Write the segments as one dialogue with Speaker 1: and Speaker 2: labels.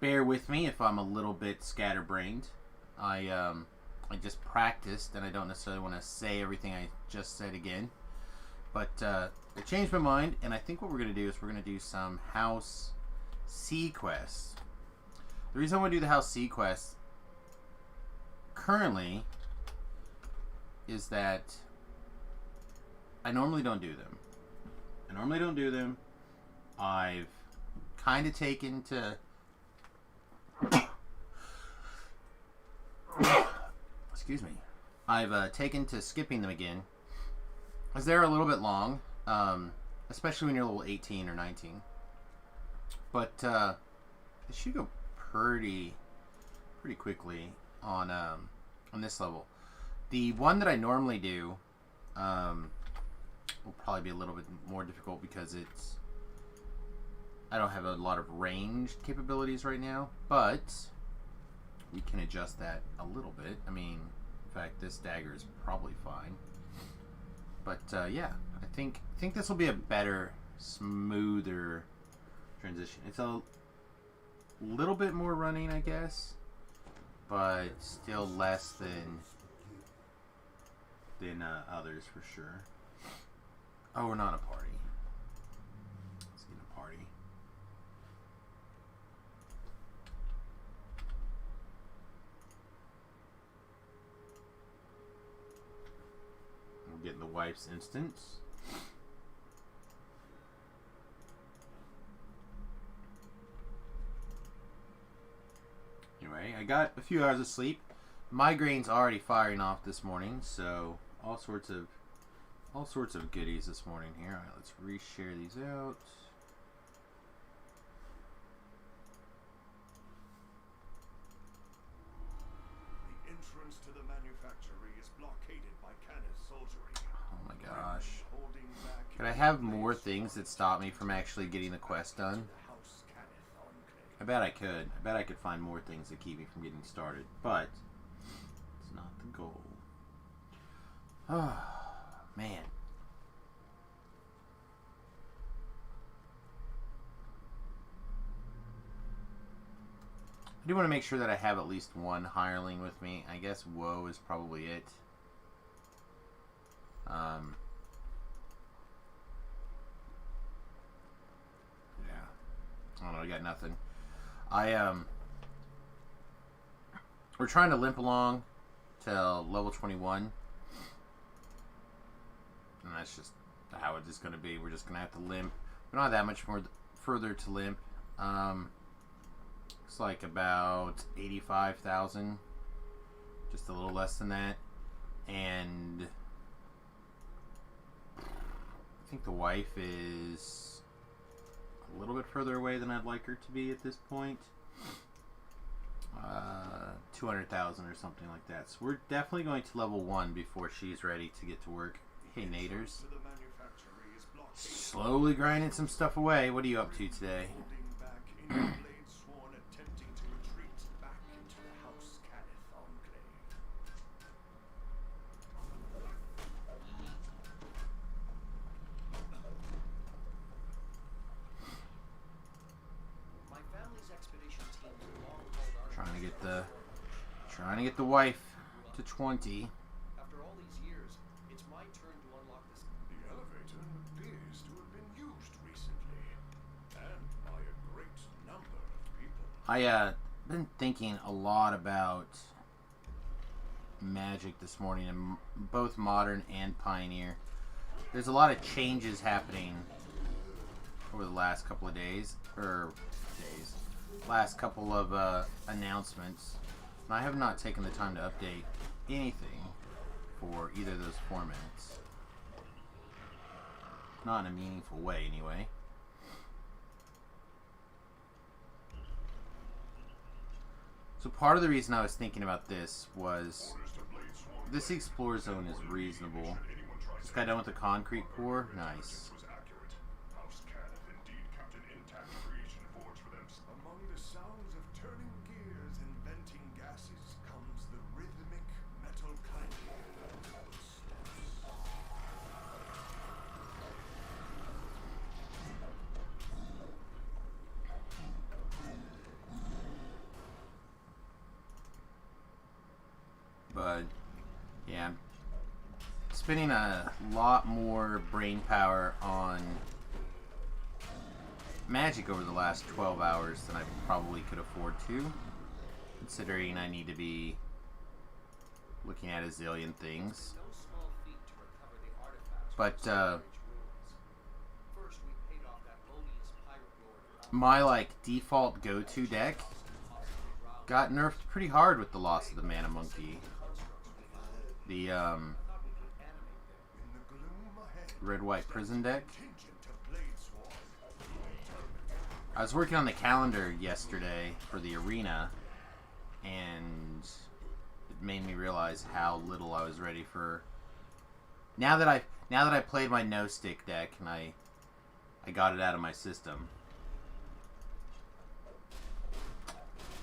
Speaker 1: bear with me if I'm a little bit scatterbrained. I just practiced, and I don't necessarily want to say everything I just said again. But I changed my mind, and I think what we're going to do is we're going to do some House C quests. The reason I want to do the House C quests currently is that I normally don't do them. I've kind of taken to... Excuse me. I've taken to skipping them again, as they're a little bit long, especially when you're level 18 or 19. But it should go pretty quickly on this level. The one that I normally do will probably be a little bit more difficult because I don't have a lot of ranged capabilities right now, but we can adjust that a little bit. I mean, in fact, this dagger is probably fine. But yeah, I think this will be a better, smoother transition. It's a little bit more running, I guess, but still less than others for sure. Oh, we're not in a party. Let's get a party. We're getting the wife's instance. Anyway, I got a few hours of sleep. Migraine's already firing off this morning, so all sorts of goodies this morning here. All right, let's reshare these out.
Speaker 2: The entrance to the manufactory is blockaded by Canna's soldiery.
Speaker 1: Oh my gosh. Could I have more things that stop me from actually getting the quest done? I bet I could. I bet I could find more things that keep me from getting started, but it's not the goal. Oh, man. I do want to make sure that I have at least one hireling with me. I guess Woe is probably it. Yeah. I don't know, I got nothing. We're trying to limp along to level 21. And that's just how it is going to be. We're just going to have to limp. We don't have that much more further to limp. Looks like about 85,000. Just a little less than that. And I think the wife is a little bit further away than I'd like her to be at this point. 200,000 or something like that. So we're definitely going to level 1 before she's ready to get to work. Hey, Naders. Slowly grinding some stuff away. What are you up to today? Trying to get the wife to 20.
Speaker 3: After all these years, it's my turn to unlock this.
Speaker 2: The elevator appears to have been used recently, and by a great number of people.
Speaker 1: I've been thinking a lot about Magic this morning, in both Modern and Pioneer. There's a lot of changes happening over the last couple of days, last couple of announcements. And I have not taken the time to update anything for either of those formats. Not in a meaningful way, anyway. So part of the reason I was thinking about this was this Explore Zone is reasonable. Just got done with the concrete pour. Nice.
Speaker 2: Among the sounds of turning gears and venting gases comes the rhythmic metal clanking of footsteps.
Speaker 1: But yeah, I'm spending a lot more brain power on Magic over the last 12 hours than I probably could afford to, considering I need to be looking at a zillion things.
Speaker 3: No small feat to recover the artifacts
Speaker 1: But
Speaker 3: from the storage rooms. First, we paid off that odious pirate lord.
Speaker 1: my like default go-to deck got nerfed pretty hard with the loss of the Mana Monkey. The
Speaker 2: In the gloom ahead,
Speaker 1: red-white prison deck.
Speaker 2: contingent of blade sworn.
Speaker 1: I was working on the calendar yesterday for the arena, and it made me realize how little I was ready for. Now that I played my no stick deck and I got it out of my system.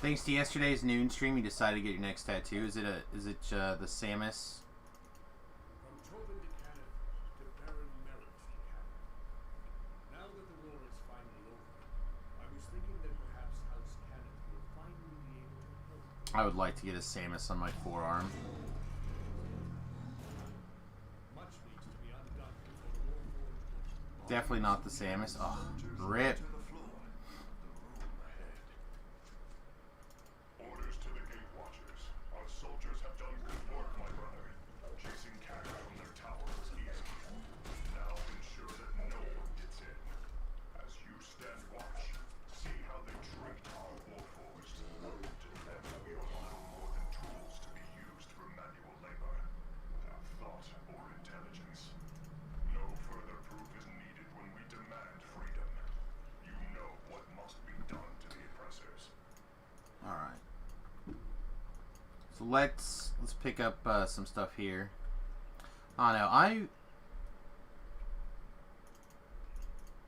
Speaker 1: Thanks to yesterday's noon stream, you decided to get your next tattoo. Is it the Samus?
Speaker 4: From Tobin to Cannon to Baron Merritt to Cannon. Now that the war is finally over, I was thinking that perhaps House Cannon will finally be able to help.
Speaker 1: I would like to get a Samus on my forearm.
Speaker 4: Much needs to be undone before the war forge.
Speaker 1: Definitely not the Samus. Oh, rip.
Speaker 2: To the floor. The room ahead.
Speaker 5: Orders to the gate watchers. Our soldiers have done good work, my brother. Chasing cattle from their tower was easy. Now ensure that no one gets in. As you stand watch, see how they treat our warforged. To them we are little more than tools to be used for manual labor, without thought or intelligence. No further proof is needed when we demand freedom. You know what must be done to the oppressors.
Speaker 1: Alright. So let's pick up some stuff here. I don't know. I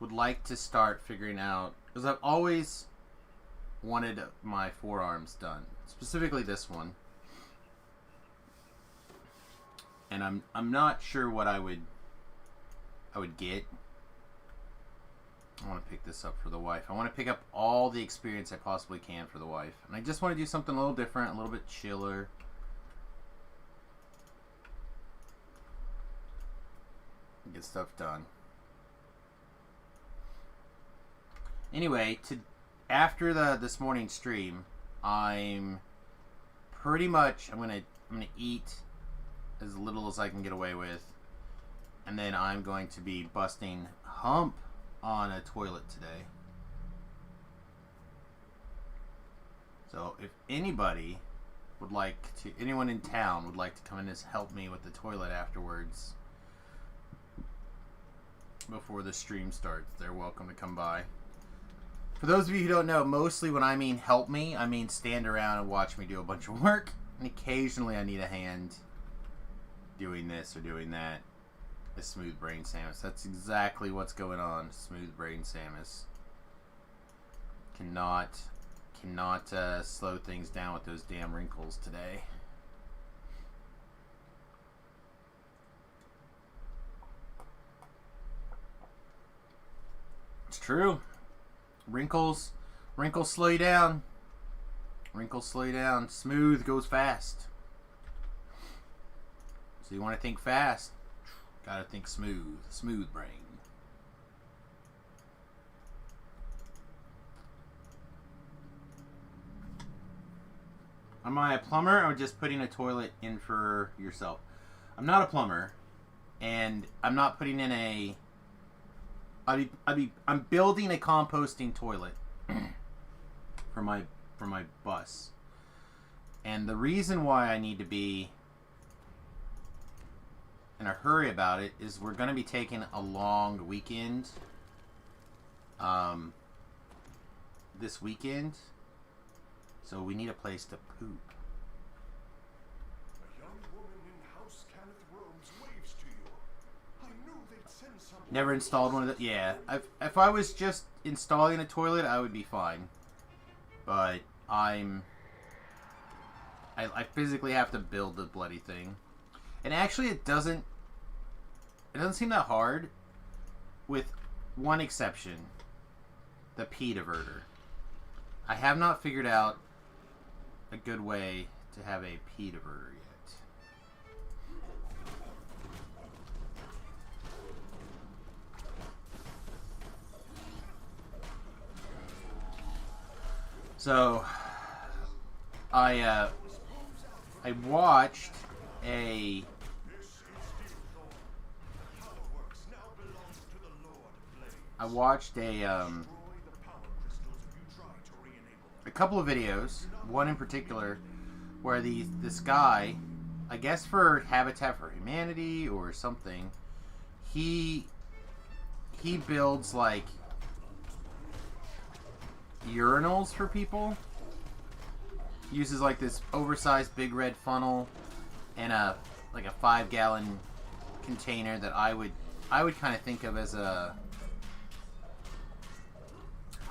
Speaker 1: would like to start figuring out, because I've always wanted my forearms done, specifically this one, and I'm not sure what I would get. I want to pick this up for the wife. I want to pick up all the experience I possibly can for the wife. And I just want to do something a little different, a little bit chiller. Get stuff done. Anyway, after this morning's stream, I'm gonna eat as little as I can get away with, and then I'm going to be busting hump on a toilet today. So if anybody would like to, anyone in town would like to come in and help me with the toilet afterwards before the stream starts, they're welcome to come by. For those of you who don't know, mostly when I mean help me, I mean stand around and watch me do a bunch of work, and occasionally I need a hand doing this or doing that. A smooth brain Samus. That's exactly what's going on. Smooth brain Samus. Cannot slow things down with those damn wrinkles today. It's true. Wrinkles slow you down. Wrinkles slow you down. Smooth goes fast. So you want to think fast. Gotta think smooth. Smooth brain. Am I a plumber or just putting a toilet in for yourself? I'm not a plumber, and I'm not putting in a... I'm building a composting toilet for my bus. And the reason why I need to be in a hurry about it is we're going to be taking a long weekend this weekend, so we need a place to poop.
Speaker 2: A young woman in House Canneth robes waves to you. I knew they'd send someone.
Speaker 1: Never installed one of the... Yeah, if I was just installing a toilet, I would be fine. But I physically have to build the bloody thing. And actually, it doesn't seem that hard, with one exception: the pee diverter. I have not figured out a good way to have a pee diverter yet. So, I watched a
Speaker 2: This is Steelthorn. The Powerworks now belongs to the Lord of Blades.
Speaker 1: I watched
Speaker 2: Destroy the power crystals if you try to re-enable them.
Speaker 1: a couple of videos, one in particular, where this guy, I guess for Habitat for Humanity or something, he builds like urinals for people. Uses like this oversized big red funnel and a 5-gallon container that I would kind of think of as a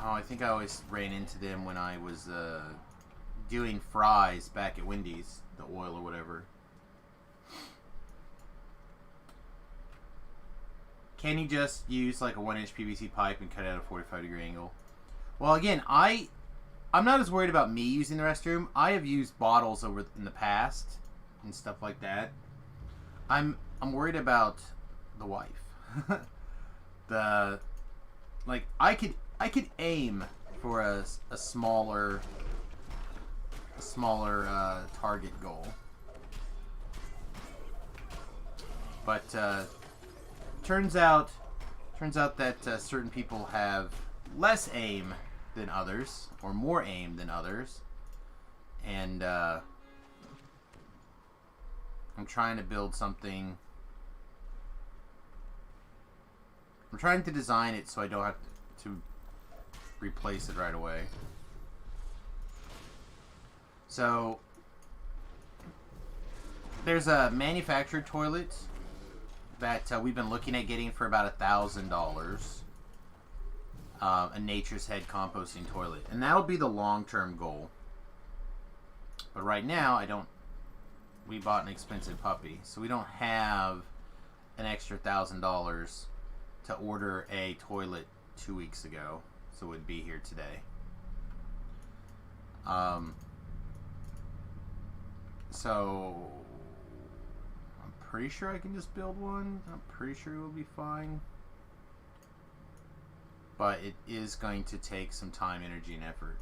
Speaker 1: I think I always ran into them when I was doing fries back at Wendy's, the oil or whatever. Can you just use like a 1-inch PVC pipe and cut it at a 45-degree angle? Well, again, I'm not as worried about me using the restroom. I have used bottles over in the past and stuff like that. I'm worried about the wife. I could aim for a smaller target goal, but turns out that certain people have less aim than others, or more aim than others, and I'm trying to build something. I'm trying to design it so I don't have to replace it right away. So there's a manufactured toilet that we've been looking at getting for about $1,000. A Nature's Head composting toilet, and that'll be the long-term goal. But right now, we bought an expensive puppy, so we don't have an extra $1,000 to order a toilet 2 weeks ago, so it would be here today. So I'm pretty sure I can just build one. I'm pretty sure it will be fine. But it is going to take some time, energy, and effort.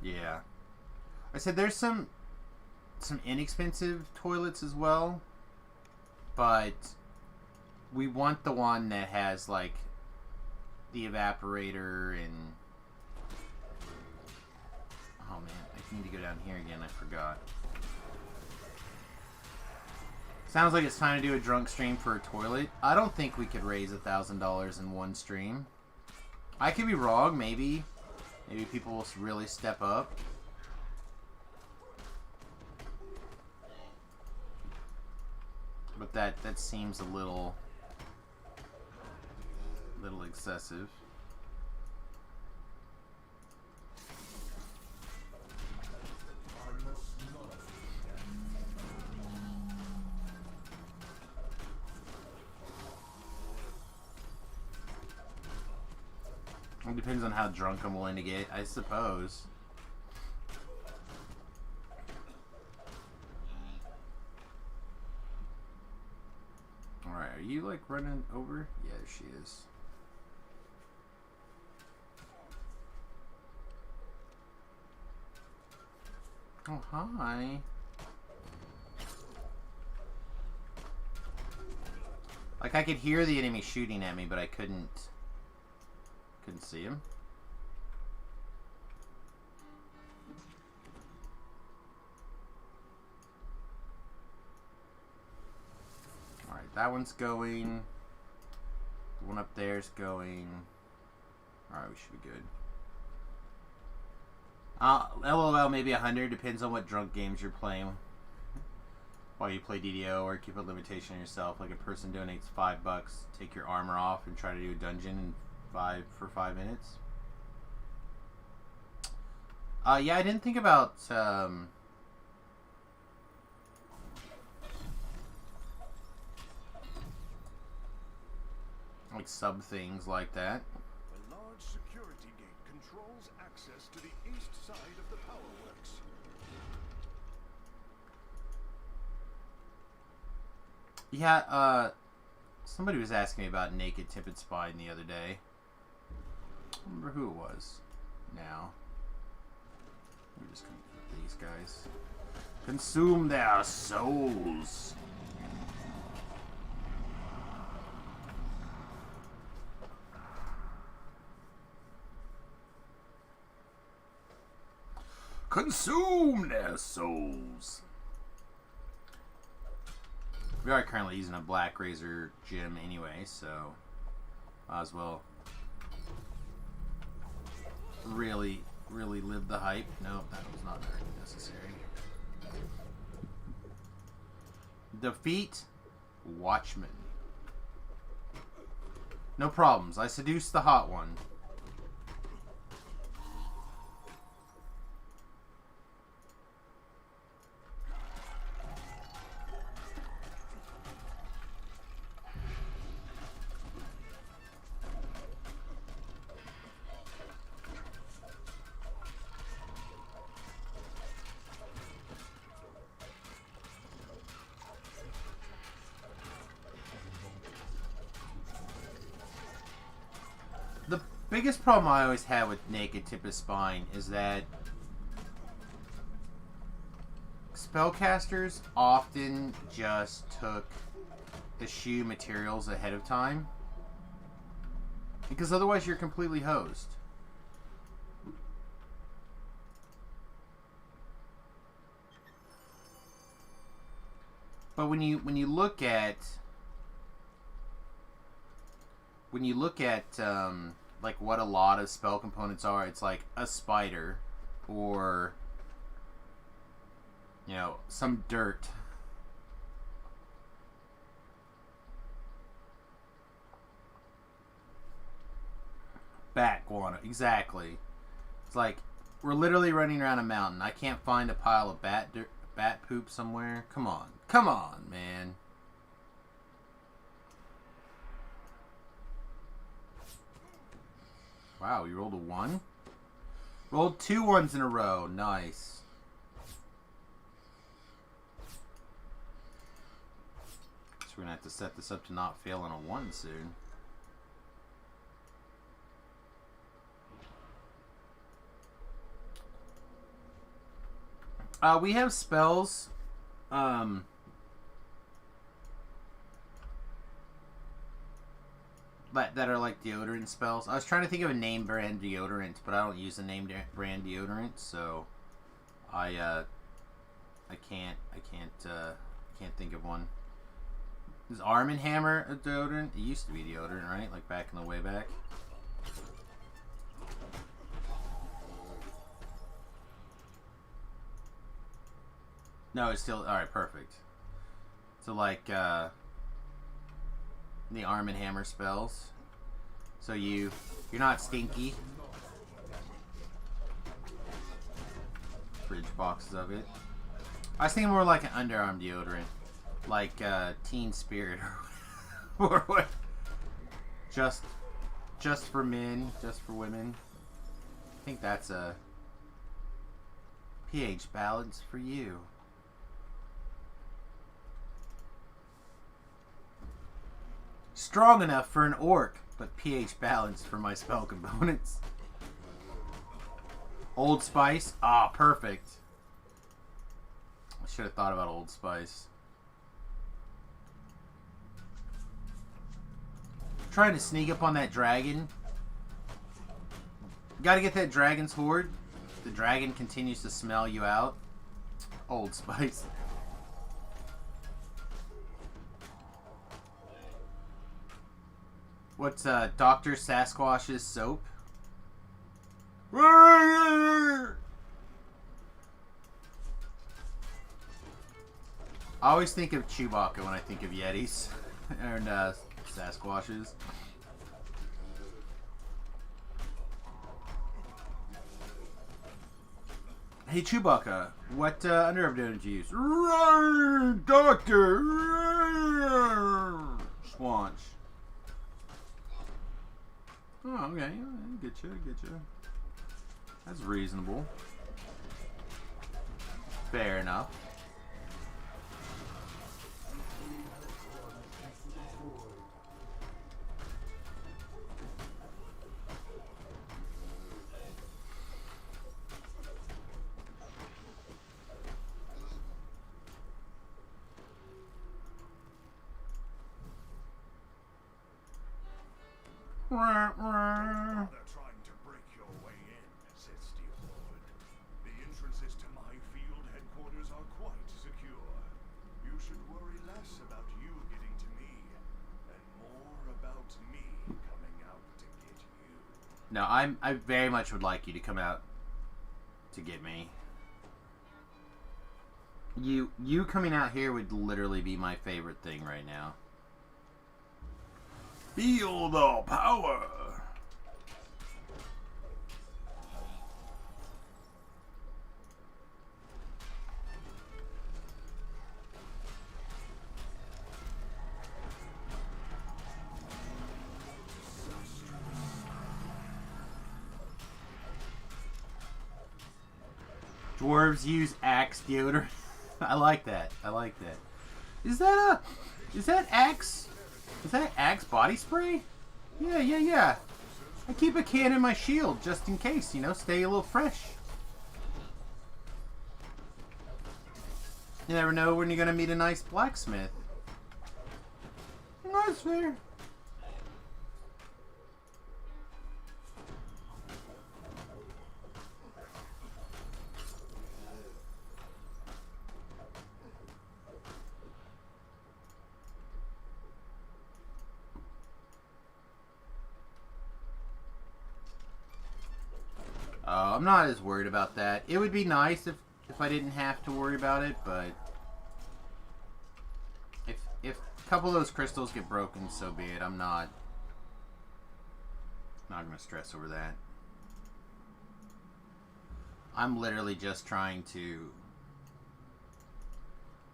Speaker 1: Yeah. I said there's some inexpensive toilets as well, but we want the one that has like the evaporator and oh man, I need to go down here again, I forgot. Sounds like it's time to do a drunk stream for a toilet. I don't think we could raise $1,000 in one stream. I could be wrong, maybe. Maybe people will really step up. But that seems a little excessive. It depends on how drunk I'm willing to get, I suppose. Alright, are you like running over? Yeah, she is. Oh, hi. Like I could hear the enemy shooting at me, but I couldn't see him. Alright, that one's going. The one up there's going. Alright, we should be good. LOL, maybe 100. Depends on what drunk games you're playing. While you play DDO, or keep a limitation on yourself. Like a person donates $5, take your armor off and try to do a dungeon in 5 minutes. Yeah, I didn't think about like sub things like that.
Speaker 2: A large security gate controls access to the east side of the Powerworks.
Speaker 1: Yeah, Somebody was asking me about Naked Tippet Spine the other day. I don't remember who it was now. We're just gonna get these guys. Consume their souls. Consume their souls. We are currently using a Black Razor gem anyway, so might as well really live the hype. Nope, that was not very necessary. Defeat Watchman. No problems. I seduced the hot one. The biggest problem I always had with Naked Tippet Spine is that spellcasters often just took the shoe materials ahead of time, because otherwise you're completely hosed. But when you look at like what a lot of spell components are, it's like a spider or, you know, some dirt. Bat guano, exactly. It's like we're literally running around a mountain. I can't find a pile of bat poop somewhere. Come on, man. Wow, you rolled a 1? Rolled 2 1s in a row. Nice. So we're going to have to set this up to not fail on a 1 soon. We have spells. That are like deodorant spells. I was trying to think of a name brand deodorant, but I don't use the name brand deodorant, so I can't think of one. Is Arm & Hammer a deodorant? It used to be deodorant, right? Like back in the way back. No, it's still alright. Perfect. So like the Arm & Hammer spells. So you're not stinky. Fridge boxes of it. I was thinking more like an underarm deodorant. Like Teen Spirit or what? Just for men, just for women. I think that's a pH balance for you. Strong enough for an orc, but pH balanced for my spell components. Old Spice? Ah, perfect. I should have thought about Old Spice. Trying to sneak up on that dragon. Gotta get that dragon's horde. The dragon continues to smell you out. Old Spice. What's Dr. Sasquatch's soap? I always think of Chewbacca when I think of Yetis and Sasquatches. Hey Chewbacca, what underarm did you use? Doctor Swanch. Oh, okay. Get you. That's reasonable. Fair enough.
Speaker 2: Bother trying to break your way in, said Steelboard. The entrances to my field headquarters are quite secure. You should worry less about you getting to me, and more about me coming out to get you.
Speaker 1: No, I very much would like you to come out to get me. You coming out here would literally be my favorite thing right now. Feel the power. Dwarves use axe deodorant. I like that. I like that. Is that axe? Is that axe body spray? Yeah. I keep a can in my shield just in case, you know, stay a little fresh. You never know when you're gonna meet a nice blacksmith. That's fair. I'm not as worried about that. It would be nice if I didn't have to worry about it, but if a couple of those crystals get broken, so be it. I'm not gonna stress over that. I'm literally just trying to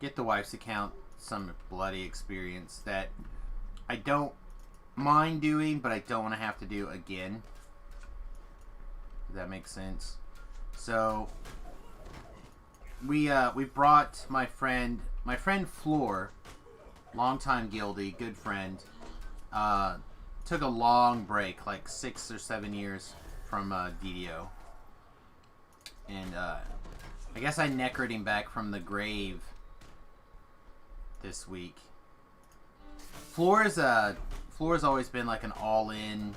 Speaker 1: get the wife's account some bloody experience that I don't mind doing, but I don't want to have to do again. If that makes sense. So we brought my friend Floor, longtime guildie, good friend, took a long break, like 6 or 7 years from DDO, and I guess I necroed him back from the grave this week. Floor's always been like an all-in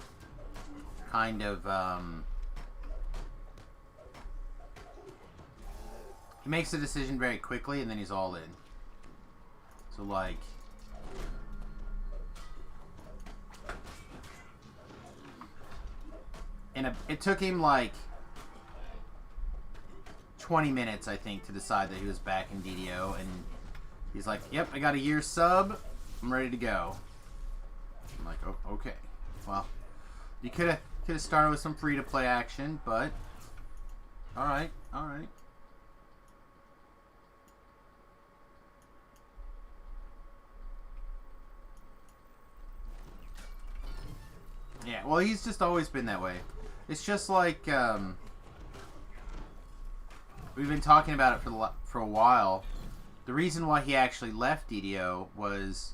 Speaker 1: kind of he makes a decision very quickly and then he's all in. So like and it took him like 20 minutes I think to decide that he was back in DDO, and he's like, yep, I got a year sub, I'm ready to go. I'm like, oh, okay. Well, you could have started with some free-to-play action, but all right. Yeah, well, he's just always been that way. It's just like we've been talking about it for a while. The reason why he actually left DDO was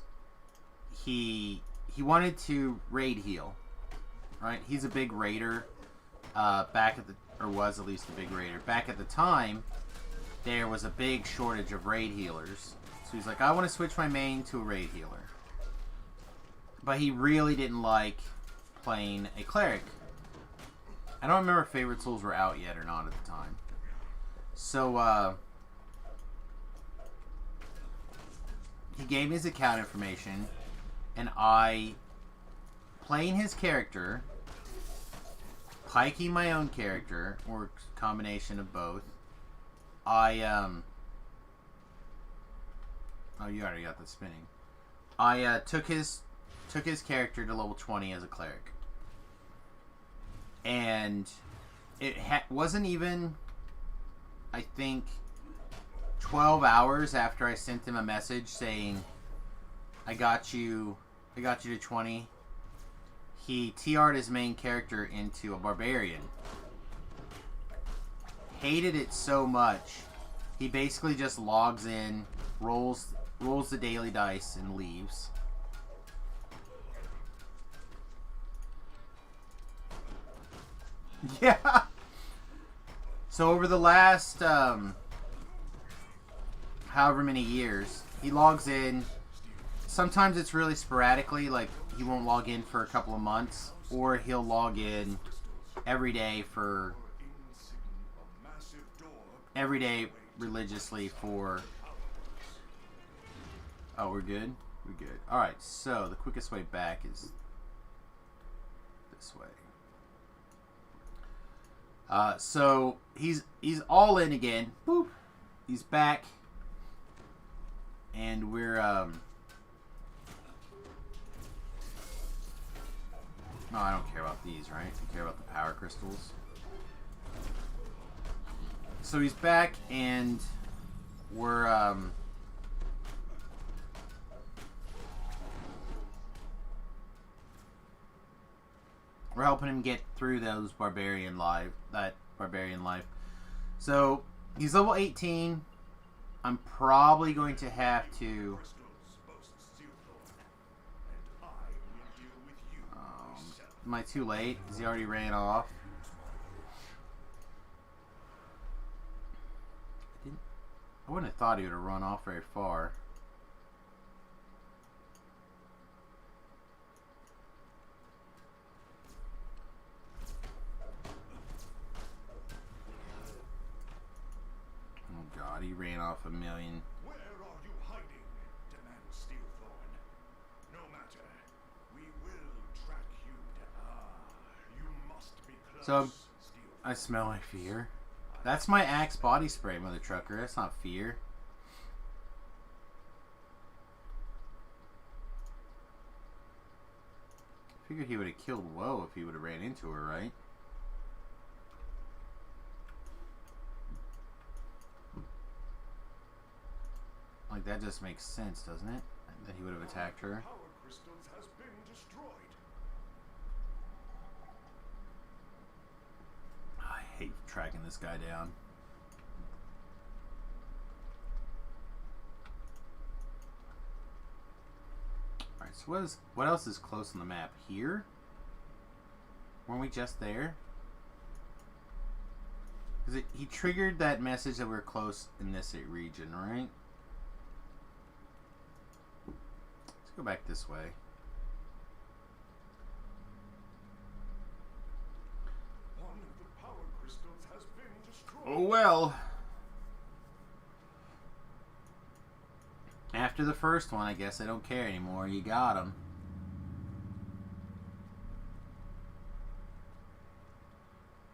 Speaker 1: he wanted to raid heal, right? He's a big raider. Was at least a big raider. Back at the time, there was a big shortage of raid healers. So he's like, I want to switch my main to a raid healer. But he really didn't like playing a cleric. I don't remember if Favorite Souls were out yet or not at the time. So, he gave me his account information, and I, playing his character, piking my own character, or combination of both, oh, you already got the spinning. I took his character to level 20 as a cleric. And it wasn't even, I think, 12 hours after I sent him a message saying, I got you to 20. He TR'd his main character into a barbarian. Hated it so much, he basically just logs in, rolls the daily dice, and leaves. Yeah. So over the last however many years, he logs in. Sometimes it's really sporadically, like he won't log in for a couple of months, or he'll log in every day religiously for. Oh, we're good. We're good. All right. So the quickest way back is this way. So he's all in again. Boop. He's back, and we're No, I don't care about these, right? I care about the power crystals. So he's back, and we're helping him get through that barbarian life. So he's level 18. I'm probably going to have to. Am I too late? Is he already ran off? I wouldn't have thought he would have run off very far. Oh God, he ran off a million.
Speaker 2: Where are you hiding? Demands Steelthorn. No matter. We will track you down. You must be close.
Speaker 1: So I smell my fear. That's my Axe body spray, mother trucker. That's not fear. Figured he would have killed Woe if he would have ran into her, right? Like, that just makes sense, doesn't it? That he would have attacked her.
Speaker 2: Power crystals has been destroyed.
Speaker 1: I hate tracking this guy down. Alright, so what else is close on the map? Here? Weren't we just there? Because he triggered that message that we're close in this region, right? Let's go back this way.
Speaker 2: One of the power crystals has been destroyed.
Speaker 1: Oh well. After the first one, I guess I don't care anymore. You got him.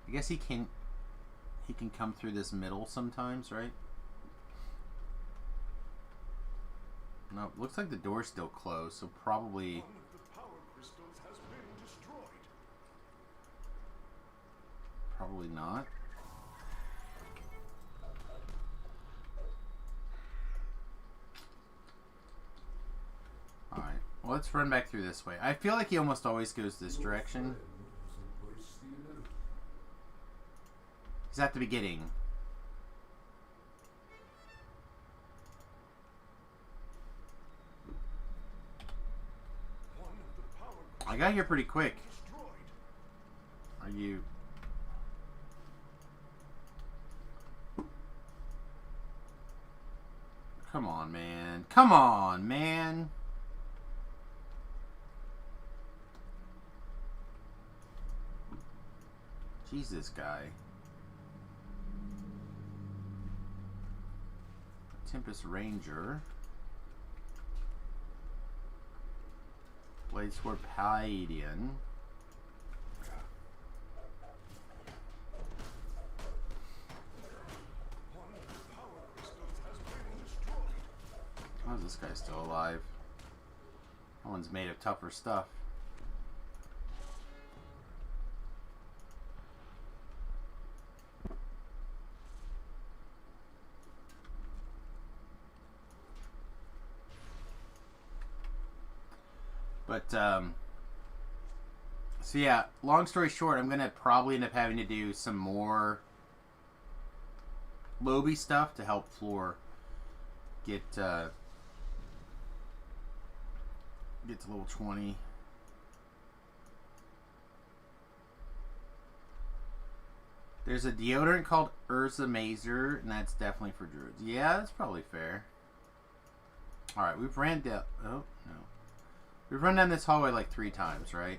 Speaker 1: I guess he can come through this middle sometimes, right? No, looks like the door's still closed, so probably.
Speaker 2: One of the power crystals has been destroyed.
Speaker 1: Probably not. Alright, well, let's run back through this way. I feel like he almost always goes this direction. He's at the beginning.
Speaker 2: One of the power
Speaker 1: I got here pretty quick.
Speaker 2: destroyed.
Speaker 1: Are you... Come on, man. Come on, man. Jesus, guy. Tempest Ranger. Blade Sword Palladian.
Speaker 2: One of the power crystals has been destroyed.
Speaker 1: How is this guy still alive? That one's made of tougher stuff. But, so yeah, long story short, I'm going to probably end up having to do some more lobby stuff to help Floor get to level 20. There's a deodorant called Urza Mazer, and that's definitely for druids. Yeah, that's probably fair. Alright, we've ran down... Oh, no. We've run down this hallway like 3 times, right?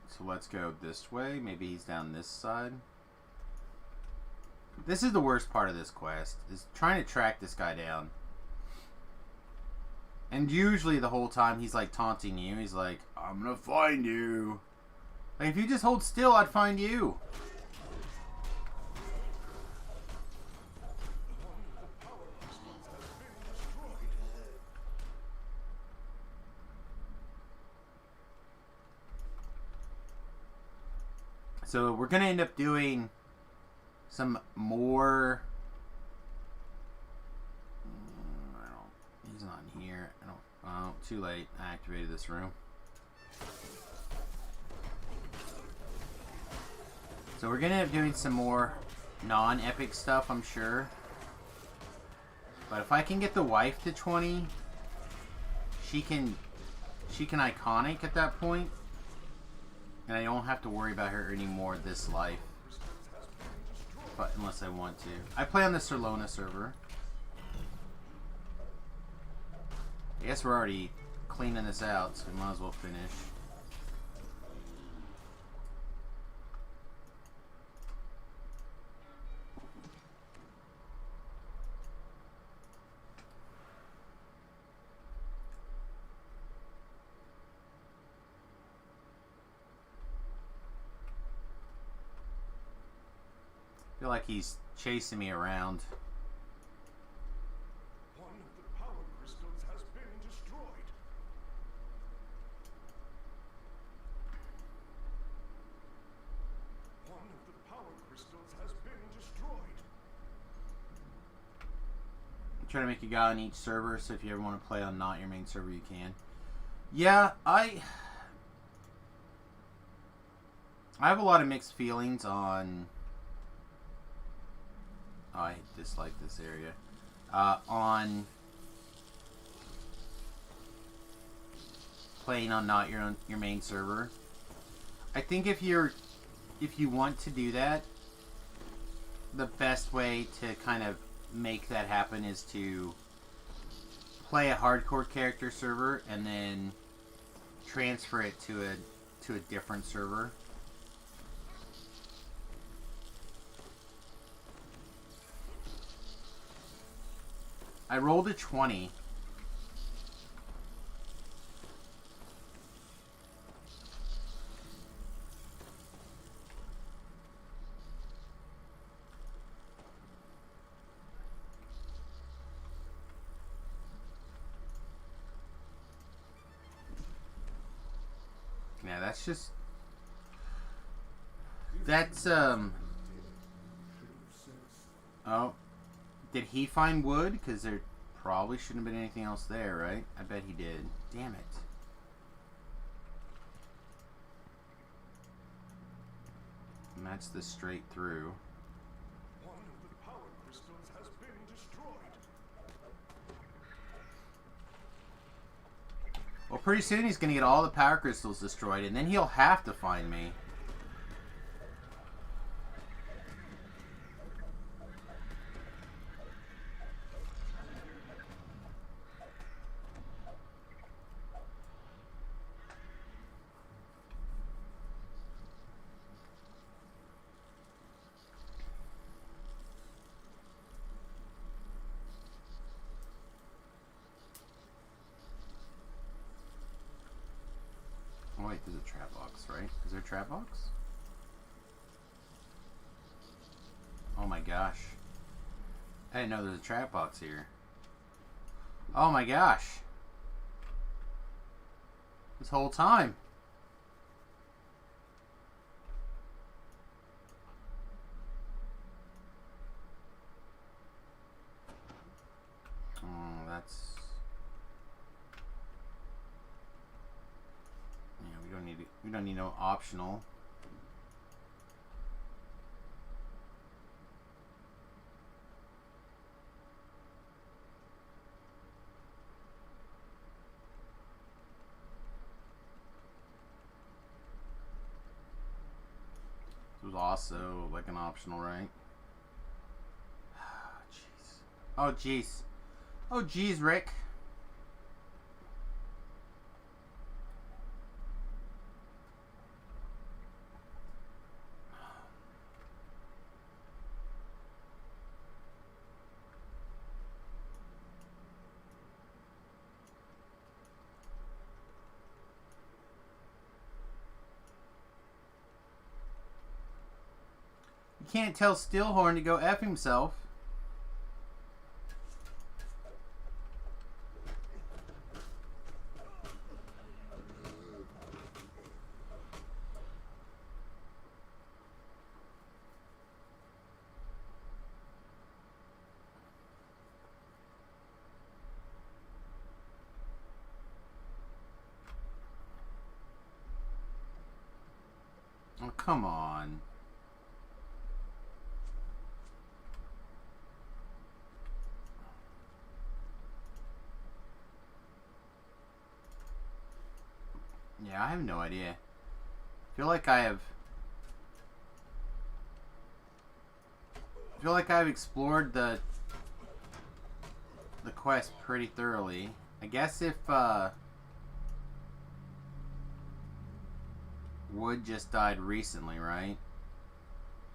Speaker 1: So let's go this way. Maybe he's down this side. This is the worst part of this quest, is trying to track this guy down. And usually the whole time he's like taunting you. He's like, I'm gonna find you. Like, if you just hold still, I'd find you. So we're gonna end up doing some more. He's not in here. I don't. Oh, too late. I activated this room. So we're gonna end up doing some more non-epic stuff, I'm sure. But if I can get the wife to 20, she can iconic at that point. And I don't have to worry about her anymore this life. But unless I want to. I play on the Serlona server. I guess we're already cleaning this out, so we might as well finish. I feel like he's chasing me around.
Speaker 2: One of the power crystals has been destroyed. One of the power crystals has been destroyed.
Speaker 1: I'm trying to make a guy on each server, so if you ever want to play on not your main server, you can. Yeah, I have a lot of mixed feelings on... Oh, I dislike this area. On playing on not your main server. I think if you want to do that, the best way to kind of make that happen is to play a hardcore character server and then transfer it to a different server. I rolled a 20. Yeah, that's just... That's, Oh. Did he find wood? Because there probably shouldn't have been anything else there, right? I bet he did. Damn it. And that's the straight through.
Speaker 2: One of the power crystals has been destroyed.
Speaker 1: Well, pretty soon he's going to get all the power crystals destroyed, and then he'll have to find me. Oh wait, there's a trap box, right? Is there a trap box? Oh my gosh. I didn't know there was a trap box here. Oh my gosh. This whole time. Oh, that's... We don't need no optional. also like an optional, right? Jeez. Oh, jeez. Oh, jeez, Rick. You can't tell Steelhorn to go F himself. Oh, come on. Yeah, I have no idea. I feel like I've explored the quest pretty thoroughly. I guess if Wood just died recently, right?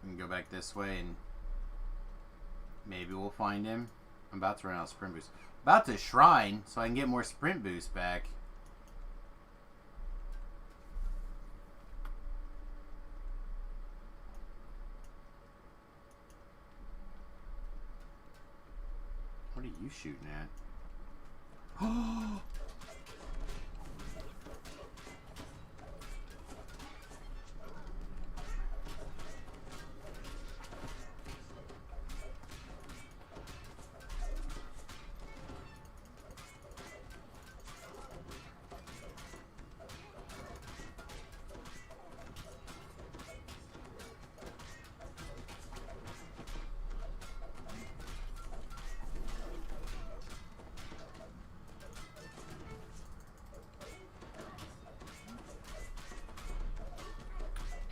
Speaker 1: We can go back this way and maybe we'll find him. I'm about to run out of sprint boost. About to shrine so I can get more sprint boost back. What are you shooting at? Oh!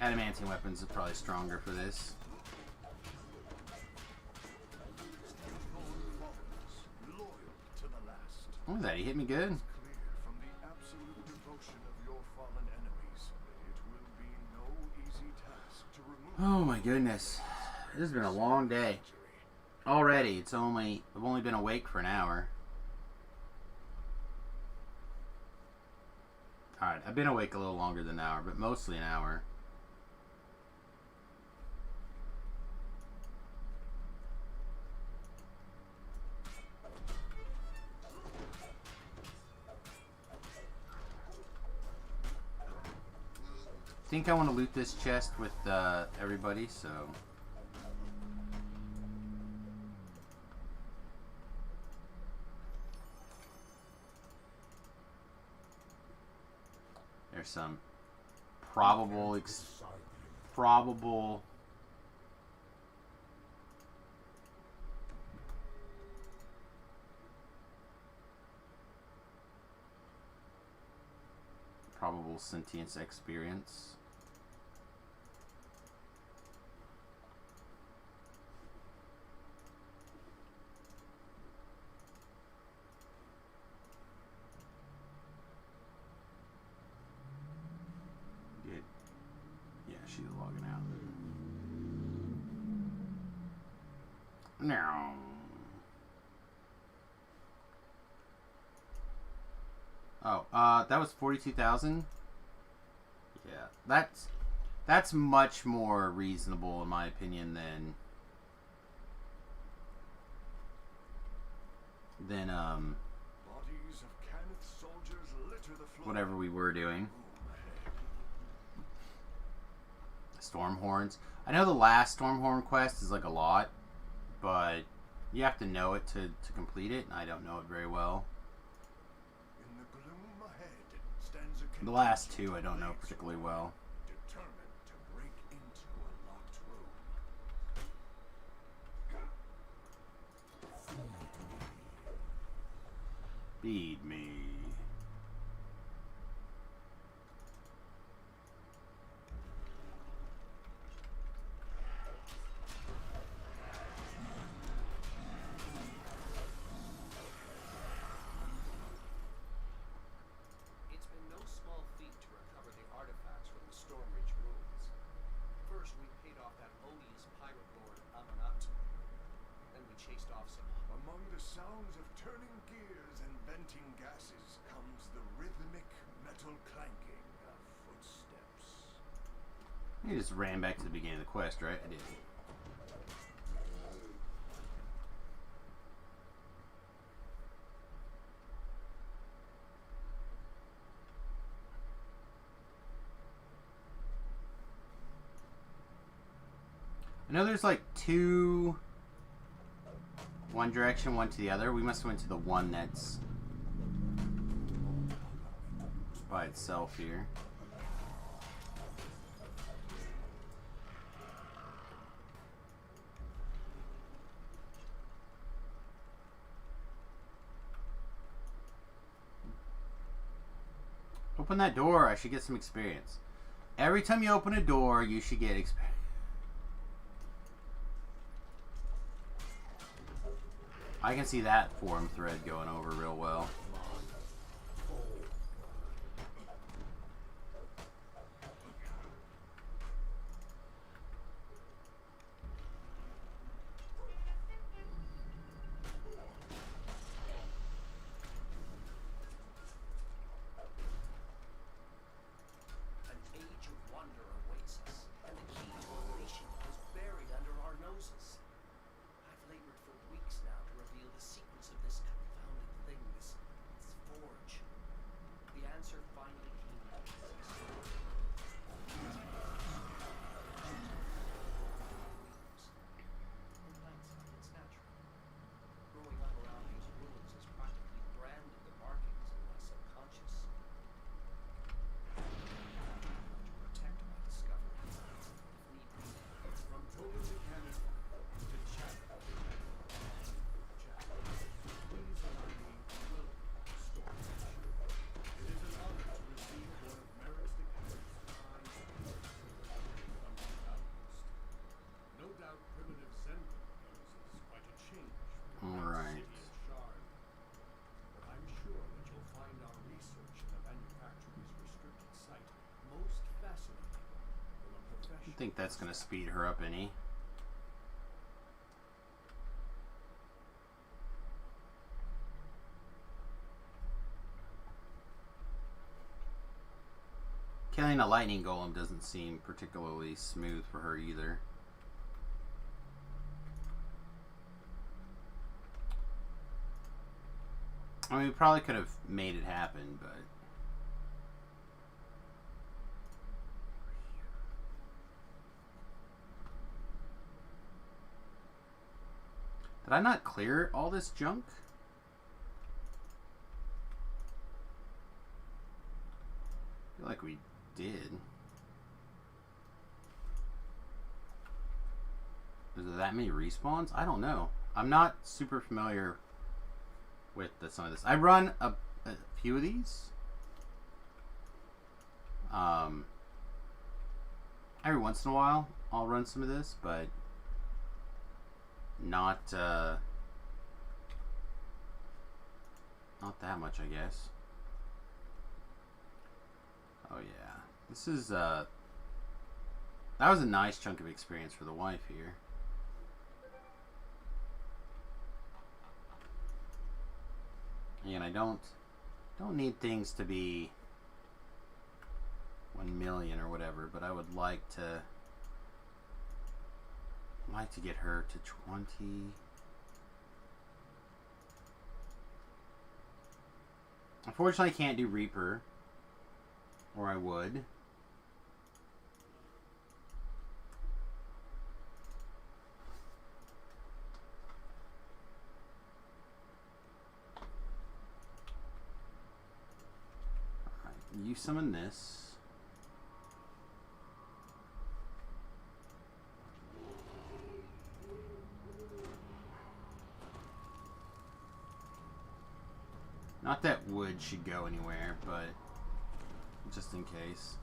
Speaker 1: Adamantine weapons are probably stronger for this.
Speaker 2: Loyal to the last.
Speaker 1: What was that? He hit me good?
Speaker 2: Clear from the absolute devotion of your fallen enemies. It will be no easy task to remove.
Speaker 1: Oh my goodness. This has been a long day. Already. I've only been awake for an hour. Alright, I've been awake a little longer than an hour, but mostly an hour. I think I want to loot this chest with everybody, so... There's some probable sentience experience. She's logging out. No. Oh, that was 42,000. Yeah, that's much more reasonable in my opinion than
Speaker 2: Bodies of Kenneth's soldiers litter the floor.
Speaker 1: whatever we were doing. Storm horns. I know the last storm horn quest is like a lot, but you have to know it to complete it, and I don't know it very well.
Speaker 2: In the gloom ahead stands a
Speaker 1: The last two I don't know particularly well.
Speaker 2: determined to break into a locked room.
Speaker 1: Feed me.
Speaker 3: chased off some.
Speaker 2: Among the sounds of turning gears and venting gases comes the rhythmic metal clanking of footsteps.
Speaker 1: You just ran back to the beginning of the quest, right? I did. I know there's like two, one direction, one to the other. We must have went to the one that's by itself here. Open that door. I should get some experience. Every time you open a door, you should get experience. I can see that forum thread going over real well.
Speaker 3: An age of wonder awaits us, and the key to revelation is buried under our noses. I've labored for weeks now to reveal the secrets of this confounded thing, this forge. The answer finally came out. In hindsight, it's natural. Growing up around these ruins has practically branded the markings in my subconscious. To protect my discovery, if need be.
Speaker 4: From Tobin to Cannon to Chat. Chat. Please allow me to welcome the story. It is an honor to receive one of Merrick's Decannon's fine works from his outpost. No doubt primitive Zen is quite a change from the
Speaker 1: Alright.
Speaker 4: city of Shard. But I'm sure that you'll find our research in the manufacturer's restricted site most fascinating from a
Speaker 1: I
Speaker 4: professional.
Speaker 1: don't think that's going to speed her up any. Killing a lightning golem doesn't seem particularly smooth for her either. I mean, we probably could have made it happen, but... Did I not clear all this junk? I feel like we did. Is there that many respawns? I don't know. I'm not super familiar with some of this. I run a few of these. Every once in a while, I'll run some of this, but not that much, I guess. Oh yeah, this is that was a nice chunk of experience for the wife here. And I don't need things to be 1 million or whatever, but I would like to get her to 20. Unfortunately, I can't do Reaper, or I would. Alright, you summon this. Not that wood should go anywhere, but just in case.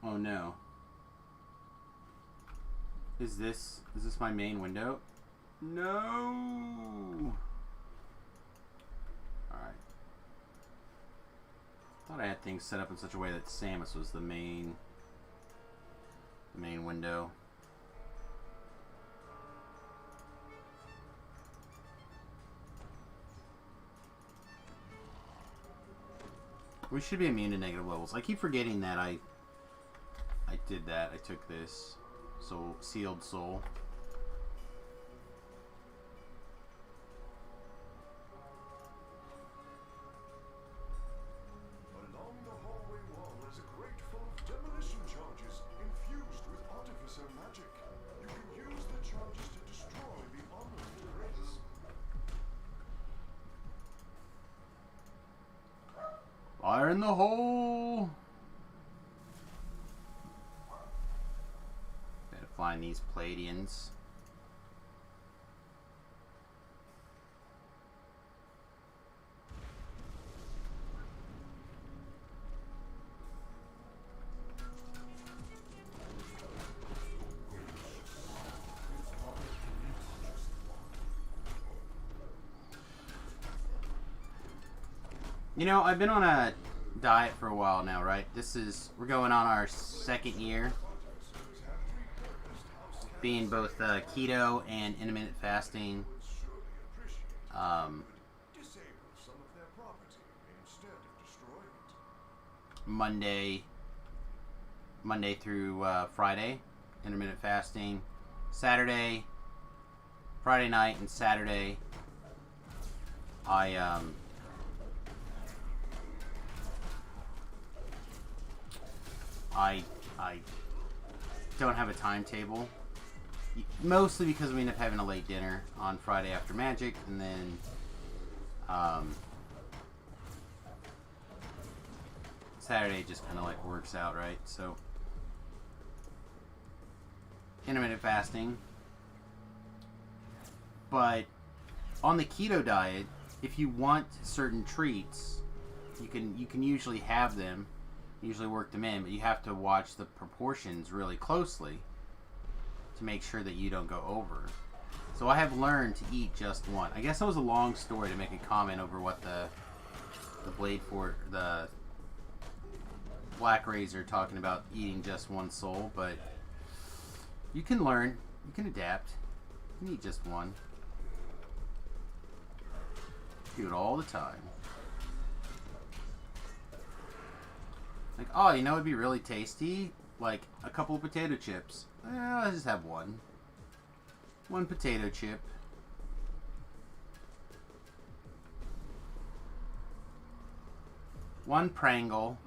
Speaker 1: Oh no. Is this my main window? No. Alright. Thought I had things set up in such a way that Samus was the main main window. We should be immune to negative levels. I keep forgetting that I did that. I took this sealed soul.
Speaker 2: Along the hallway wall is a grate full of demolition charges infused with artificer magic. You can use the charges to destroy the armored grates.
Speaker 1: Fire in the hole! Better find these Palladians. You know, I've been on a diet for a while now, right? We're going on our second year being both keto and intermittent fasting.
Speaker 2: Disable some of their property instead of destroying it.
Speaker 1: Monday through Friday, intermittent fasting. Saturday, Friday night and Saturday, I don't have a timetable, mostly because we end up having a late dinner on Friday after Magic, and then Saturday just kind of like works out, right? So intermittent fasting. But on the keto diet, if you want certain treats, you can usually have them, usually work them in, but you have to watch the proportions really closely to make sure that you don't go over. So I have learned to eat just one. I guess that was a long story to make a comment over what the Black Razor talking about eating just one soul, but you can learn, you can adapt, you can eat just one. Do it all the time. Like, oh, you know, it'd be really tasty, like a couple of potato chips. I'll just have one. One potato chip. One Prangle.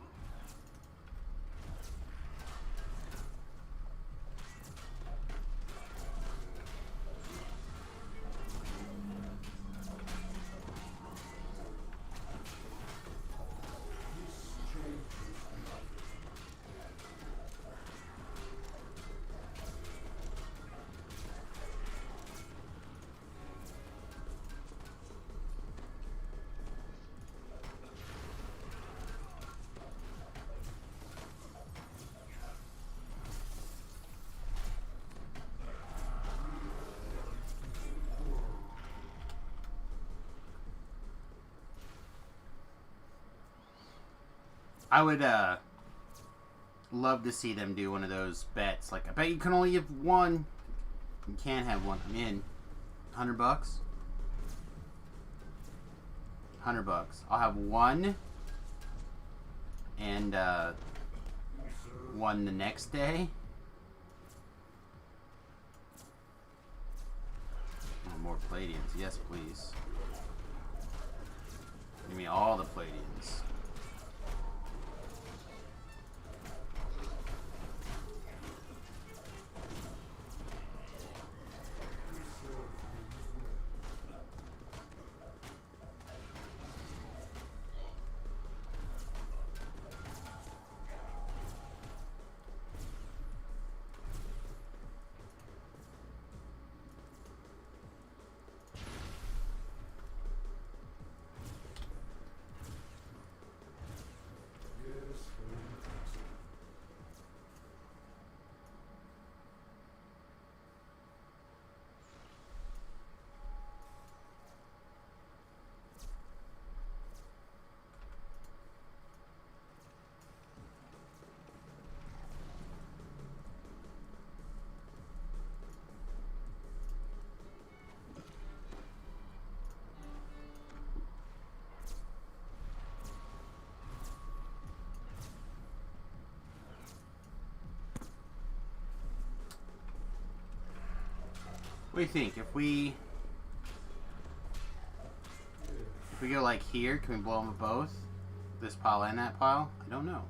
Speaker 1: I would love to see them do one of those bets. Like, I bet you can only have one. You can't have one. I'm in. $100? $100. I'll have one. And one the next day. Oh, more Palladians. Yes, please. Give me all the Palladians. What do you think? If we go like here, can we blow them both? This pile and that pile? I don't know.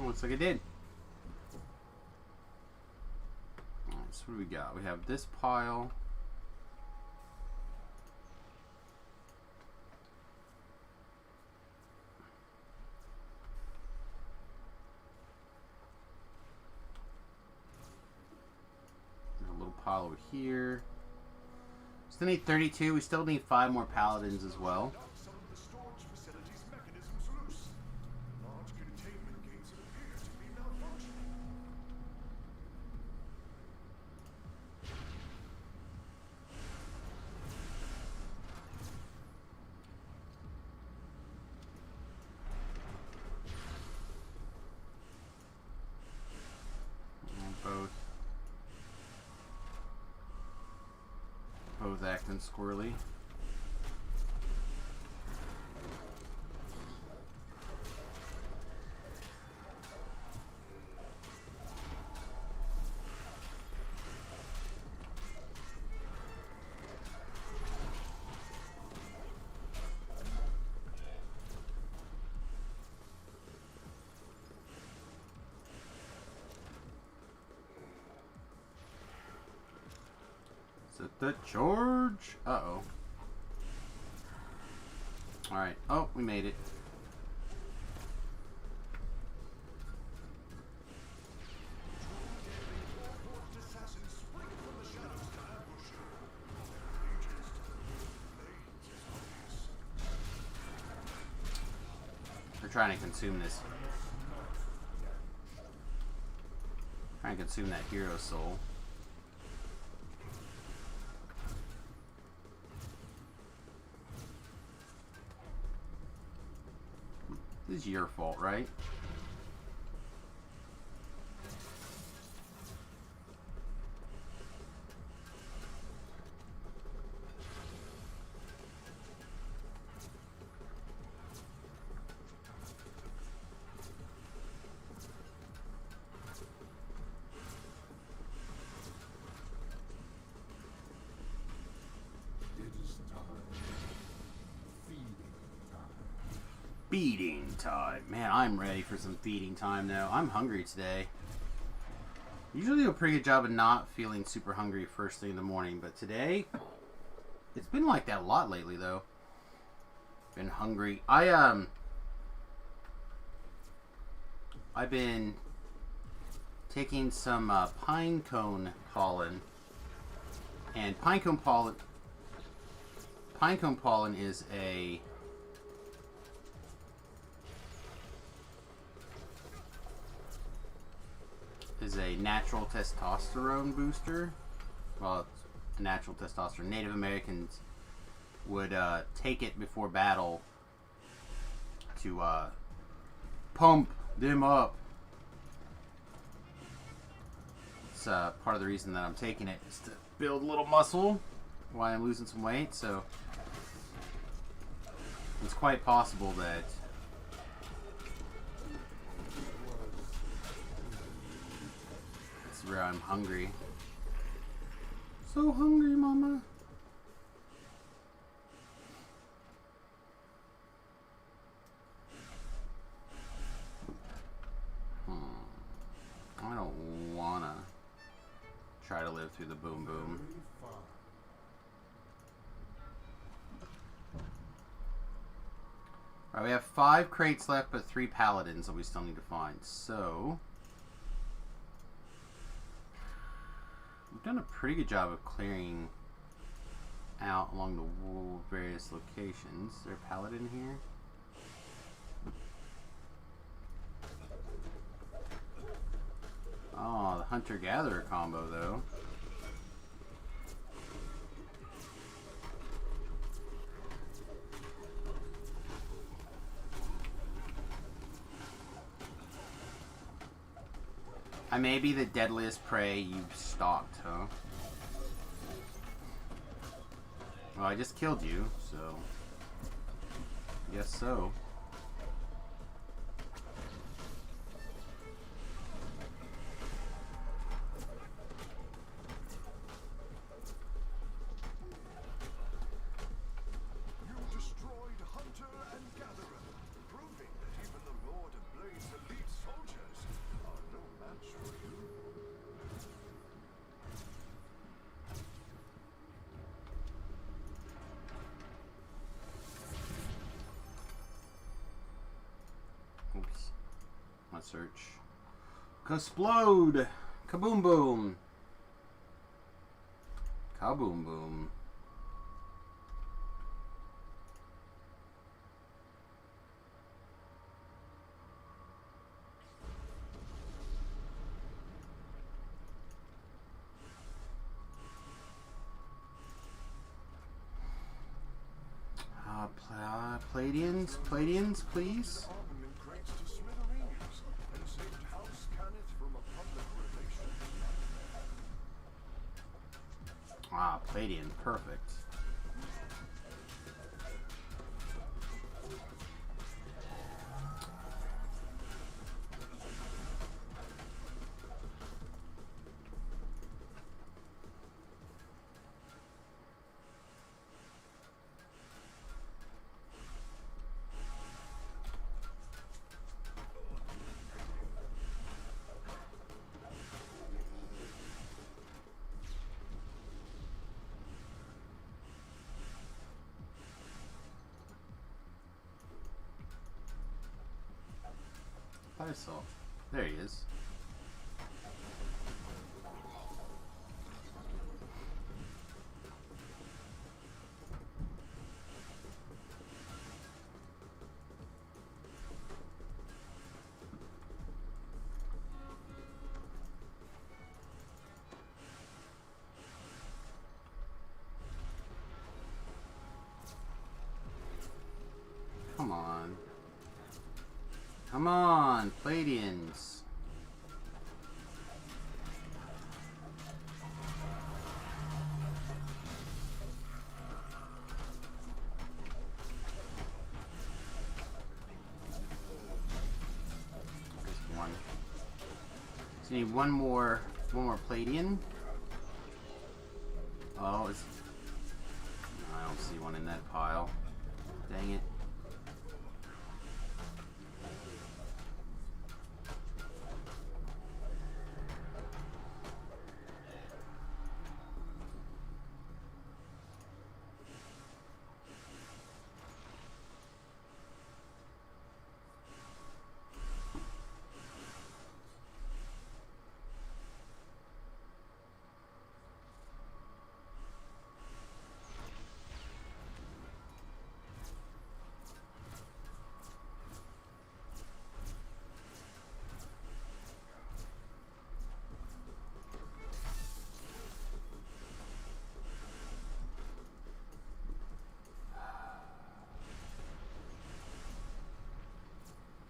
Speaker 1: Looks like it did. Alright, so what do we got? We have this pile. A little pile over here. Still need 32. We still need 5 more paladins as well.
Speaker 2: Some of the storage facility's mechanisms loose. Large containment gates appear to be malfunctioning.
Speaker 1: Both acting squirrely. The charge. Uh-oh. Alright. Oh, we made it. They're trying to consume this. Trying to consume that hero soul. This is your fault, right? Feeding time. Man, I'm ready for some feeding time now. I'm hungry today. Usually do a pretty good job of not feeling super hungry first thing in the morning, but today, it's been like that a lot lately though. Been hungry. I've been taking some pine cone pollen, and pine cone pollen is a natural testosterone booster. Well, it's a natural testosterone. Native Americans would take it before battle to pump them up. It's part of the reason that I'm taking it is to build a little muscle while I'm losing some weight. So it's quite possible that where I'm hungry. So hungry, mama. I don't wanna try to live through the boom boom. Alright, we have 5 crates left, but 3 paladins that we still need to find. So we've done a pretty good job of clearing out along the various locations. Is there a pallet in here? Oh, the hunter-gatherer combo, though. I may be the deadliest prey you've stalked, huh? Well, I just killed you, so... Guess so.
Speaker 2: You destroyed Hunter and Gatherer, proving that even the Lord of Blade's elite soldiers are no match for you.
Speaker 1: Oops. My search. Explode! Kaboom boom! Kaboom boom. Palladians, please.
Speaker 2: Armament crates to smithereens and saved House Cannith from a public relation nightmare.
Speaker 1: Ah, Palladian, perfect. I saw. There he is. Come on. Come on, Palladians. Just one. So need one more Palladian. Oh, it's... I don't see one in that pile. Dang it.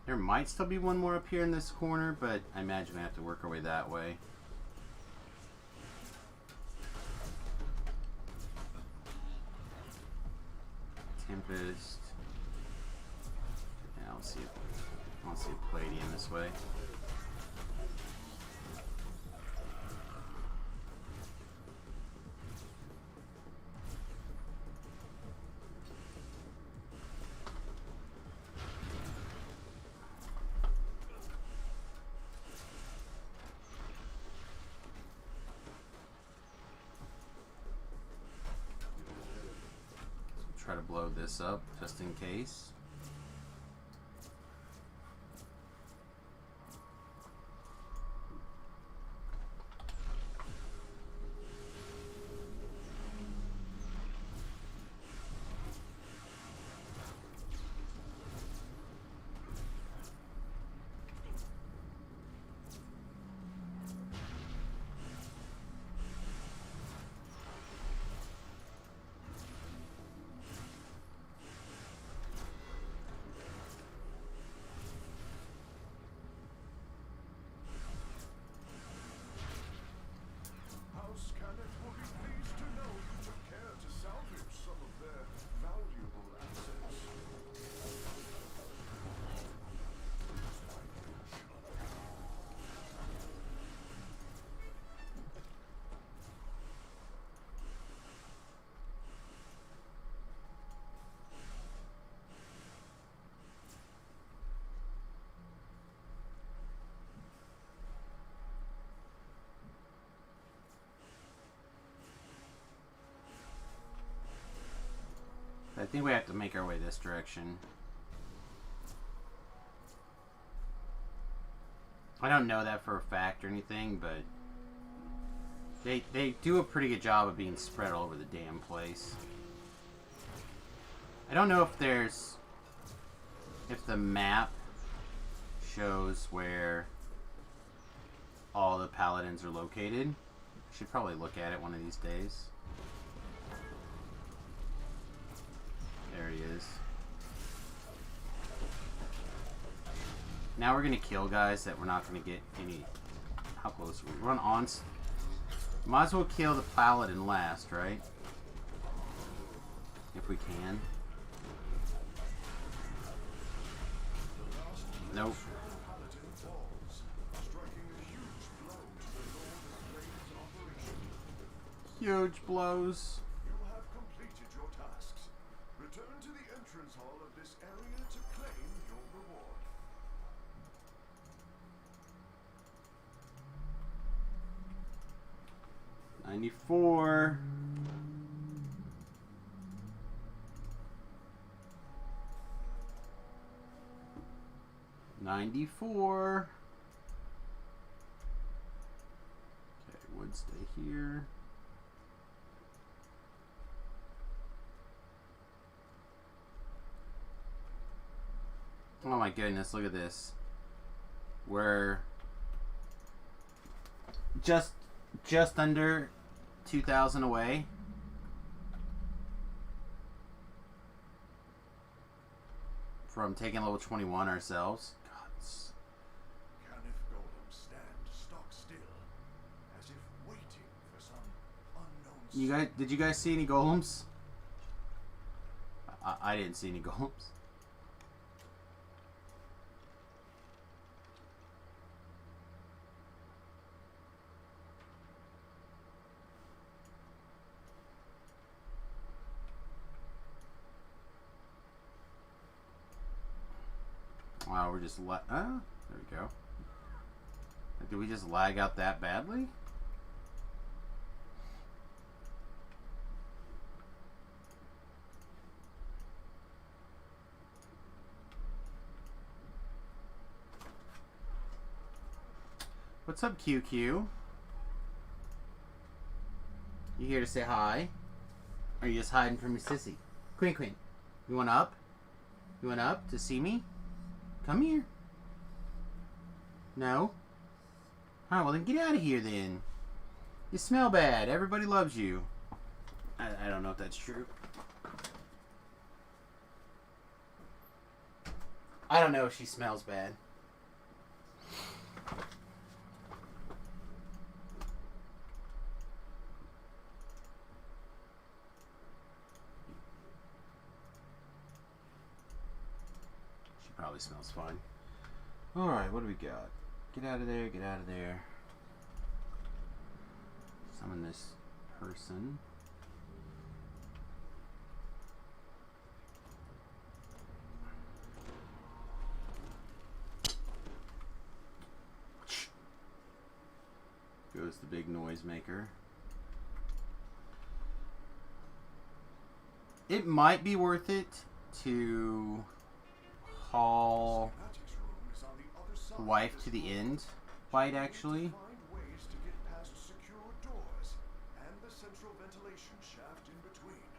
Speaker 1: There might still be one more up here in this corner, but I imagine we have to work our way that way. Tempest. Yeah, I don't see a Palladian this way. Try to blow this up just in case.
Speaker 6: I think we have to make our way this direction. I don't know that for a fact or anything, but they do a pretty good job of being spread all over the damn place. I don't know if the map shows where all the paladins are located. Should probably look at it one of these days. There he is. Now we're gonna kill guys that we're not gonna get any. How close? We run on. Might as well kill the paladin last, right? If we can. Nope. Huge blows.
Speaker 2: You have completed your tasks. Return to the entrance hall of this area to claim your reward.
Speaker 6: $94. $94. Okay, wood stay here. Oh my goodness, look at this. We're just under 2,000 away. From taking level 21 ourselves. God.
Speaker 2: Canif golems stand stock still, as if waiting for some unknown.
Speaker 6: Did you guys see any golems? I didn't see any golems. Wow, we're just there we go. Did we just lag out that badly? What's up, QQ? You here to say hi? Or are you just hiding from your sissy? Quinn, you want up? You want up to see me? Come here. No? Alright, well then get out of here then. You smell bad. Everybody loves you. I don't know if that's true. I don't know if she smells bad. Probably smells fine. Alright, what do we got? Get out of there, get out of there. Summon this person. Goes the big noise maker. It might be worth it to haul the wife to the end fight, actually.
Speaker 2: Find ways to get past secure doors and the central ventilation shaft in between.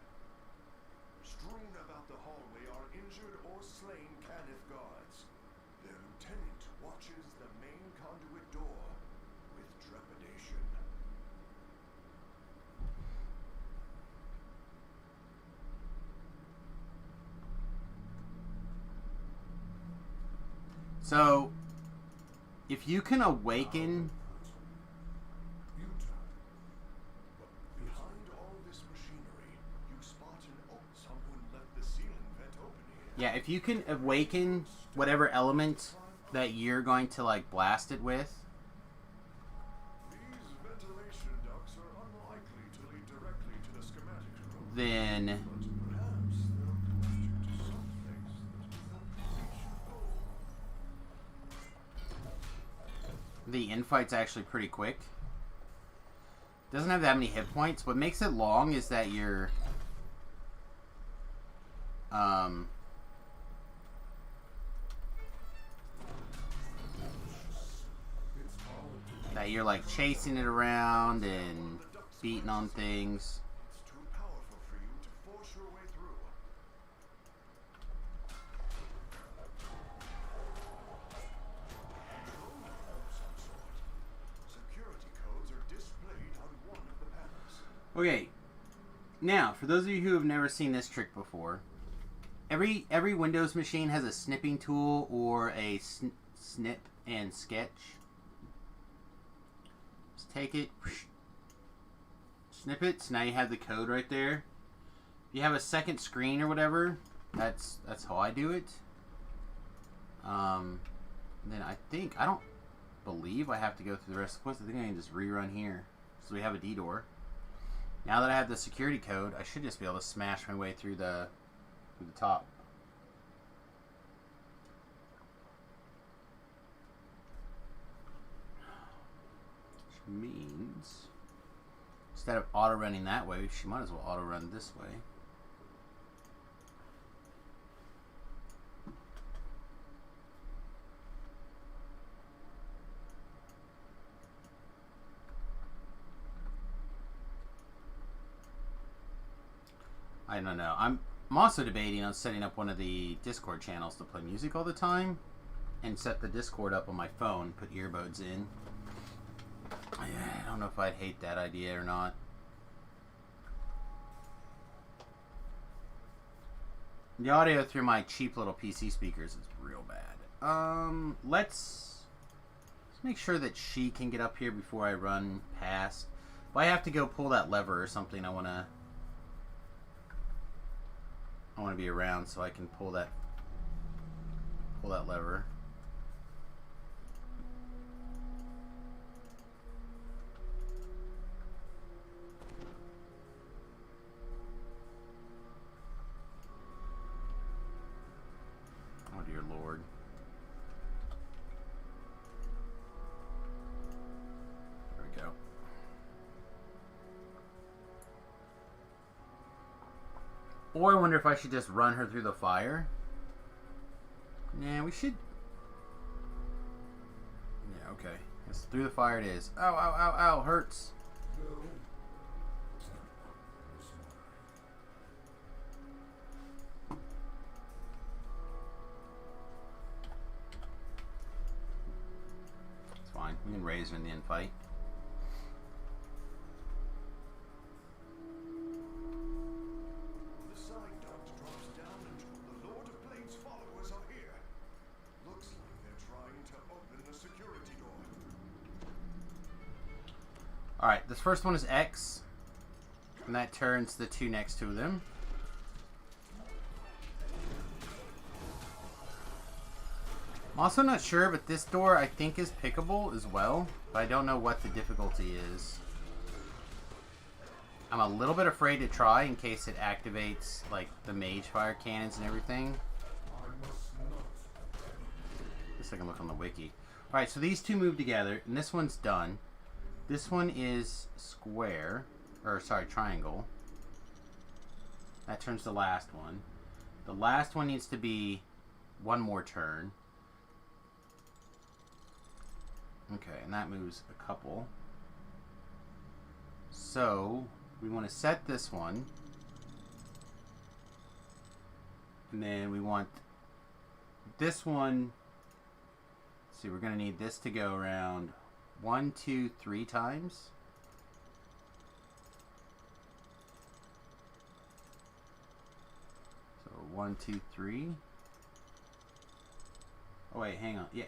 Speaker 2: Strewn about the hallway are injured or slain Canif guards. Their lieutenant watches the main conduit door with trepidation.
Speaker 6: So, if you can awaken...
Speaker 2: Behind all this machinery, you spot someone left the ceiling vent open here.
Speaker 6: Yeah, if you can awaken whatever element that you're going to, like, blast it with...
Speaker 2: These ventilation ducts are unlikely to lead directly to the schematics room.
Speaker 6: then...
Speaker 2: Perhaps they'll point you to someplace that
Speaker 6: The infight's actually pretty quick. Doesn't have that many hit points. What makes it long is that that you're like chasing it around and beating on things.
Speaker 2: It's too powerful for you to force your way through. Control panel of some sort. Security codes are displayed on one of the panels.
Speaker 6: Okay, now for those of you who have never seen this trick before, every Windows machine has a snipping tool or a snip and sketch. Just take it, snip it, so now you have the code right there. If you have a second screen or whatever, that's how I do it. Then I don't believe I have to go through the rest of the quest. I think I can just rerun here. So we have a D door. Now that I have the security code, I should just be able to smash my way through the top. Which means instead of auto running that way, she might as well auto run this way. I don't know. I'm also debating on setting up one of the Discord channels to play music all the time and set the Discord up on my phone, put earbuds in. I don't know if I'd hate that idea or not. The audio through my cheap little PC speakers is real bad. Let's make sure that she can get up here before I run past. If I have to go pull that lever or something, I want to be around so I can pull that lever. Oh dear Lord. There we go. Or I wonder if I should just run her through the fire. Nah, we should. Yeah, okay. It's through the fire it is. Ow, ow, ow, ow, hurts. It's fine. We can raise her in the end fight. Alright, this first one is X, and that turns the two next to them. I'm also not sure, but this door I think is pickable as well, but I don't know what the difficulty is. I'm a little bit afraid to try in case it activates like the mage fire cannons and everything. I guess I can look on the wiki. Alright, so these two move together, and this one's done. This one is square, or sorry, triangle. That turns the last one. The last one needs to be one more turn. Okay, and that moves a couple. So, we want to set this one. And then we want this one. Let's see, we're going to need this to go around 1, 2, 3 times. So 1, 2, 3. Oh wait, hang on. Yeah.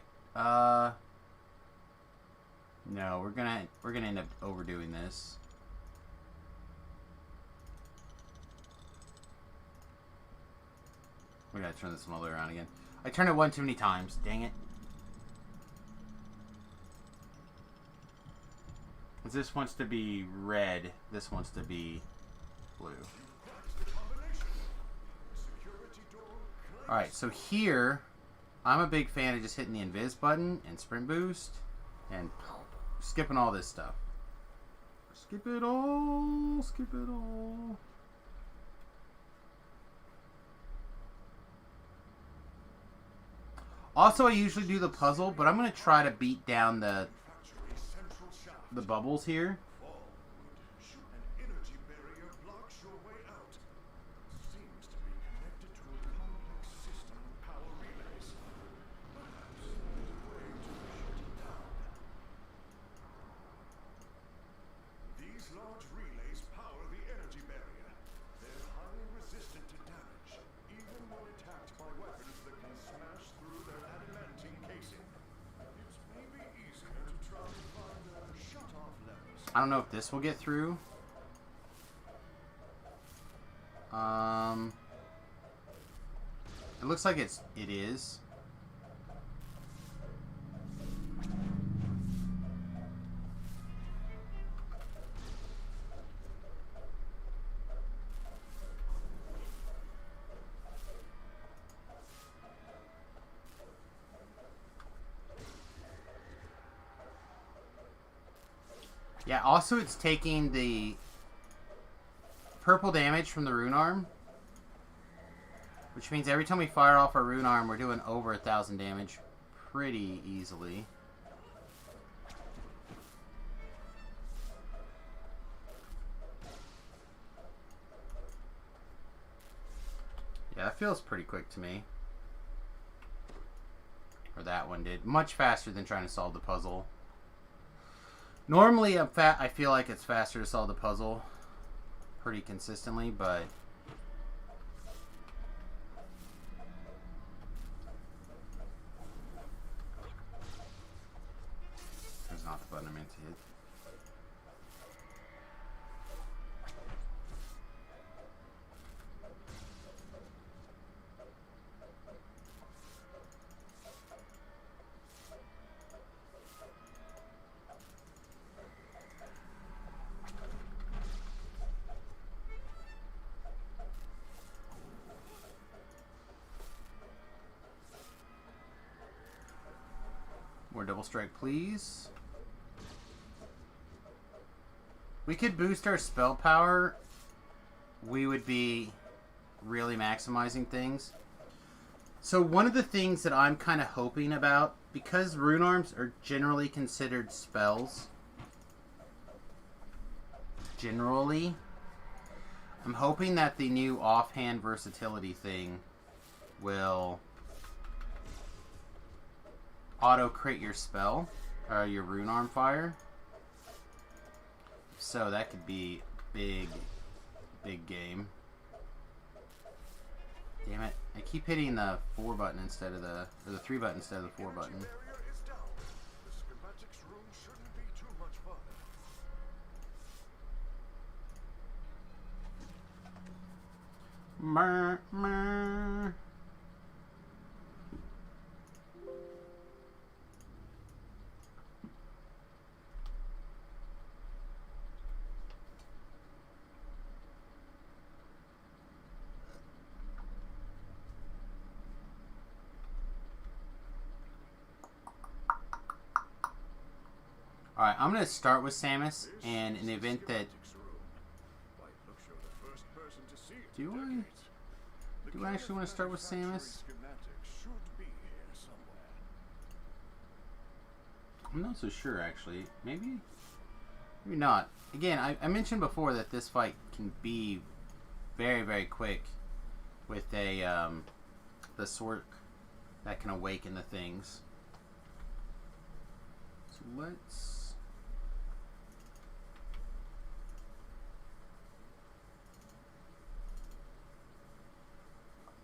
Speaker 6: No, we're gonna end up overdoing this. We gotta turn this one all the way around again. I turned it one too many times. Dang it. This wants to be red. This wants to be blue. Alright, so here, I'm a big fan of just hitting the invis button and sprint boost and skipping all this stuff. Skip it all. Skip it all. Also, I usually do the puzzle, but I'm going to try to beat down the
Speaker 2: Factory central shaft.
Speaker 6: bubbles here.
Speaker 2: Fall would shoot an energy barrier blocks your way out. Seems to be connected to a complex system of power relays. Perhaps there's a way to shut it down. These large relays power the energy barrier. They're highly resistant to damage, even when attacked by weapons that can smash through their adamantine casing. It's maybe easier to try and find shut-off levels.
Speaker 6: I don't know if this will get through. It looks like it is. Yeah, also it's taking the purple damage from the rune arm, which means every time we fire off our rune arm, we're doing over 1,000 damage pretty easily. Yeah, that feels pretty quick to me. Or that one did. Much faster than trying to solve the puzzle. Normally, I feel like it's faster to solve the puzzle pretty consistently, but that's not the button I meant to hit. More double strike, please. We could boost our spell power. We would be really maximizing things. So one of the things that I'm kind of hoping about, because rune arms are generally considered spells, generally, I'm hoping that the new offhand versatility thing will auto-crit your spell, or your rune arm fire. So that could be big game. Damn it. I keep hitting the 4 button instead of the, or the 3 button instead of the 4 button.
Speaker 2: Barrier is down. The schematics room shouldn't be too much fun.
Speaker 6: Meh. Alright, I'm going to start with Samus, and in the event that... Do I actually want to start with Samus? I'm not so sure, actually. Maybe not. Again, I mentioned before that this fight can be very quick with a the sword that can awaken the things. So let's...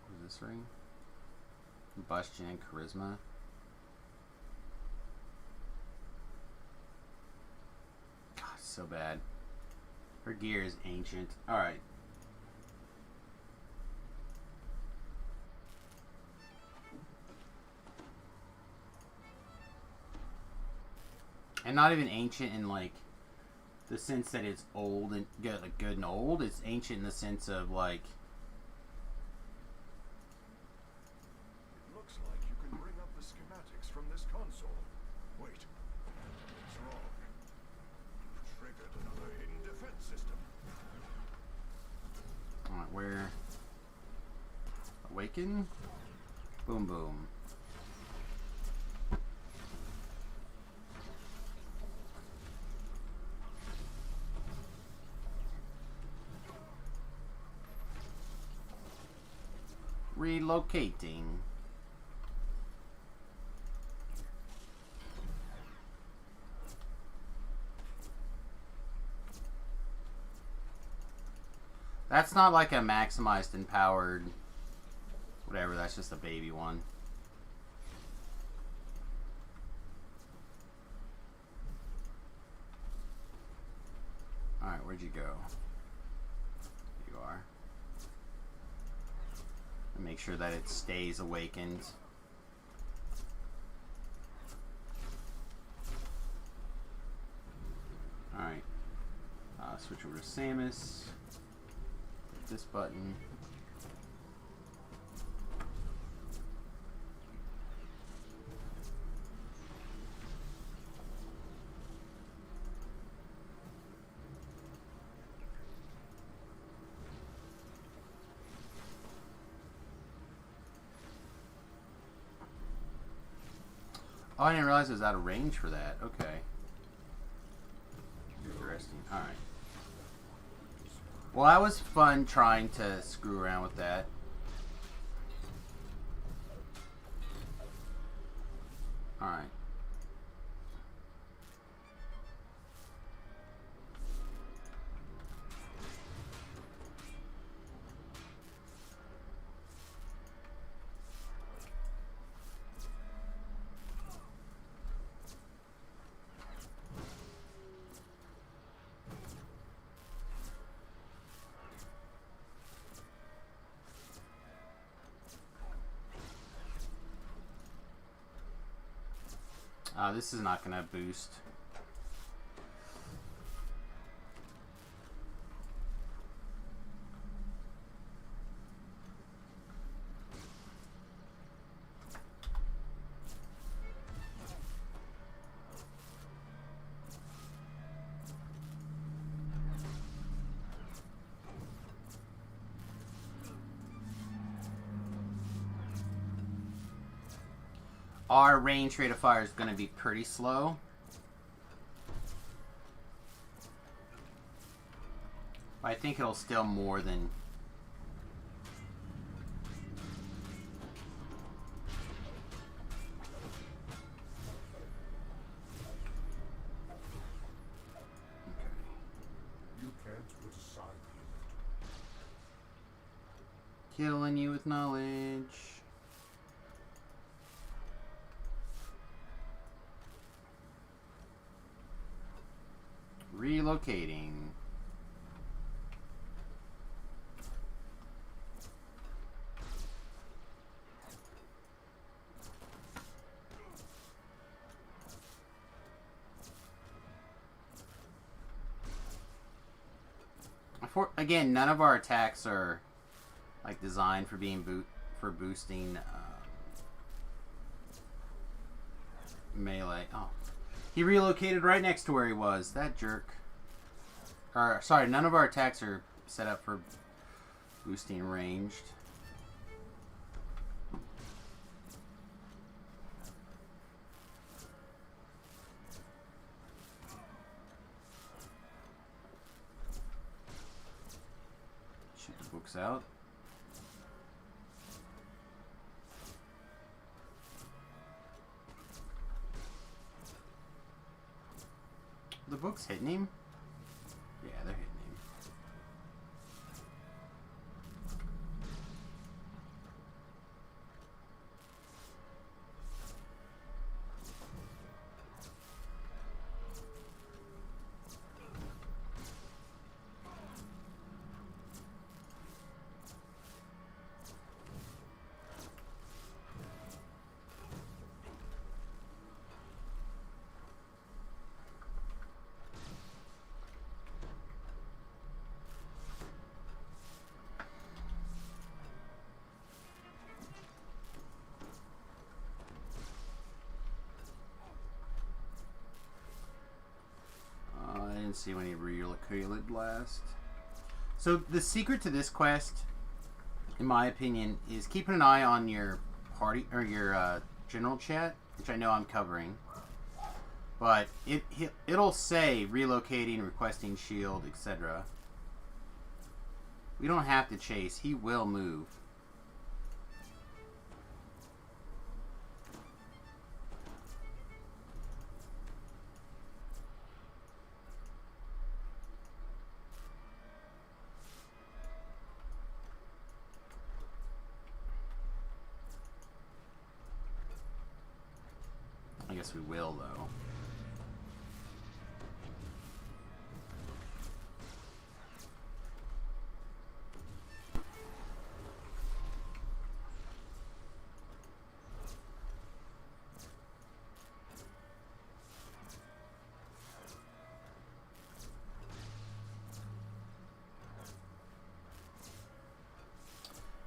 Speaker 6: What is this ring? Combustion and Charisma. God, so bad. Her gear is ancient. Alright. And not even ancient in like the sense that it's old and good, like good and old. It's ancient in the sense of like,
Speaker 2: It looks like you can bring up the schematics from this console. Wait, it's wrong. You triggered another hidden defense system.
Speaker 6: alright, where? Awaken? Boom boom. Relocating. That's not like a maximized and powered whatever, that's just a baby one. Alright, where'd you go? There you are. And make sure that it stays awakened. Alright. Switch over to Samus. Hit this button. Oh, I didn't realize it was out of range for that. Okay. Interesting. Alright. Well, that was fun trying to screw around with that. Alright. This is not going to boost. Our range rate of fire is going to be pretty slow. I think it'll still more than...
Speaker 5: You can't put aside the
Speaker 6: Killing you with knowledge. Relocating. Again, none of our attacks are like designed for being boosting melee. Oh. He relocated right next to where he was. That jerk. Or, sorry, none of our attacks are set up for boosting ranged. Shoot the books out. The books hitting him? Yeah, they're hitting him. See when he relocated last. So the secret to this quest, in my opinion, is keeping an eye on your party or your general chat, which I know I'm covering. But it'll say relocating, requesting shield, etc. We don't have to chase. He will move. guess we will, though.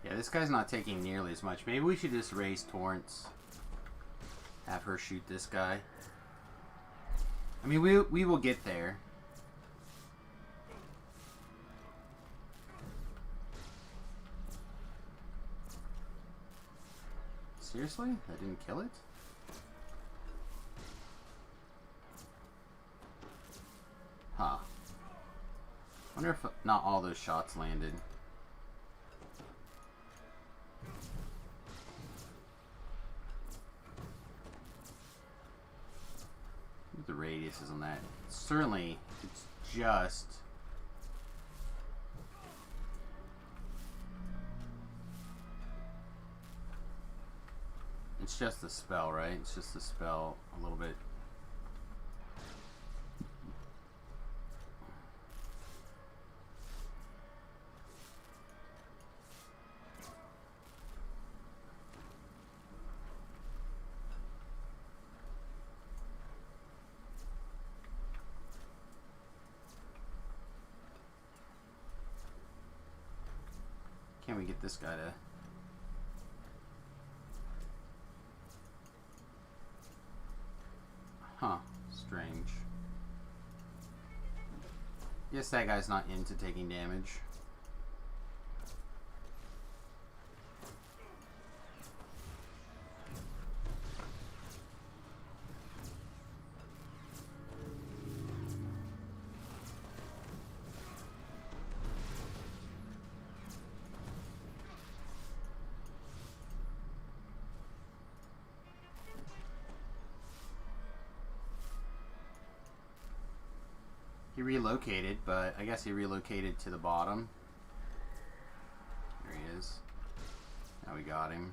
Speaker 6: Yeah, this guy's not taking nearly as much. Maybe we should just raise Torrance. Have her shoot this guy. I mean, we will get there. Seriously? That didn't kill it? Huh. Wonder if not all those shots landed. The radius is on that. Certainly, it's just... It's just the spell, right? It's just the spell a little bit. Can we get this guy to... Huh. Strange. Guess that guy's not into taking damage. He relocated, but I guess he relocated to the bottom. There he is. Now we got him.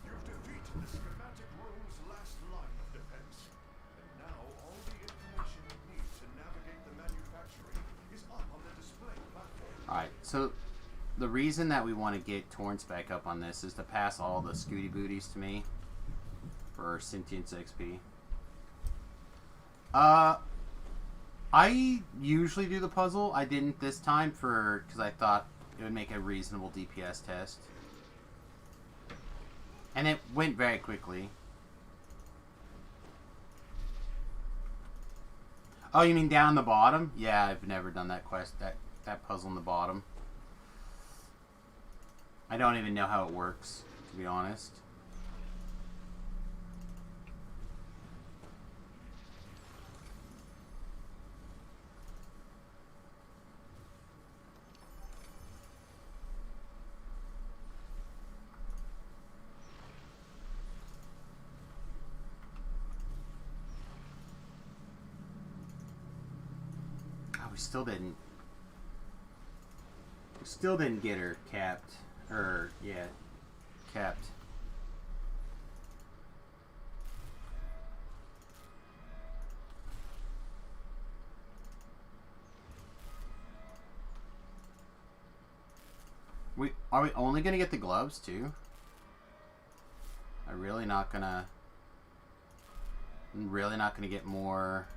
Speaker 2: You've defeated the schematic room's last line of defense. And now all the information you need to navigate the manufacturing is up on the display platform.
Speaker 6: Alright, so the reason that we want to get Torrance back up on this is to pass all the Scooty Booties to me for Sentience XP. I usually do the puzzle. I didn't this time because I thought it would make a reasonable DPS test. And it went very quickly. Oh, you mean down the bottom? Yeah, I've never done that quest, that puzzle in the bottom. I don't even know how it works, to be honest. We still didn't get her capped. Yeah, capped. Are we only gonna get the gloves too? I'm really not gonna get more.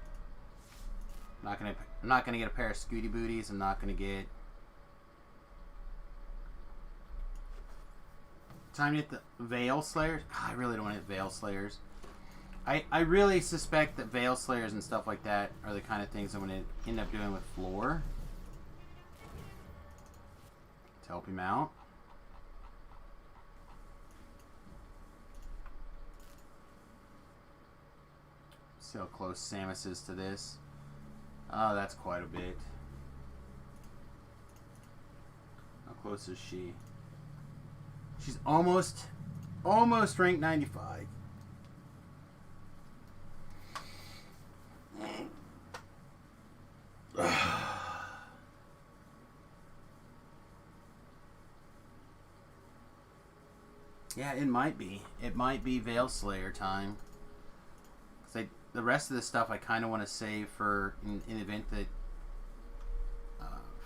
Speaker 6: I'm not gonna get a pair of Scooty Booties. I'm not gonna get. Time to get the Veil Slayers. God, I really don't want to hit Veil Slayers. I really suspect that Veil Slayers and stuff like that are the kind of things I'm going to end up doing with Floor. To help him out. See how close Samus is to this. Oh, that's quite a bit. How close is she? She's almost ranked 95. Yeah, it might be. It might be Veil Slayer time. The rest of this stuff I kind of want to save for in the event that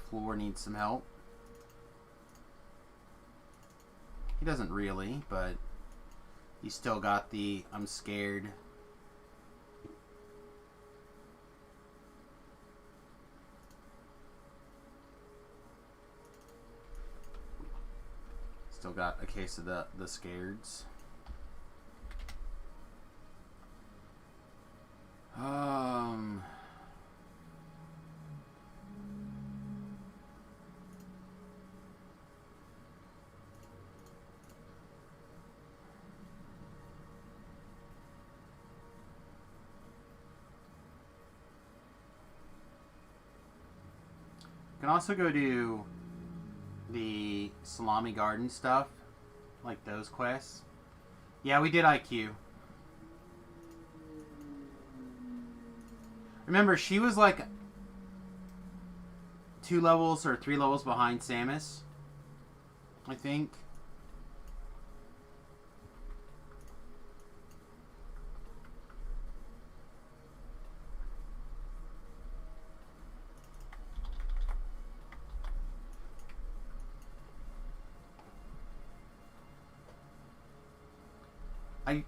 Speaker 6: Floor needs some help. He doesn't really, but he's still got the I'm scared. Still got a case of the scareds. Can also go do the Salami Garden stuff, like those quests. Yeah, we did IQ. Remember, she was like 2 levels or 3 levels behind Samus, I think.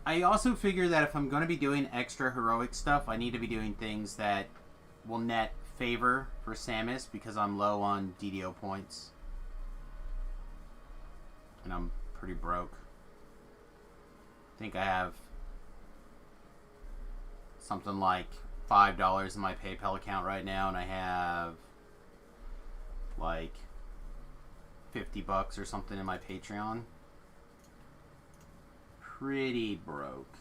Speaker 6: I also figure that if I'm going to be doing extra heroic stuff, I need to be doing things that will net favor for Samus because I'm low on DDO points. And I'm pretty broke. I think I have something like $5 in my PayPal account right now, and I have like $50 or something in my Patreon. Pretty broke.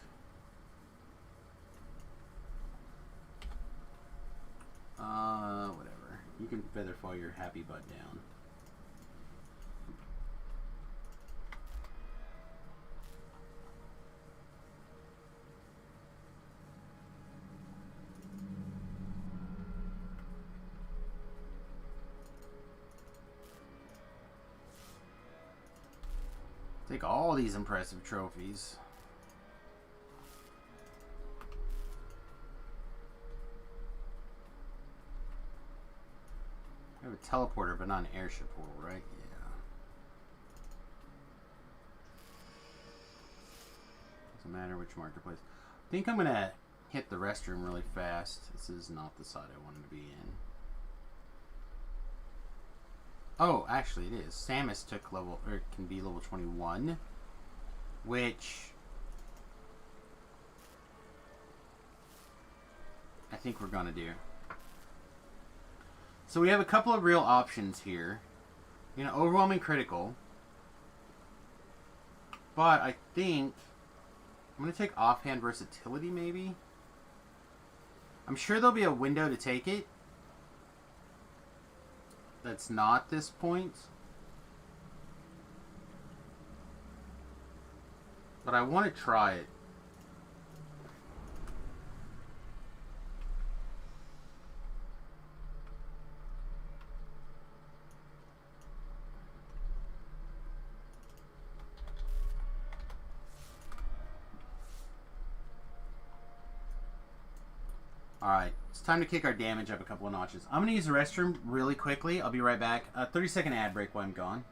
Speaker 6: Whatever. You can featherfall your happy butt down. Take all these impressive trophies. I have a teleporter, but not an airship portal, right? Yeah. Doesn't matter which marketplace. I think I'm gonna hit the restroom really fast. This is not the side I wanted to be in. Oh, actually it is. Samus took level, or can be level 21, which I think we're gonna do. So we have a couple of real options here. You know, overwhelming critical, but I think I'm gonna take offhand versatility maybe. I'm sure there'll be a window to take it. That's not this point. But I want to try it. Alright, it's time to kick our damage up a couple of notches. I'm going to use the restroom really quickly. I'll be right back. A 30-second ad break while I'm gone.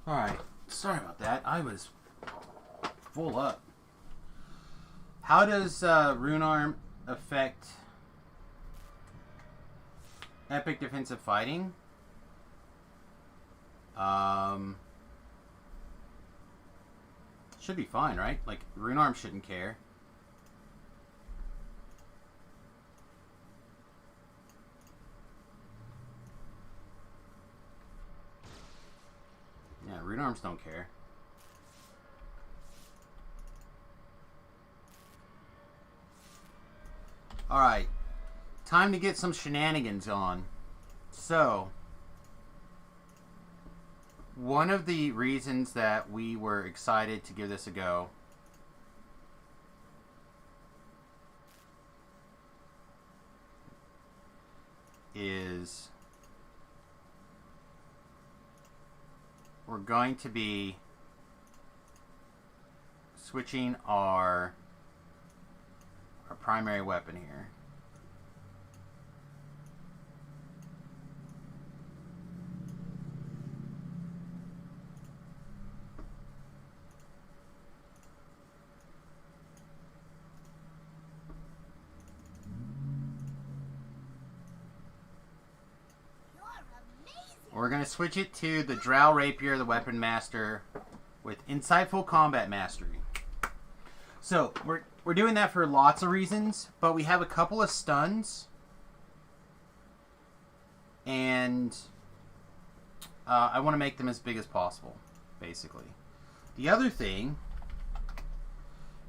Speaker 6: Alright, sorry about that. I was full up. How does Rune Arm affect epic defensive fighting? Should be fine, right? Like, Rune Arm shouldn't care. Yeah, Rune Arms don't care. Alright. Time to get some shenanigans on. So, one of the reasons that we were excited to give this a go is we're going to be switching our primary weapon here. We're going to switch it to the Drow Rapier, the Weapon Master, with Insightful Combat Mastery. So, we're doing that for lots of reasons, but we have a couple of stuns. And I want to make them as big as possible, basically. The other thing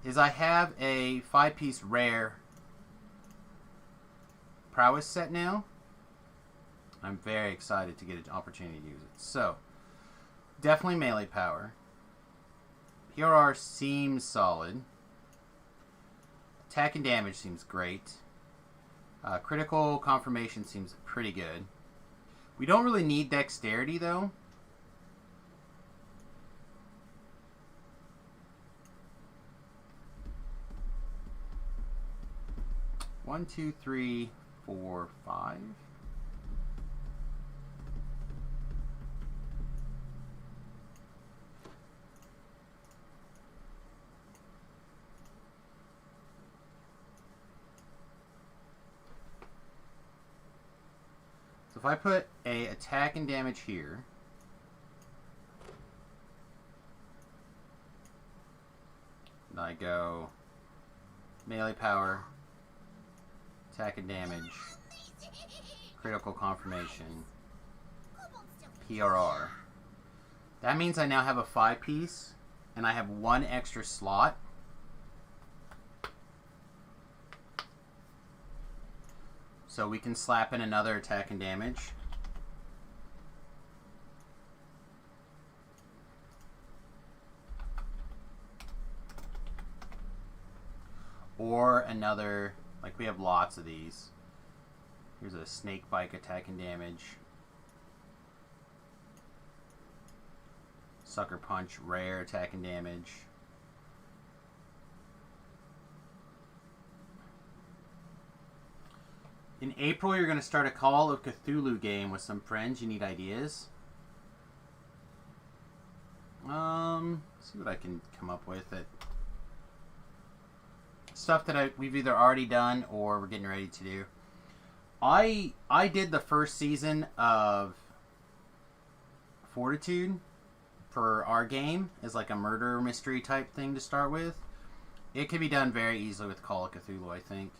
Speaker 6: is I have a 5-piece rare prowess set now. I'm very excited to get an opportunity to use it. So, definitely melee power. PRR seems solid. Attack and damage seems great. Critical confirmation seems pretty good. We don't really need dexterity, though. One, two, three, four, 5. So if I put a attack and damage here, and I go melee power, attack and damage, critical confirmation, PRR. That means I now have a 5-piece, and I have 1 extra slot. So we can slap in another attack and damage. Or another, like we have lots of these. Here's a snake bite attack and damage. Sucker punch, rare attack and damage. In April, you're going to start a Call of Cthulhu game with some friends. You need ideas? See what I can come up with. Stuff that we've either already done or we're getting ready to do. I did the first season of Fortitude for our game as like a murder mystery type thing to start with. It can be done very easily with Call of Cthulhu, I think.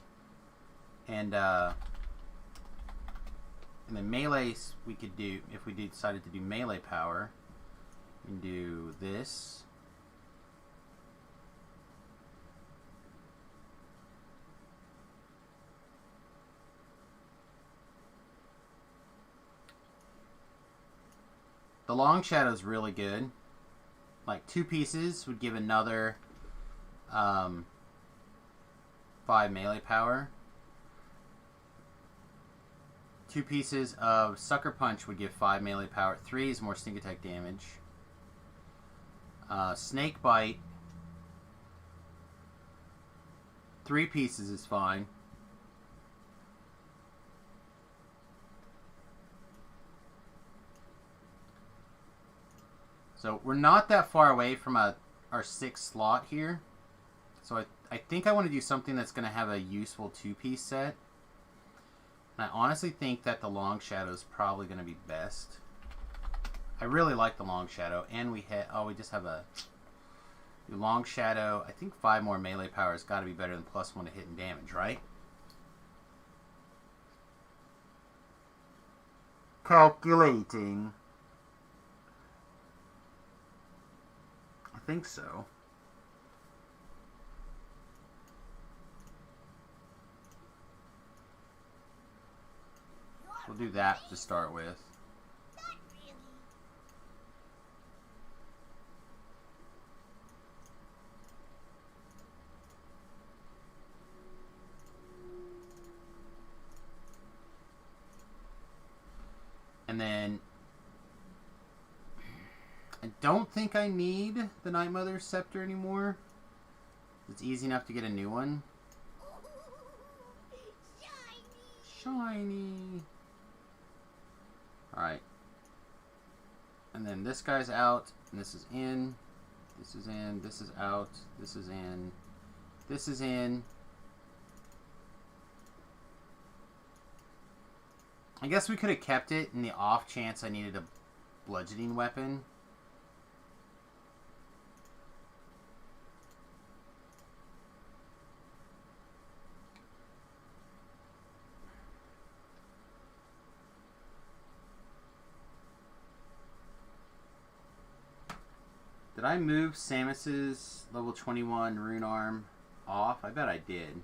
Speaker 6: And then melee we could do, if we decided to do melee power, we can do this. The long shadow is really good. Like 2 pieces would give another 5 melee power. 2 pieces of Sucker Punch would give 5 melee power. 3 is more sneak attack damage. Snake Bite. 3 pieces is fine. So we're not that far away from our 6th slot here. So I think I want to do something that's going to have a useful 2-piece set. And I honestly think that the Long Shadow is probably going to be best. I really like the Long Shadow. And we just have a Long Shadow. I think 5 more melee power has got to be better than +1 to hit and damage, right? Calculating. I think so. We'll do that to start with.
Speaker 7: Not really.
Speaker 6: And then I don't think I need the Night Mother's Scepter anymore. It's easy enough to get a new one. Shiny. Alright. And then this guy's out, and this is in. This is in, this is out, this is in, this is in. I guess we could have kept it in the off chance I needed a bludgeoning weapon. Did I move Samus's level 21 rune arm off? I bet I did.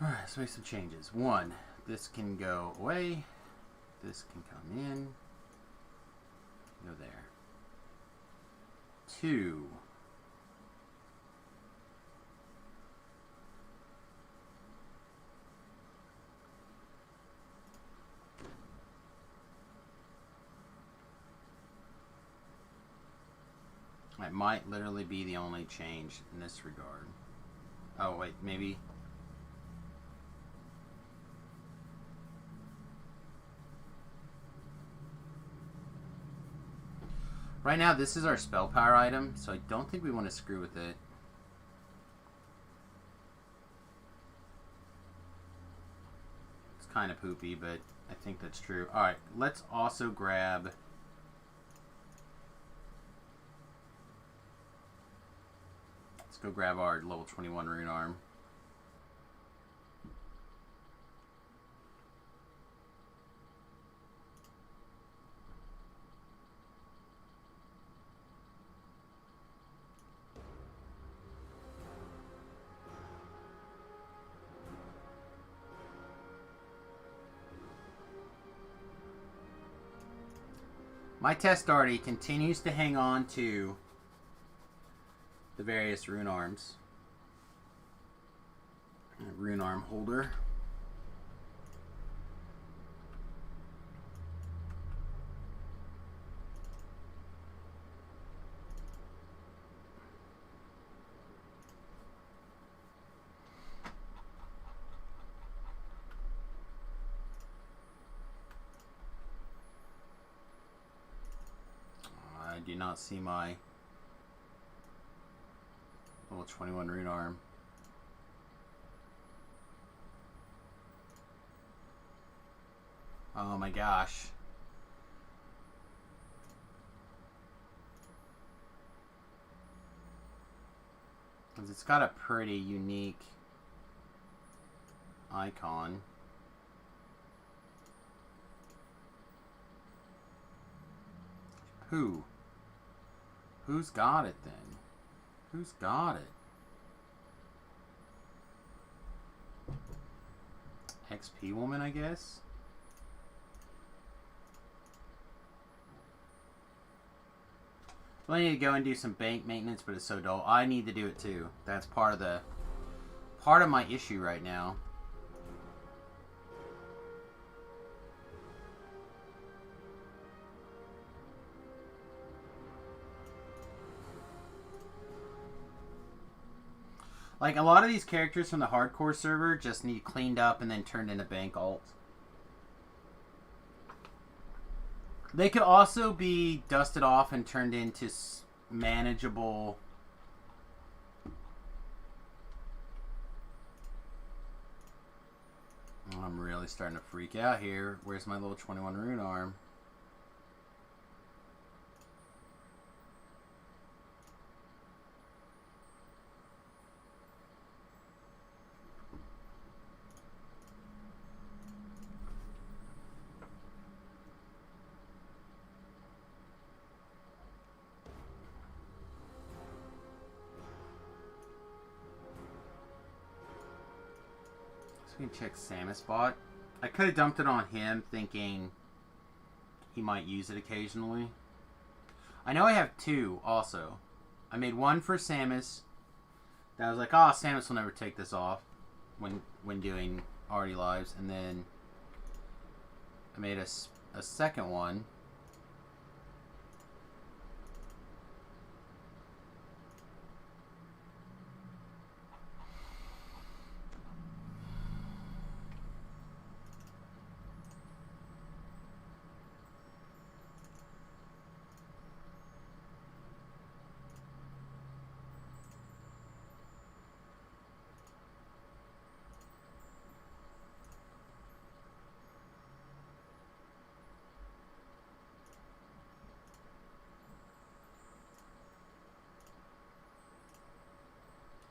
Speaker 6: Alright, let's make some changes. 1, this can go away. This can come in. Go there. 2. It might literally be the only change in this regard. Oh, wait, maybe. Right now, this is our spell power item, so I don't think we want to screw with it. It's kind of poopy, but I think that's true. Alright, let's also grab... Let's go grab our level 21 rune arm. My Testardy continues to hang on to the various rune arms. Rune arm holder. I do not see my level 21 rune arm. Oh my gosh. Because it's got a pretty unique icon. Who's got it then? Who's got it? XP woman, I guess? Well, I need to go and do some bank maintenance, but it's so dull. I need to do it too. That's part of my issue right now. Like, a lot of these characters from the hardcore server just need cleaned up and then turned into bank alts. They could also be dusted off and turned into manageable... Oh, I'm really starting to freak out here. Where's my little 21 rune arm? We can check Samus bot. I could have dumped it on him thinking he might use it occasionally. I know I have two also. I made one for Samus. That I was like, oh, Samus will never take this off when doing Already Lives. And then I made a second one.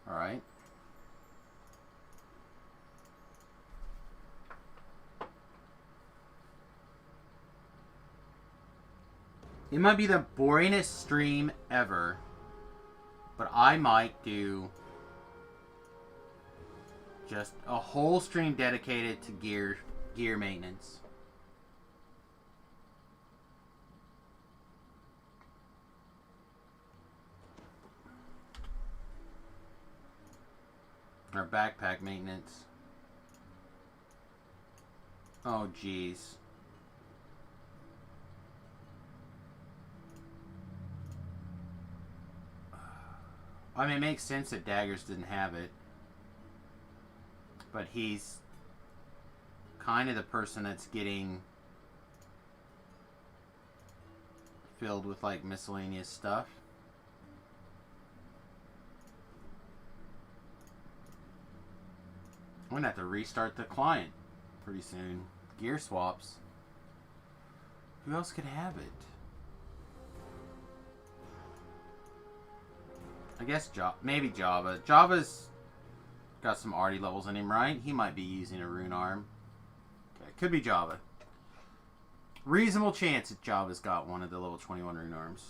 Speaker 6: Alright. It might be the boringest stream ever, but I might do just a whole stream dedicated to gear maintenance. Or backpack maintenance. Oh, jeez. I mean, it makes sense that Daggers didn't have it. But he's kind of the person that's getting filled with, like, miscellaneous stuff. I'm gonna have to restart the client pretty soon. Gear swaps. Who else could have it? I guess maybe Java. Java's got some arty levels in him, right? He might be using a rune arm. Okay, could be Java. Reasonable chance that Java's got one of the level 21 rune arms.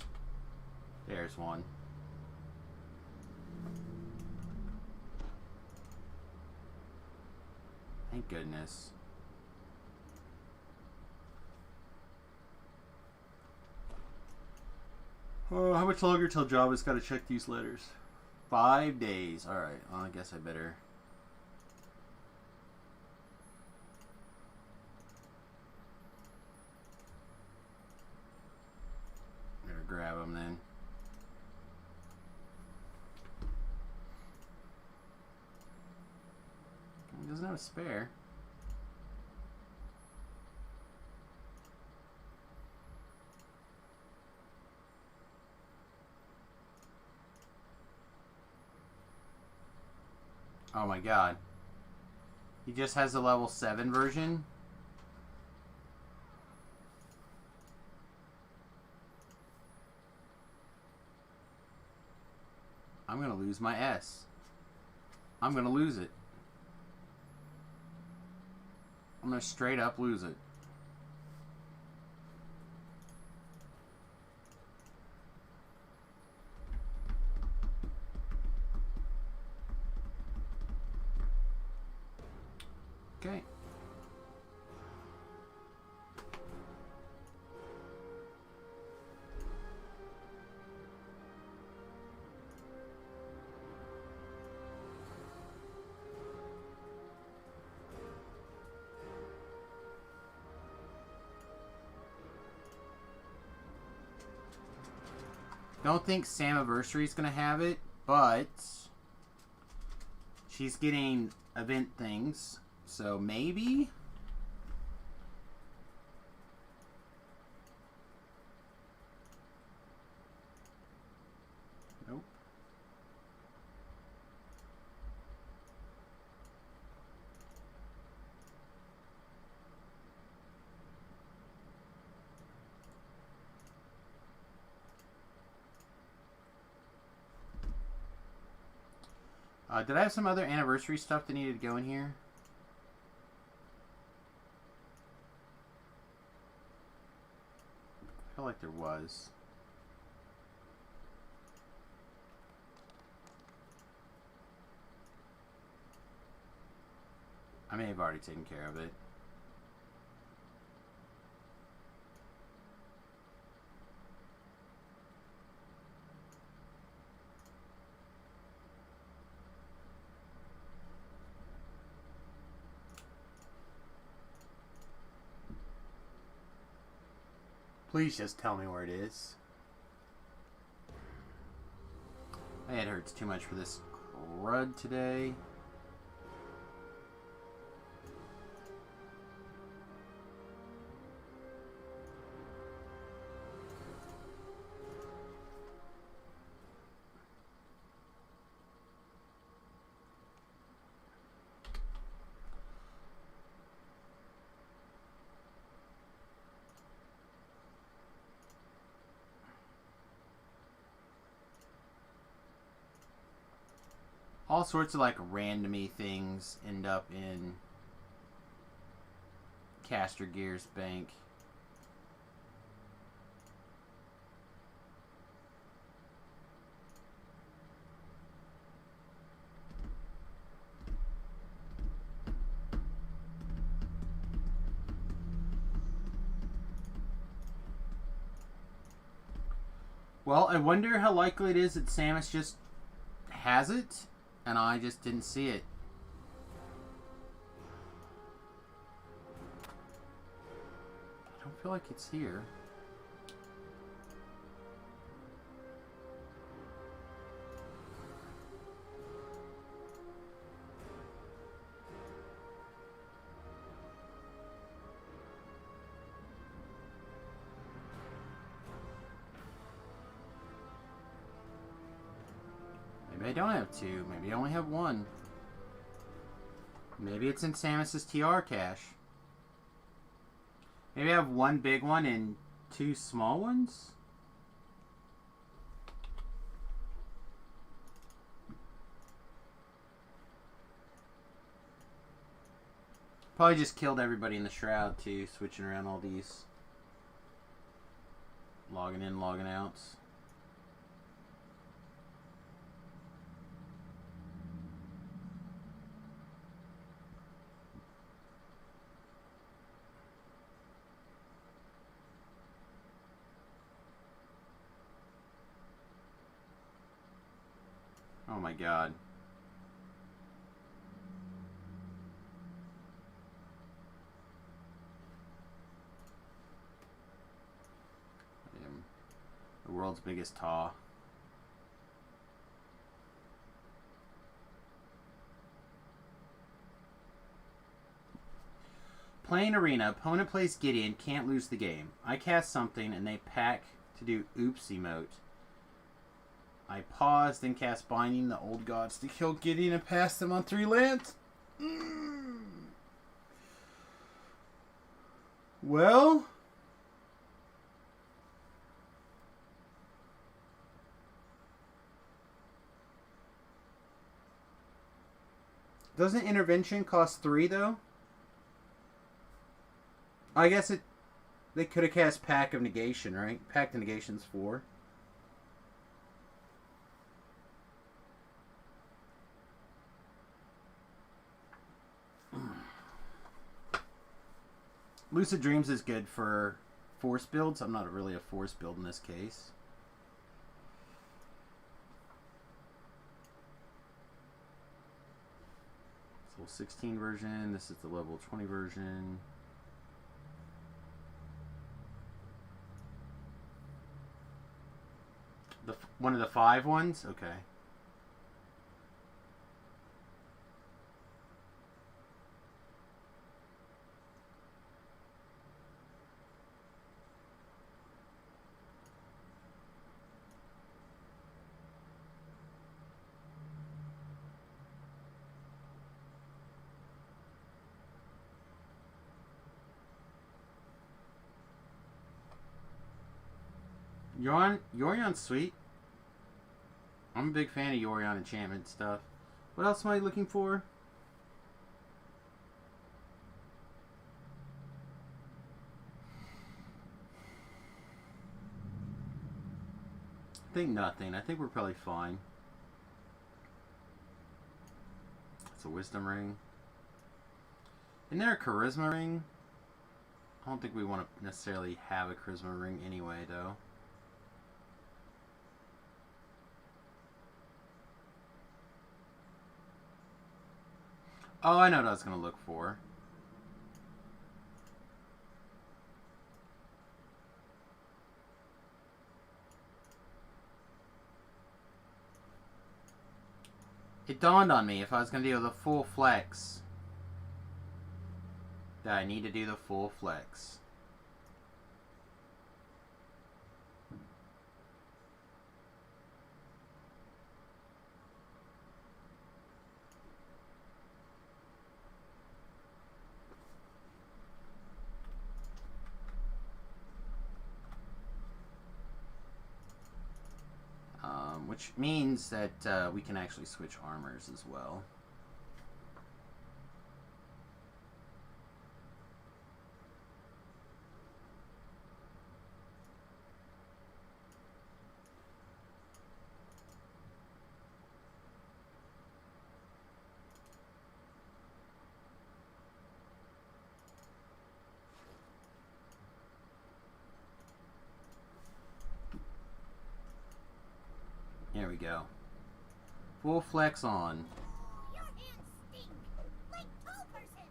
Speaker 6: There's one. Thank goodness. Oh, how much longer till Java's got to check these letters? 5 days. Alright, well, I guess I better... grab them then. He doesn't have a spare. Oh my god. He just has a level 7 version? I'm gonna lose my S. I'm gonna lose it. I'm gonna straight up lose it. Okay. Don't think Samiversary is going to have it, but She's getting event things, so maybe. Nope. Did I have some other anniversary stuff that needed to go in here? I feel like there was. I may have already taken care of it. Please just tell me where it is. My head hurts too much for this crud today. All sorts of like randomy things end up in Caster Gear's bank. Well, I wonder how likely it is that Samus just has it and I just didn't see it. I don't feel like it's here. Maybe I don't have two. Maybe I only have one. Maybe it's in Samus's TR cache. Maybe I have one big one and two small ones? Probably just killed everybody in the shroud too, switching around all these. Logging in, logging out. Oh my god. I am the world's biggest taw. Playing arena. Opponent plays Gideon. Can't lose the game. I cast something and they pack to do oops emote. I pause, then cast Binding the Old Gods to kill Gideon and pass them on 3 lands. Well, doesn't intervention cost 3 though? I guess they could have cast Pack of Negation, right? Pact of Negation's 4. Lucid Dreams is good for force builds. I'm not really a force build in this case. It's level 16 version. This is the level 20 version. One of the 5 ones? Okay. Yorion's sweet. I'm a big fan of Yorion enchantment stuff. What else am I looking for? I think nothing. I think we're probably fine. It's a wisdom ring. Isn't there a charisma ring? I don't think we want to necessarily have a charisma ring anyway, though. Oh, I know what I was going to look for. It dawned on me, if I was going to do the full flex, that I need to do the full flex. Which means that we can actually switch armors as well. There we go. Full flex on.
Speaker 7: Your hands stink, like tall person.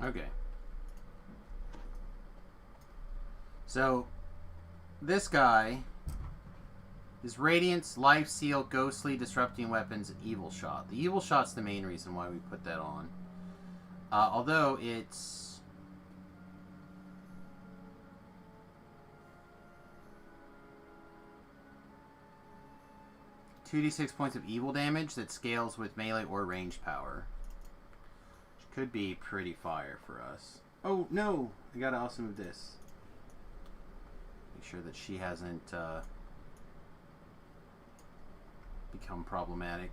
Speaker 6: Okay. So, this guy is Radiance, Life Seal, Ghostly, Disrupting Weapons, and Evil Shot. The Evil Shot's the main reason why we put that on. Although it's... ...2d6 points of evil damage that scales with melee or range power. Could be pretty fire for us. Oh, no! I gotta also move this. Make sure that she hasn't become problematic.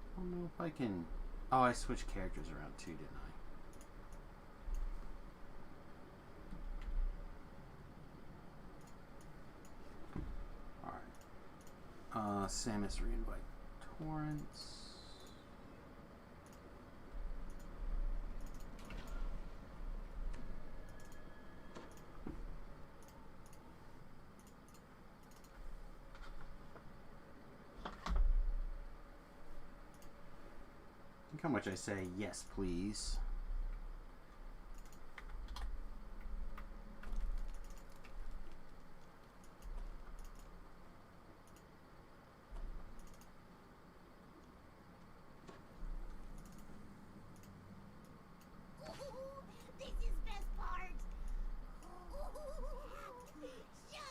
Speaker 6: I don't know if I can... Oh, I switched characters around too, didn't I? Alright. Samus reinvite Torrance. Look how much I say yes, please.
Speaker 7: Ooh, this is best part. Ooh, shiny.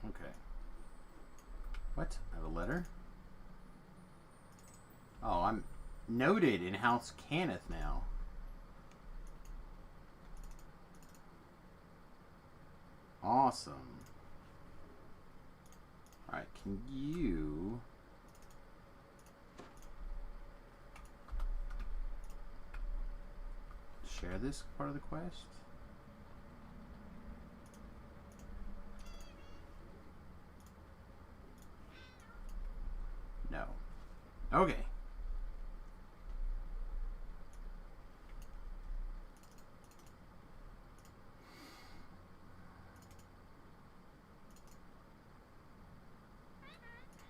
Speaker 6: Okay. What? I have a letter? Oh, I'm noted in House Cannith now. Awesome. Alright, can you... share this part of the quest? No. Okay.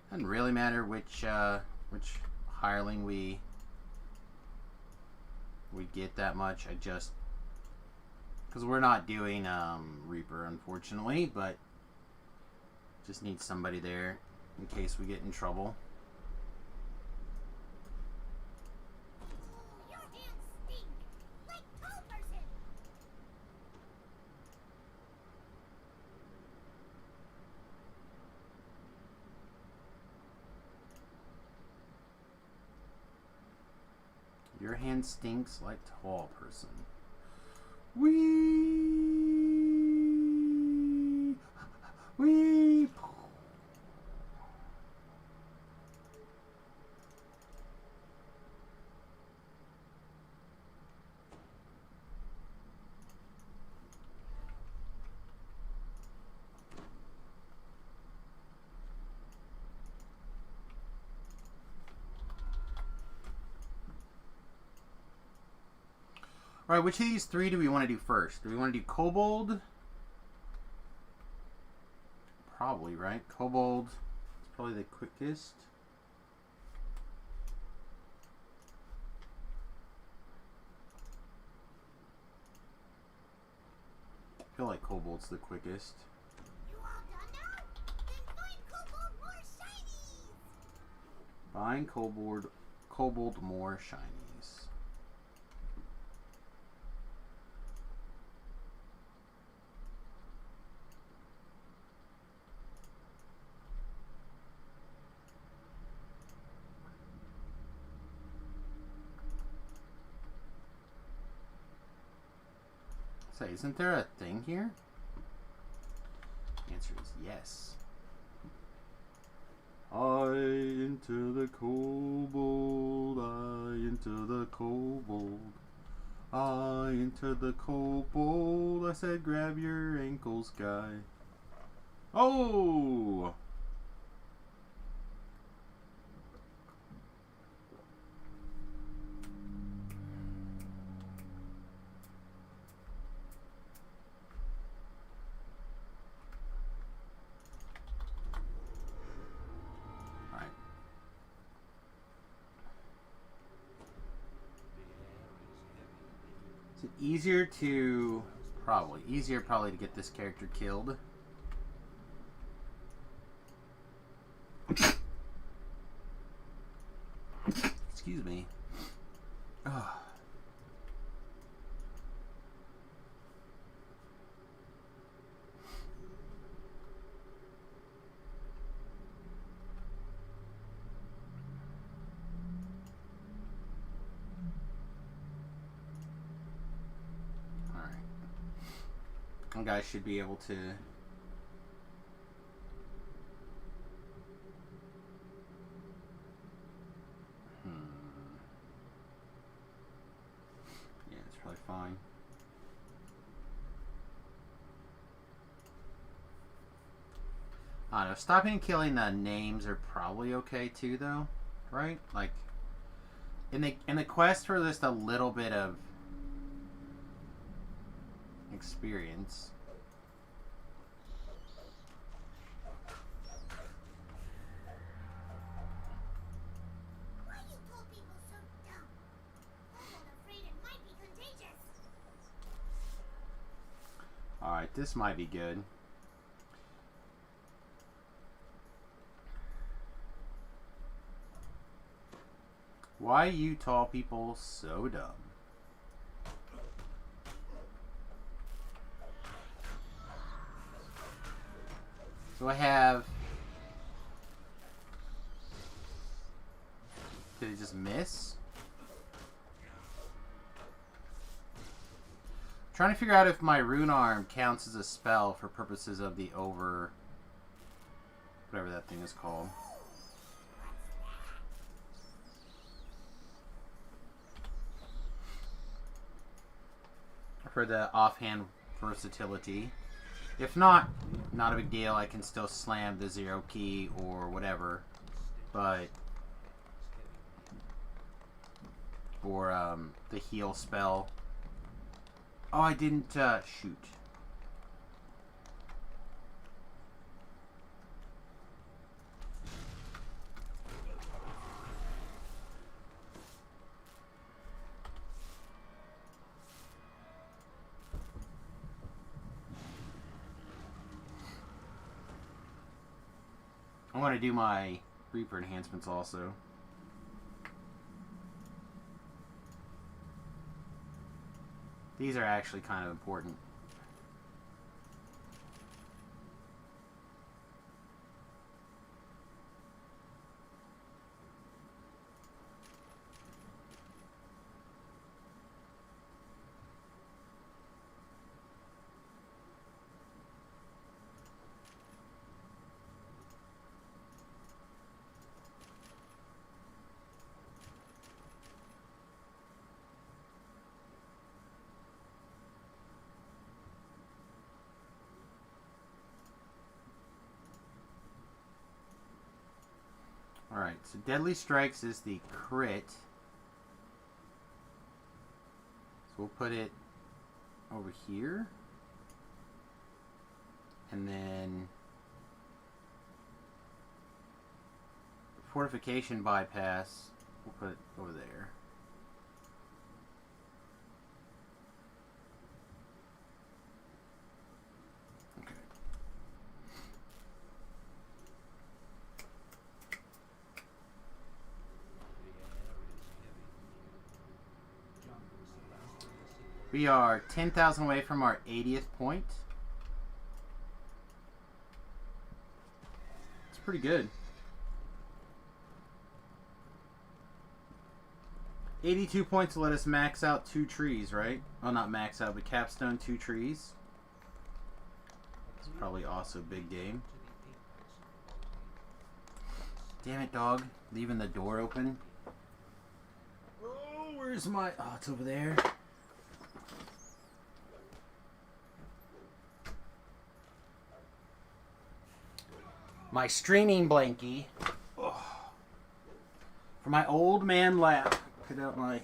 Speaker 6: Doesn't really matter which hireling we get that much. I just, because we're not doing Reaper, unfortunately, but just need somebody there in case we get in trouble.
Speaker 7: Ooh, your hands stink. Like tall person.
Speaker 6: Your hand stinks like tall person. Wee! Wee! Alright, which of these three do we want to do first? Do we want to do Kobold? Probably, right? Kobold is probably the quickest. I feel like Kobold's the quickest.
Speaker 7: You all done now? Then find Kobold more shinies.
Speaker 6: Find Kobold more shinies. Say, isn't there a thing here? The answer is yes. I enter the kobold, I enter the kobold. I enter the kobold, I said grab your ankles, guy. Oh! Is it easier to probably to get this character killed? Excuse me. Ugh. One guy should be able to. Yeah, it's probably fine. I don't know. Stopping and killing the names are probably okay too, though, right? Like in the quest for just a little bit of experience.
Speaker 7: Why you tall people so dumb? I'm afraid it might be contagious.
Speaker 6: Alright, this might be good. Why you tall people so dumb? So I have... Did it just miss? Trying to figure out if my rune arm counts as a spell for purposes of the over... Whatever that thing is called. For the offhand versatility. If not, not a big deal. I can still slam the 0 key or whatever. But for the heal spell. Oh, I didn't shoot. I want to do my Reaper enhancements also. These are actually kind of important. Alright, so Deadly Strikes is the crit. So we'll put it over here. And then Fortification Bypass, we'll put it over there. We are 10,000 away from our 80th point. It's pretty good. 82 points to let us max out 2 trees, right? Well, not max out, but capstone 2 trees. It's probably also big game. Damn it, dog. Leaving the door open. Oh, where's my... Oh, it's over there. My streaming blankie. Oh. For my old man lap. Put out my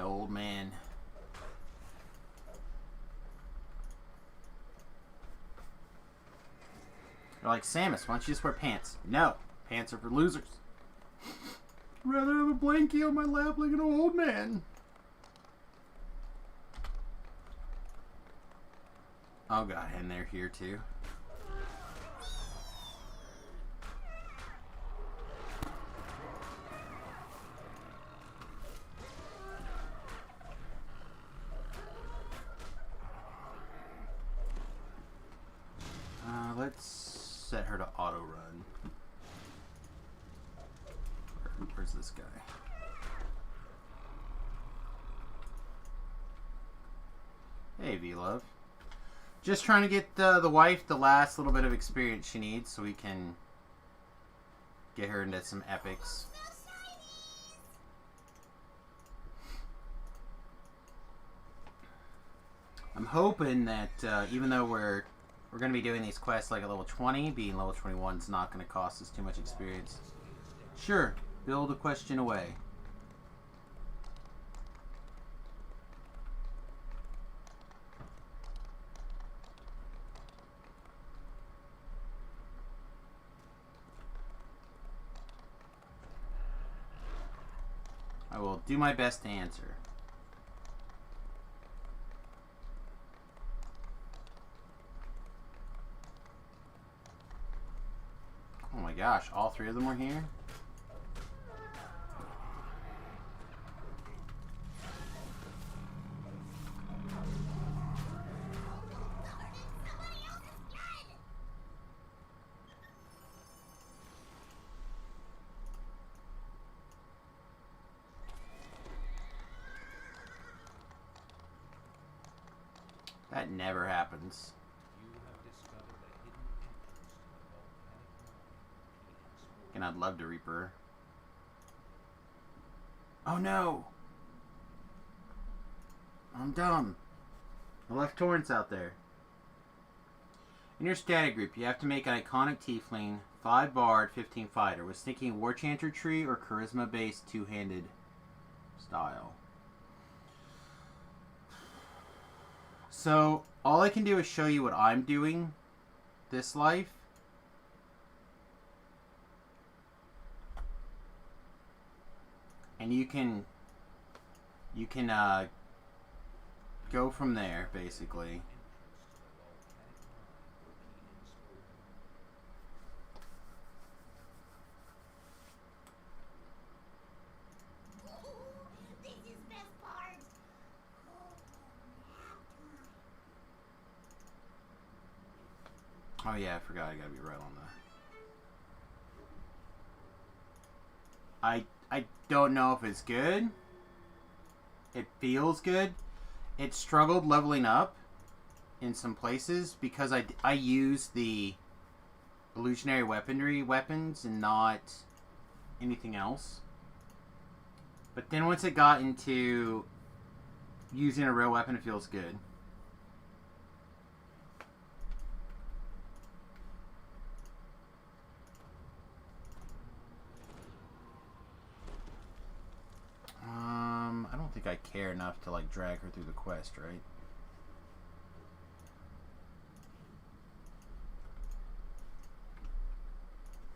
Speaker 6: old man. They're like, Samus, why don't you just wear pants? No. Pants are for losers. I'd rather have a blankie on my lap like an old man. Oh god, and they're here too. Let's set her to auto run. Where's this guy? Hey, V-Love. Just trying to get the wife the last little bit of experience she needs so we can get her into some epics. I'm hoping that even though we're going to be doing these quests like a level 20, being level 21 is not going to cost us too much experience. Sure, build a question away. I will do my best to answer. Oh my gosh, all 3 of them were here? That never happens.
Speaker 4: You have discovered a hidden entrance to the vault.
Speaker 6: And I'd love to Reaper. Oh no! I'm dumb. I left Torrance out there. In your static group, you have to make an iconic tiefling, 5 bard, 15 fighter, with sneaking war chanter tree or charisma based two-handed style. So all I can do is show you what I'm doing this life. And you can go from there, basically.
Speaker 7: This is best part.
Speaker 6: Oh yeah, I forgot. I gotta be right on that. I don't know if it's good. It feels good. It struggled leveling up in some places because I use the illusionary weaponry weapons and not anything else. But then once it got into using a real weapon, it feels good. I don't think I care enough to like drag her through the quest, right?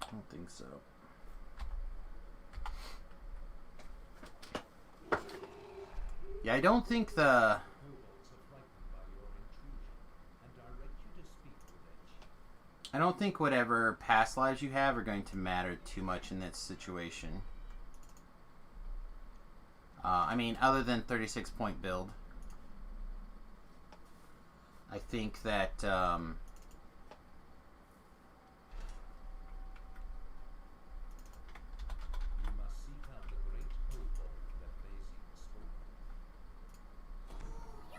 Speaker 6: I don't think so. Yeah, I don't think the... I don't think whatever past lives you have are going to matter too much in that situation. I mean, other than 36-point build. I think that...
Speaker 7: Your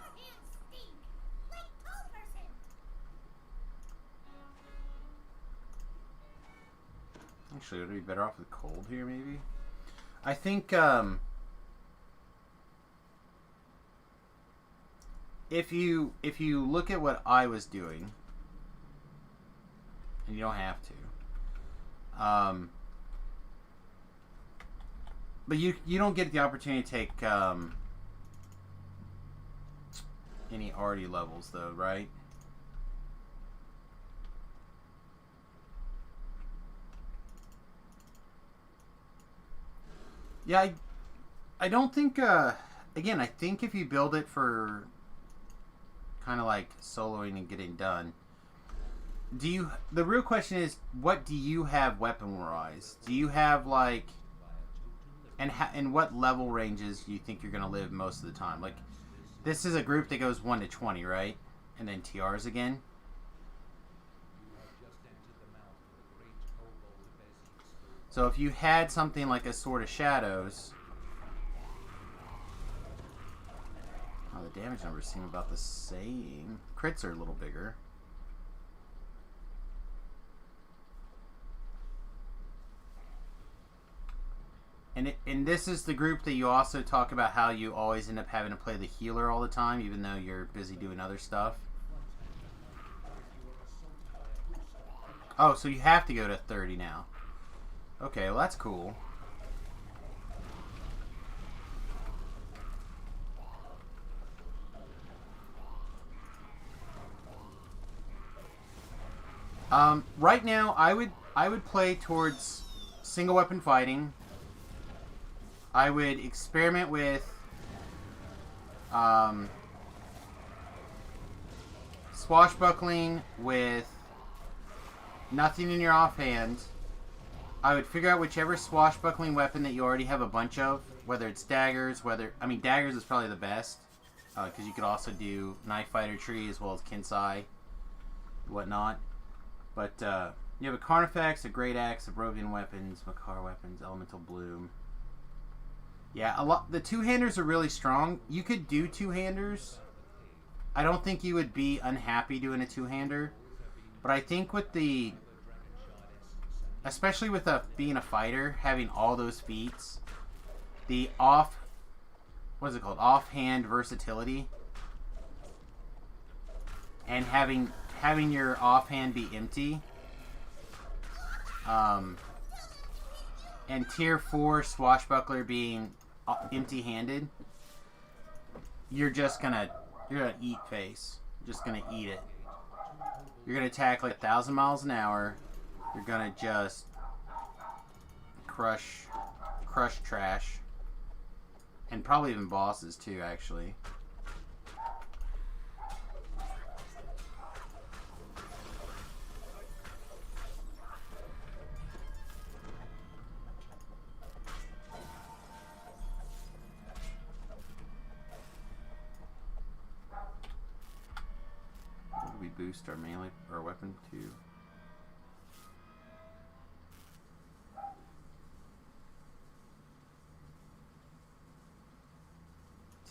Speaker 7: hands stink. Like cold person.
Speaker 6: Actually, would it be better off with cold here, maybe? I think, if you look at what I was doing, and you don't have to, but you don't get the opportunity to take any arty levels, though, right? Yeah, I don't think, again, I think if you build it for kind of like soloing and getting done, the real question is, what do you have weapon-wise? Do you have, like, and what level ranges do you think you're going to live most of the time? Like, this is a group that goes 1 to 20, right? And then TRs again. So if you had something like a Sword of Shadows... Oh, the damage numbers seem about the same. Crits are a little bigger. And this is the group that you also talk about how you always end up having to play the healer all the time, even though you're busy doing other stuff. Oh, so you have to go to 30 now. Okay, well that's cool. Right now, I would play towards single weapon fighting. I would experiment with swashbuckling with nothing in your offhand. I would figure out whichever swashbuckling weapon that you already have a bunch of, whether it's daggers, daggers is probably the best, because you could also do knife fighter tree as well as kinsai, whatnot. But you have a Carnifex, a Great Axe, a Brogan weapons, Makar weapons, Elemental Bloom. Yeah, the two-handers are really strong. You could do two-handers. I don't think you would be unhappy doing a two-hander. But I think with the especially with being a fighter, having all those feats, the what is it called? Offhand versatility, and having your offhand be empty, and tier 4 swashbuckler being empty-handed, you're gonna eat face. You're just gonna eat it. You're gonna attack like 1,000 miles an hour. You're gonna just crush trash, and probably even bosses too, actually. We boost our melee or weapon to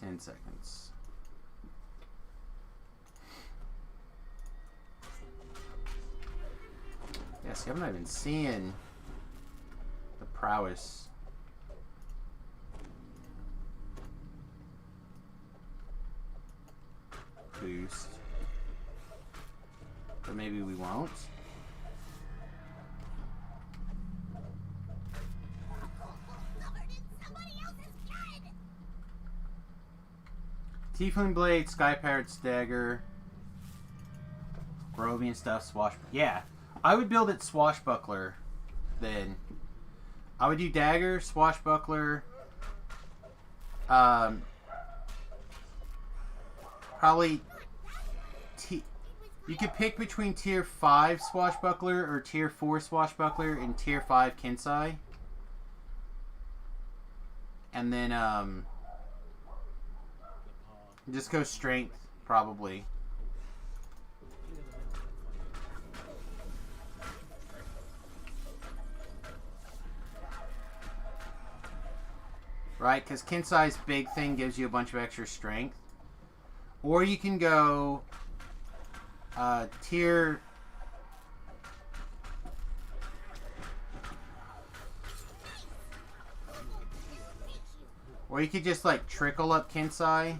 Speaker 6: 10 seconds. Yeah, see, I'm not even seeing the prowess. Boost. But maybe we won't.
Speaker 7: Covered in somebody else's blood.
Speaker 6: Tiefling Blade, Sky Pirate's Dagger, Grovian stuff, Swashbuckler. Yeah, I would build it Swashbuckler then. I would do Dagger, Swashbuckler, probably you could pick between tier 5 Swashbuckler or tier 4 Swashbuckler and tier 5 Kensai. And then just go strength, probably. Right, because Kensai's big thing gives you a bunch of extra strength. Or you can go tier... Or you could just like trickle up Kensai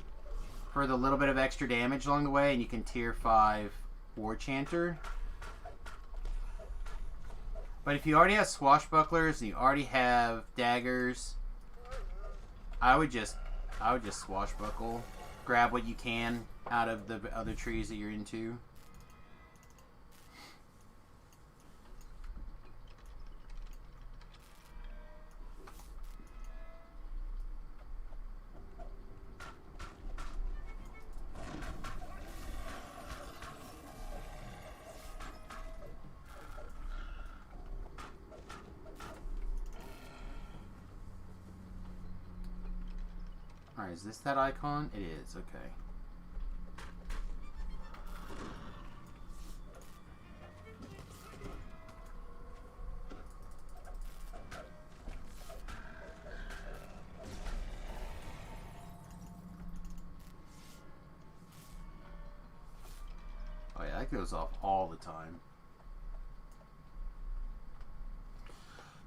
Speaker 6: for the little bit of extra damage along the way, and you can tier 5 War Chanter. But if you already have Swashbucklers and you already have daggers, I would just swashbuckle. Grab what you can out of the other trees that you're into. Alright, is this that icon? It is, okay. Oh yeah, that goes off all the time.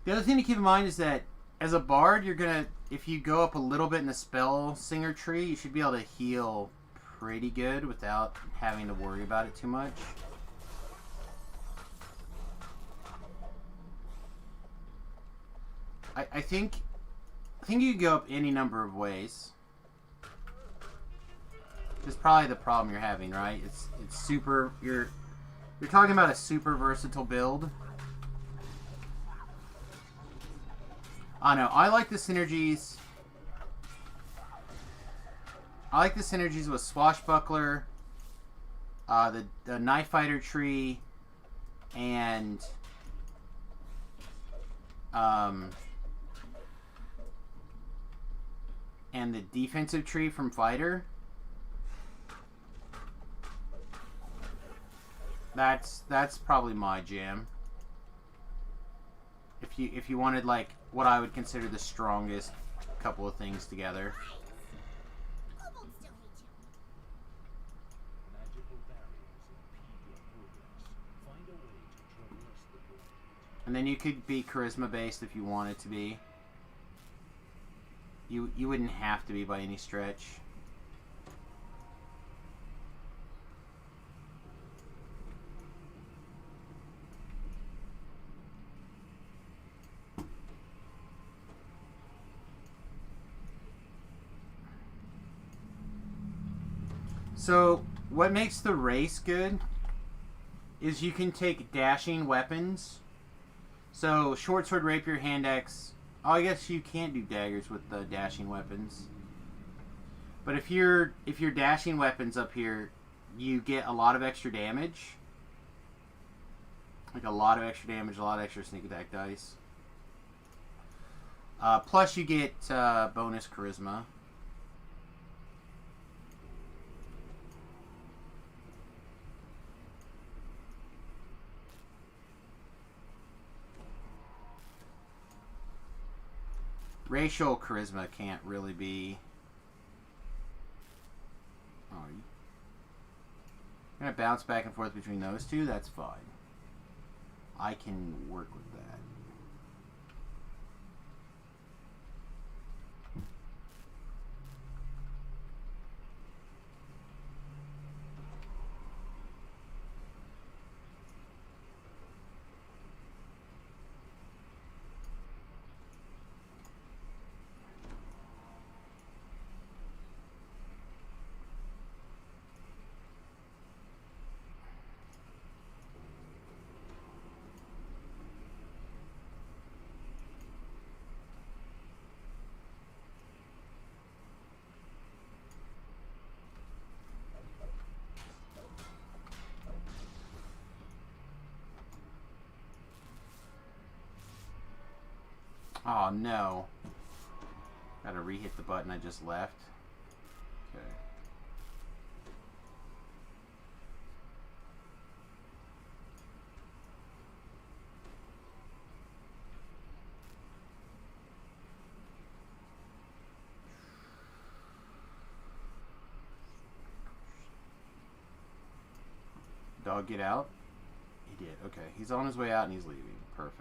Speaker 6: The other thing to keep in mind is that as a bard, you're gonna, if you go up a little bit in the spell singer tree, you should be able to heal pretty good without having to worry about it too much. I think you can go up any number of ways. That's probably the problem you're having, right? It's super. You're talking about a super versatile build. I know. I like the synergies. I like the synergies with Swashbuckler, the Knife Fighter tree, and the defensive tree from Fighter. That's probably my jam. If you wanted like what I would consider the strongest couple of things together.
Speaker 7: Who won't still hate you?
Speaker 4: Magical barriers impede your progress. Find a way to traverse the void.
Speaker 6: And then you could be charisma based if you wanted to be. You wouldn't have to be by any stretch. So, what makes the race good is you can take dashing weapons. So, short sword, rapier, hand axe. Oh, I guess you can't do daggers with the dashing weapons. But if you're dashing weapons up here, you get a lot of extra damage. Like a lot of extra damage, a lot of extra sneak attack dice. Plus you get bonus charisma. Racial charisma can't really be... Oh, you're going to bounce back and forth between those two? That's fine. I can work with that. Oh no. Gotta re-hit the button I just left. Okay. Dog get out? He did. Okay. He's on his way out and he's leaving. Perfect.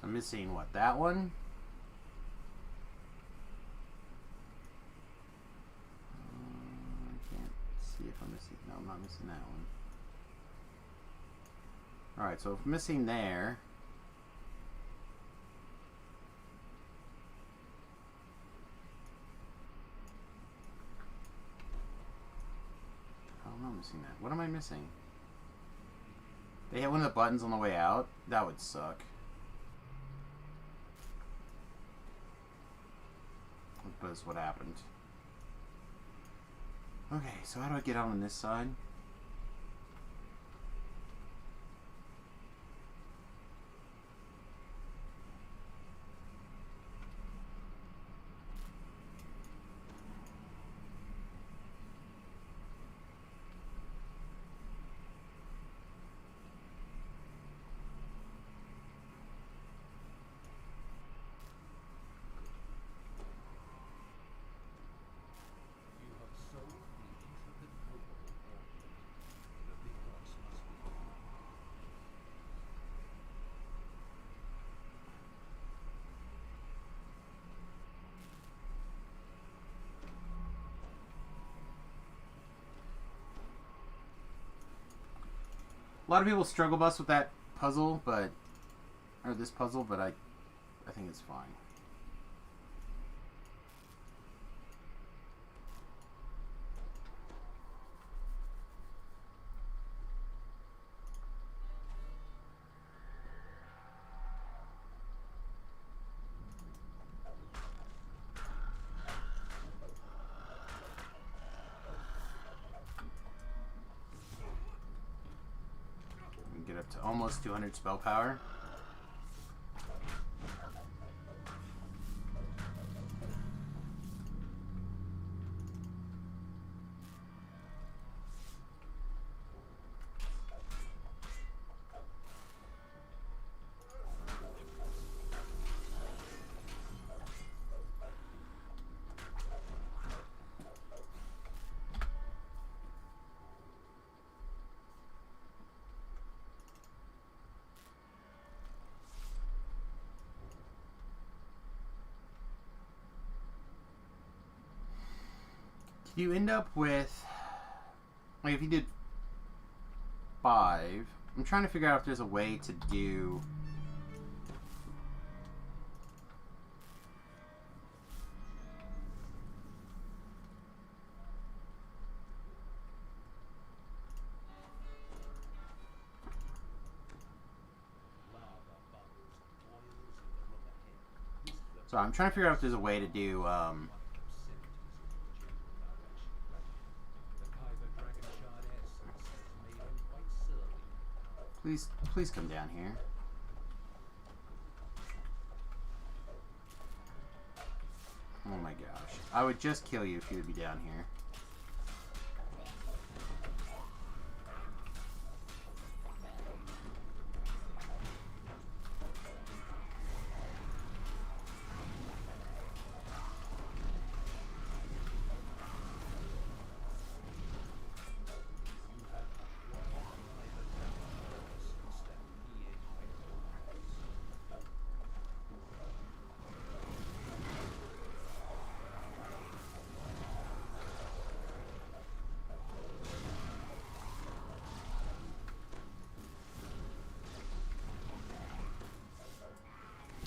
Speaker 6: I'm missing what? That one? I can't see if I'm missing. No, I'm not missing that one. Alright, so if I'm missing there. Oh, I'm not missing that. What am I missing? They hit one of the buttons on the way out? That would suck. But it's what happened. Okay, so how do I get on this side?
Speaker 4: You have sold the intricate puzzle orchid. The big box must be gone.
Speaker 6: A lot of people struggle bus with that puzzle, but this puzzle, but I think it's fine. Get up to almost 200 spell power. You end up with, like, if you did 5, I'm trying to figure out if there's a way to do. So I'm trying to figure out if there's a way to do, please come down here. Oh my gosh. I would just kill you if you would be down here.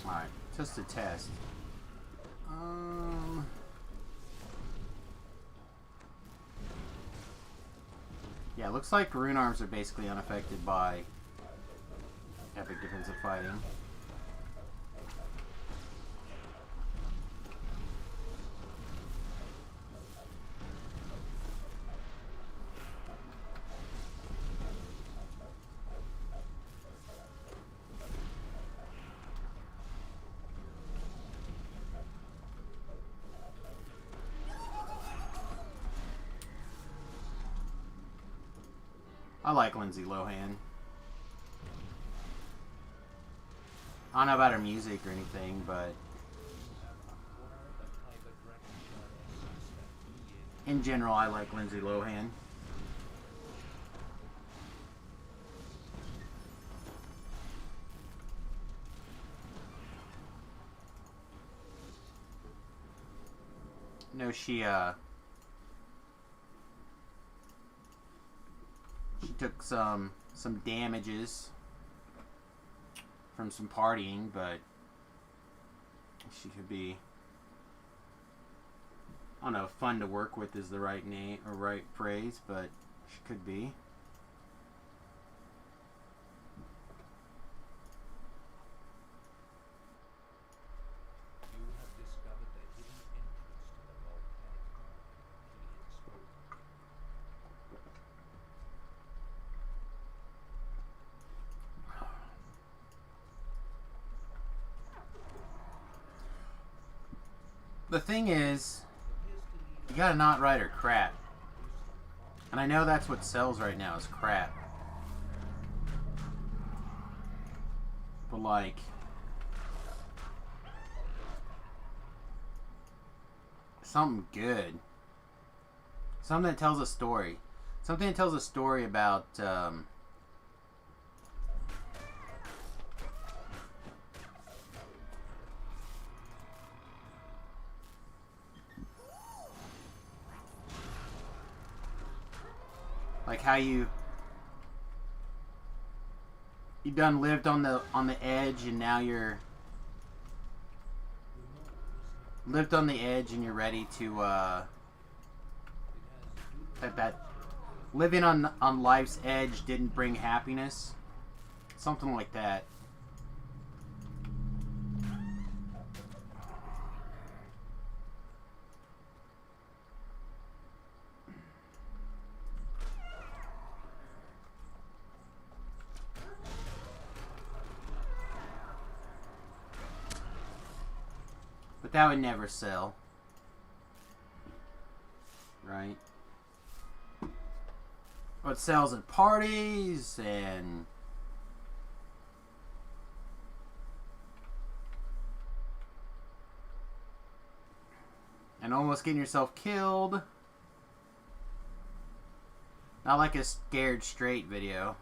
Speaker 6: Alright, just a test. Yeah, it looks like rune arms are basically unaffected by epic defensive fighting. I like Lindsay Lohan. I don't know about her music or anything, but in general, I like Lindsay Lohan. No, she took some damages from some partying, but she could be, I don't know, fun to work with is the right name or right phrase, but she could be. The thing is, you gotta not write her crap. And I know that's what sells right now is crap. But like, something good. Something that tells a story. Something that tells a story about like how you done lived on the edge, and now you're lived on the edge and you're ready to that living on life's edge didn't bring happiness. Something like that. But that would never sell. Right? What sells at parties and almost getting yourself killed. Not like a scared straight video.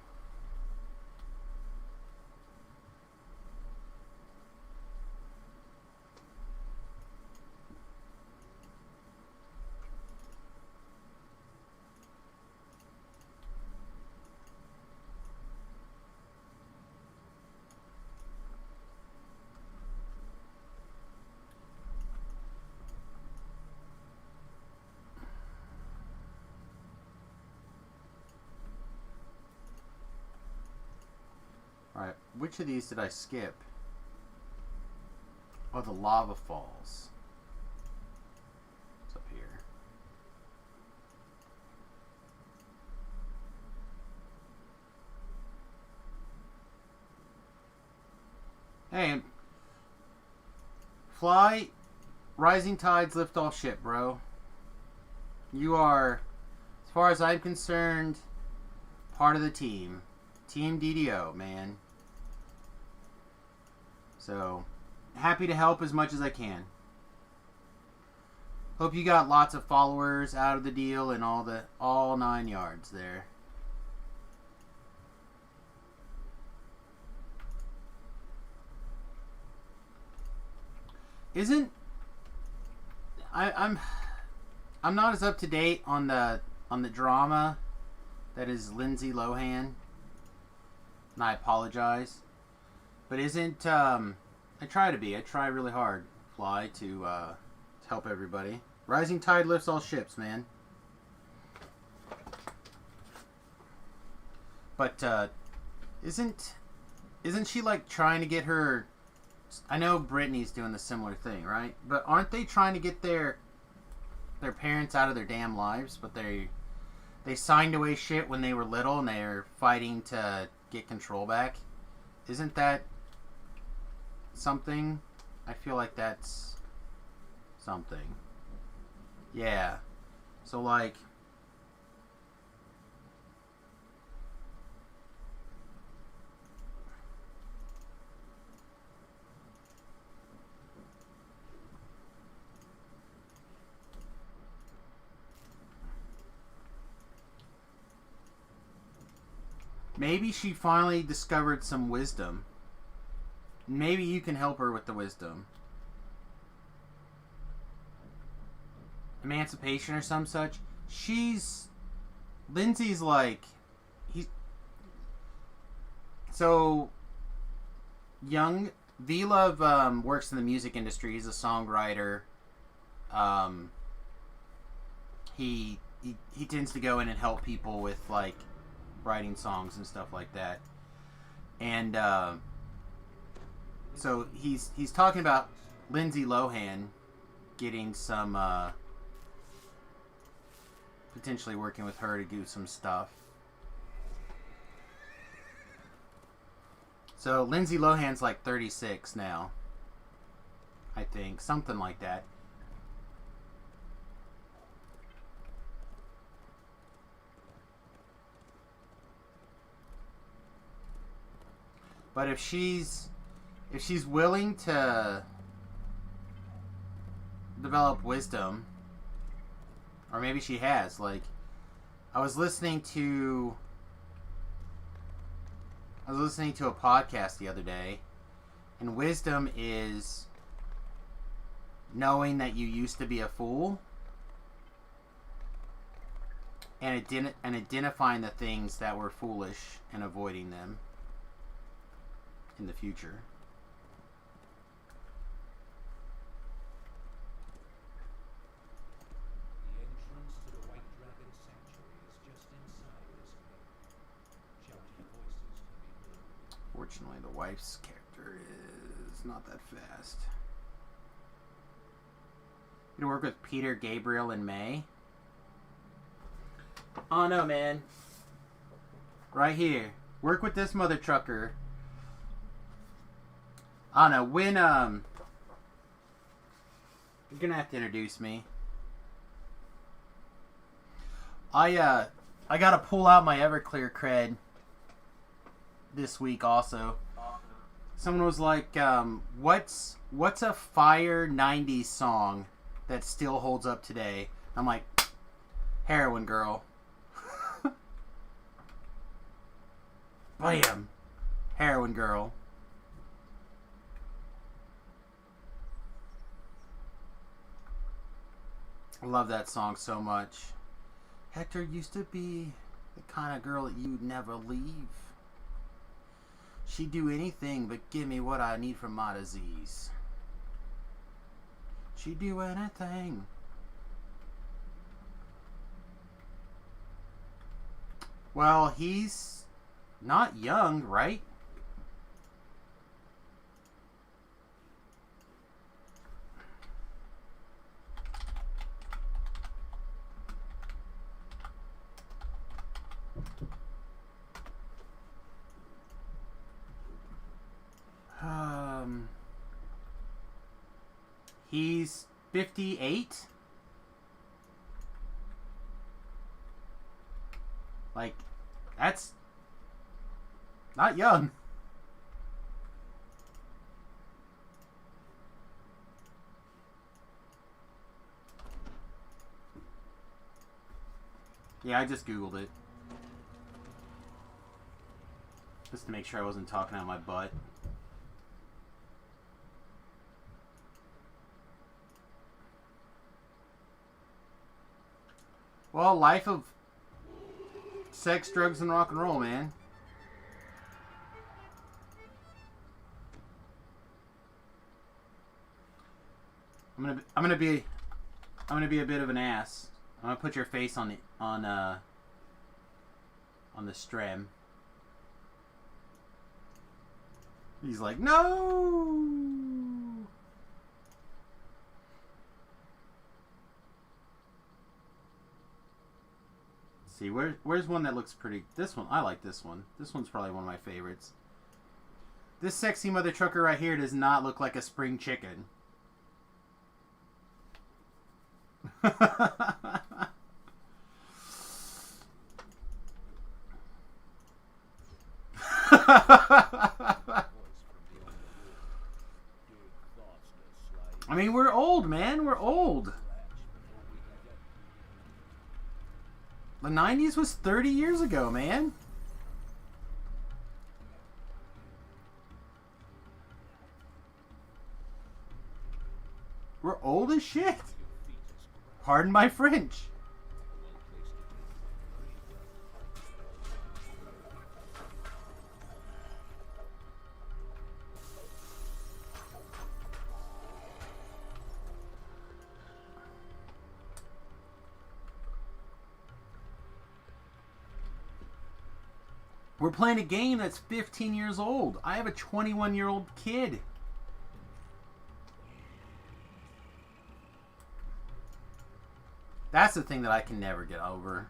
Speaker 6: Alright, which of these did I skip? Oh, the lava falls. It's up here. Hey, Fly, rising tides lift all ship, bro. You are, as far as I'm concerned, part of the team. Team DDO, man. So, happy to help as much as I can. Hope you got lots of followers out of the deal and all 9 yards there. I'm not as up to date on the drama that is Lindsay Lohan, and I apologize. But isn't I try to be. I try really hard, Fly, to help everybody. Rising tide lifts all ships, man. But isn't she like trying to get her? I know Britney's doing the similar thing, right? But aren't they trying to get their parents out of their damn lives? But they signed away shit when they were little, and they're fighting to get control back. Isn't that something? I feel like that's something. Yeah. So like, maybe she finally discovered some wisdom. Maybe you can help her with the wisdom. Emancipation or some such. Lindsay's like, so young. V-Love works in the music industry. He's a songwriter. He tends to go in and help people with like writing songs and stuff like that. And so he's talking about Lindsay Lohan getting some potentially working with her to do some stuff. So Lindsay Lohan's like 36 now, I think, something like that. But if she's willing to develop wisdom, or maybe she has, like, I was listening to a podcast the other day, and wisdom is knowing that you used to be a fool and identifying the things that were foolish and avoiding them in the future.
Speaker 4: The entrance to the White Dragon Sanctuary is just inside this gate. Shouting voices can be heard.
Speaker 6: Fortunately, the wife's character is not that fast. You gonna work with Peter, Gabriel, and May? Oh no, man. Right here. Work with this mother trucker. I don't know, when, you're gonna have to introduce me. I gotta pull out my Everclear cred this week also. Someone was like, what's a fire 90s song that still holds up today? I'm like, Heroin Girl. Bam! Heroin Girl. I love that song so much. Hector used to be the kind of girl that you'd never leave. She'd do anything but give me what I need for my disease. She'd do anything. Well, he's not young, right? He's 58. Like, that's not young. Yeah, I just Googled it. Just to make sure I wasn't talking out my butt. Well, life of sex, drugs, and rock and roll, man. I'm gonna be a bit of an ass. I'm gonna put your face on the stream. He's like, no. See, where's one that looks pretty? This one, I like this one. This one's probably one of my favorites. This sexy mother trucker right here does not look like a spring chicken. I mean, we're old, man. We're old. The 90s was 30 years ago, man. We're old as shit. Pardon my French. We're playing a game that's 15 years old. I have a 21-year-old kid. That's the thing that I can never get over.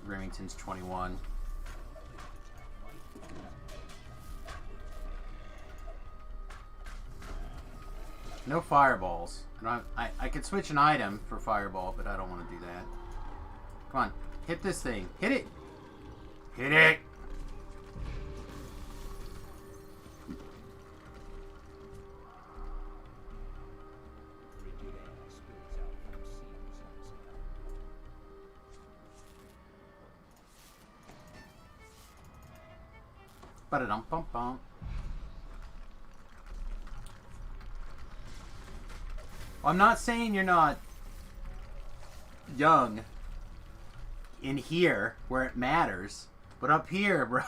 Speaker 6: Remington's 21. No fireballs. I could switch an item for fireball, but I don't want to do that. Come on. Hit this thing. Hit it. Hit it! Ba-da-dum-bum-bum. Well, I'm not saying you're not young in here where it matters. But up here, bro,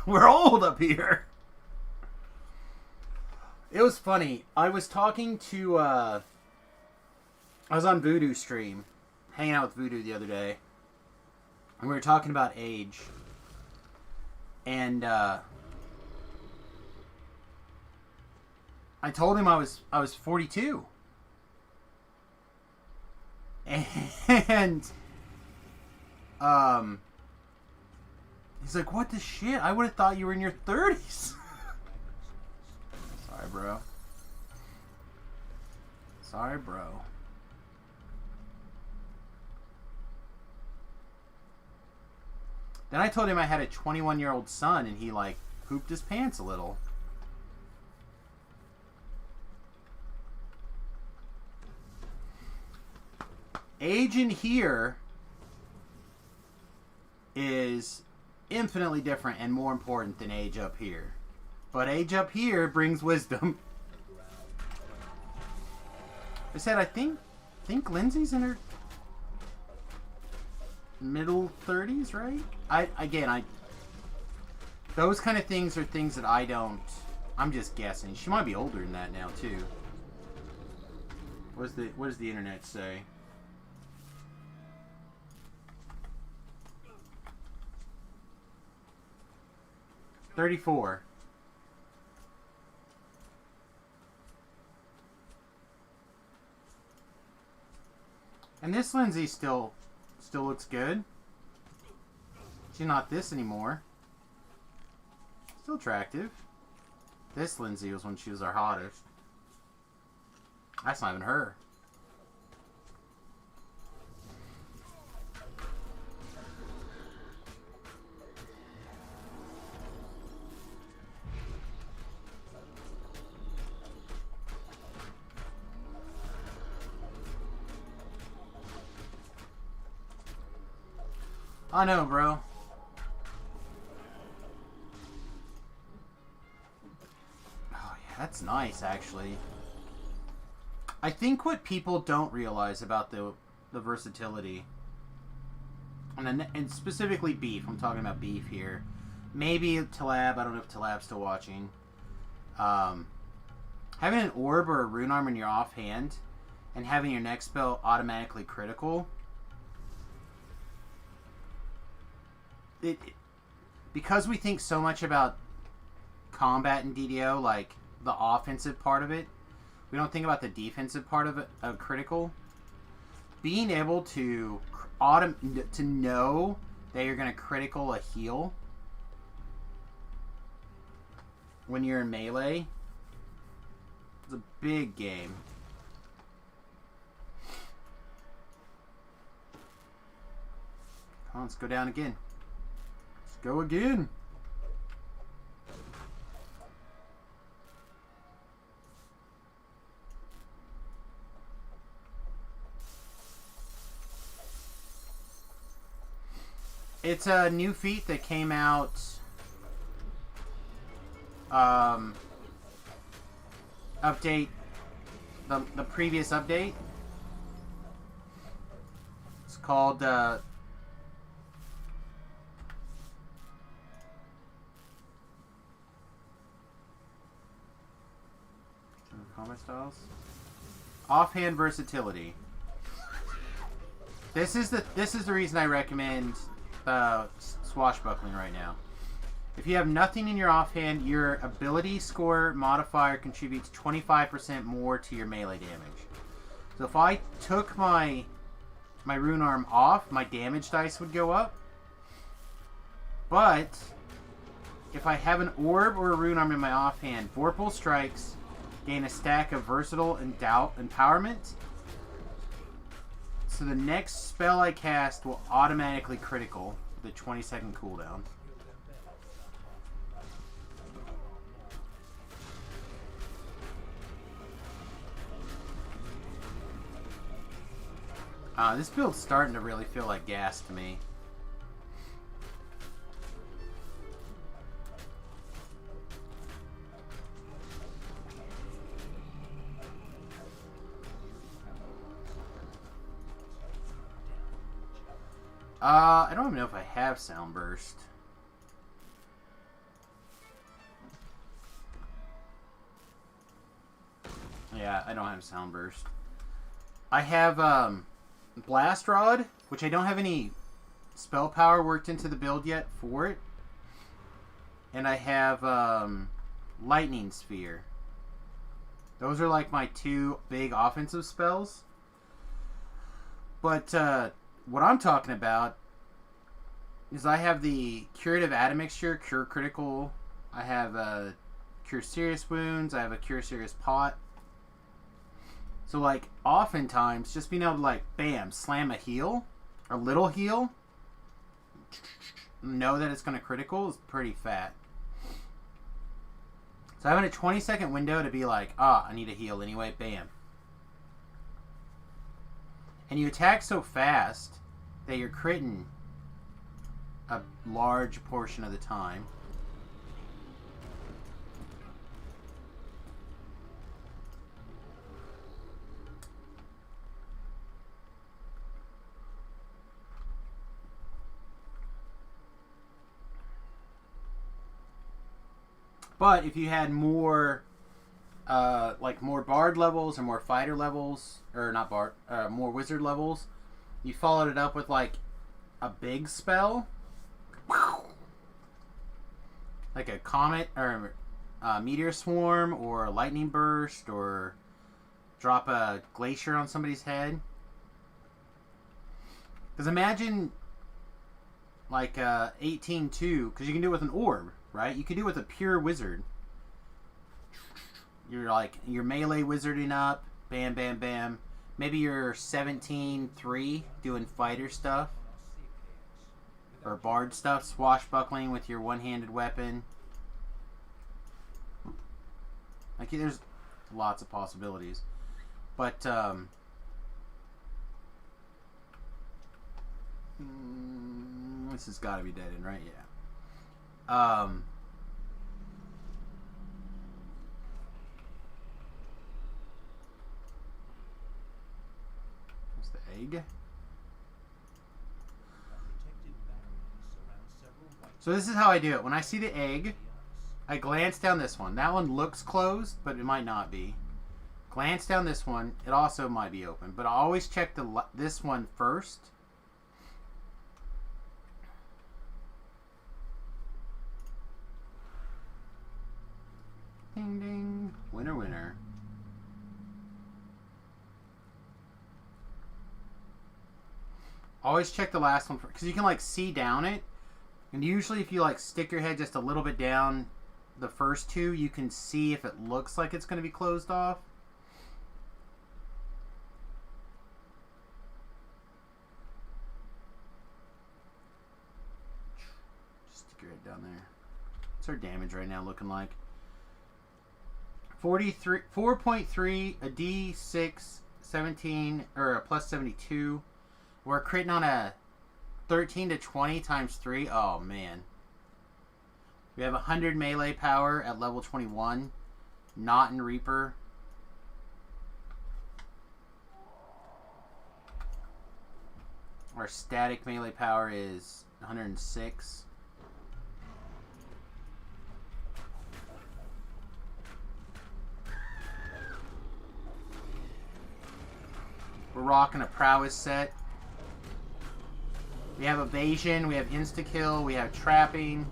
Speaker 6: we're old up here. It was funny. I was talking to, I was on Voodoo stream, hanging out with Voodoo the other day. And we were talking about age. And, I told him I was 42. And, he's like, what the shit? I would have thought you were in your 30s. Sorry, bro. Sorry, bro. Then I told him I had a 21-year-old son, and he, like, pooped his pants a little. Age in here is infinitely different and more important than age up here. But age up here brings wisdom. I said I think Lindsay's in her middle 30s, right? Those kind of things are things that I'm just guessing. She might be older than that now too. What does the internet say? $34. And this Lindsay still looks good. She's not this anymore. Still attractive. This Lindsay was when she was our hottest. That's not even her. I know, bro. Oh, yeah, that's nice, actually. I think what people don't realize about the versatility, and specifically beef, I'm talking about beef here. Maybe Talab, I don't know if Talab's still watching. Having an orb or a rune arm in your offhand and having your next spell automatically critical, because we think so much about combat in DDO, like the offensive part of it, we don't think about the defensive part of it, of critical. Being able to know that you're going to critical a heal when you're in melee is a big game. Come on, let's go down again. Let's go again. It's a new feat that came out update the previous update. It's called combat styles. Offhand versatility. This is the reason I recommend swashbuckling right now. If you have nothing in your offhand, your ability score modifier contributes 25% more to your melee damage. So if I took my rune arm off, my damage dice would go up. But if I have an orb or a rune arm in my offhand, Vorpal strikes gain a stack of versatile empowerment. So the next spell I cast will automatically critical with a 20-second cooldown. This build's starting to really feel like gas to me. I don't even know if I have Sound Burst. Yeah, I don't have Sound Burst. I have Blast Rod, which I don't have any spell power worked into the build yet for it. And I have Lightning Sphere. Those are like my two big offensive spells. But what I'm talking about is I have the Curative Admixture, Cure Critical. I have Cure Serious Wounds. I have a Cure Serious Pot. So, like, oftentimes, just being able to, like, bam, slam a heal, a little heal, know that it's going to critical is pretty fat. So having a 20-second window to be like, I need a heal anyway, bam. And you attack so fast that you're critting a large portion of the time. But if you had more, like more bard levels or more fighter levels, or not bard, more wizard levels, you followed it up with like a big spell, like a comet or a meteor swarm or a lightning burst, or drop a glacier on somebody's head. Because imagine like 18-2, because you can do it with an orb. Right? You could do it with a pure wizard. You're like, you're melee wizarding up. Bam, bam, bam. Maybe you're 17-3 doing fighter stuff. Or bard stuff. Swashbuckling with your one-handed weapon. Like, there's lots of possibilities. But, this has got to be dead end, right? Yeah. What's the egg? So this is how I do it. When I see the egg, I glance down this one. That one looks closed, but it might not be. Glance down this one. It also might be open, but I always check this one first. Ding ding. Winner, winner. Always check the last one because you can like see down it. And usually if you like stick your head just a little bit down the first two, you can see if it looks like it's going to be closed off. Just stick your head down there. What's our damage right now looking like? 4.3, a D6, 17, or a plus 72. We're critting on a 13 to 20 times 3. Oh, man. We have 100 melee power at level 21. Not in Reaper. Our static melee power is 106. We're rocking a prowess set. We have evasion, we have insta-kill, we have trapping,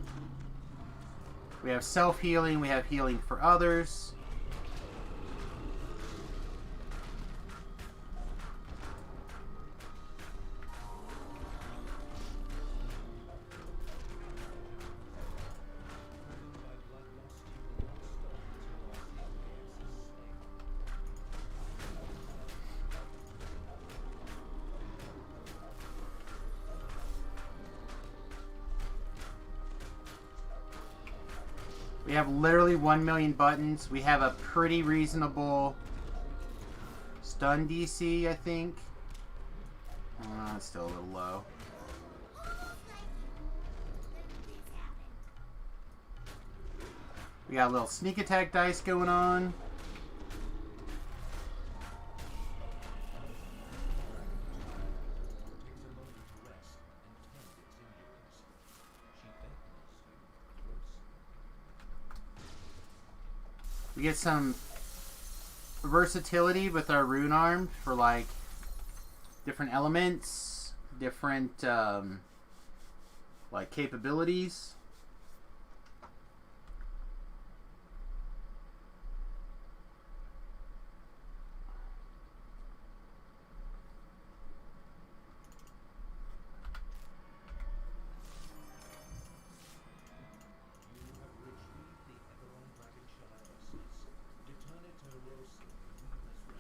Speaker 6: we have self-healing, we have healing for others. We have literally 1 million buttons. We have a pretty reasonable stun DC, I think. It's still a little low. We got a little sneak attack dice going on. We get some versatility with our rune arm for like different elements, different like capabilities.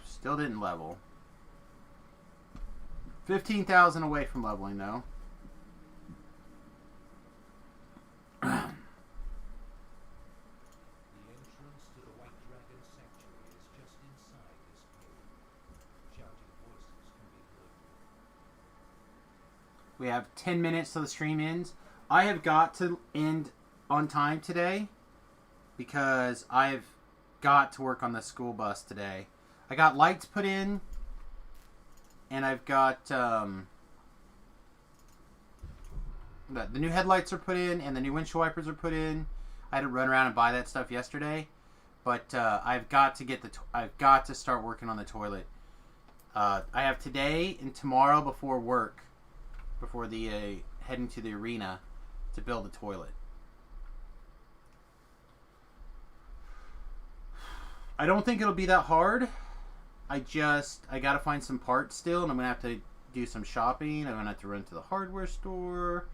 Speaker 6: Still didn't level. 15,000 away from leveling, though.
Speaker 4: The entrance to the White Dragon Sanctuary is just inside this cave. Shouting voices can be heard.
Speaker 6: We have 10 minutes till the stream ends. I have got to end on time today because I've got to work on the school bus today. I got lights put in, and I've got the new headlights are put in, and the new windshield wipers are put in. I had to run around and buy that stuff yesterday, but I've got to start working on the toilet. I have today and tomorrow before work, before the heading to the arena to build the toilet. I don't think it'll be that hard. I gotta find some parts still, and I'm gonna have to do some shopping. I'm gonna have to run to the hardware store.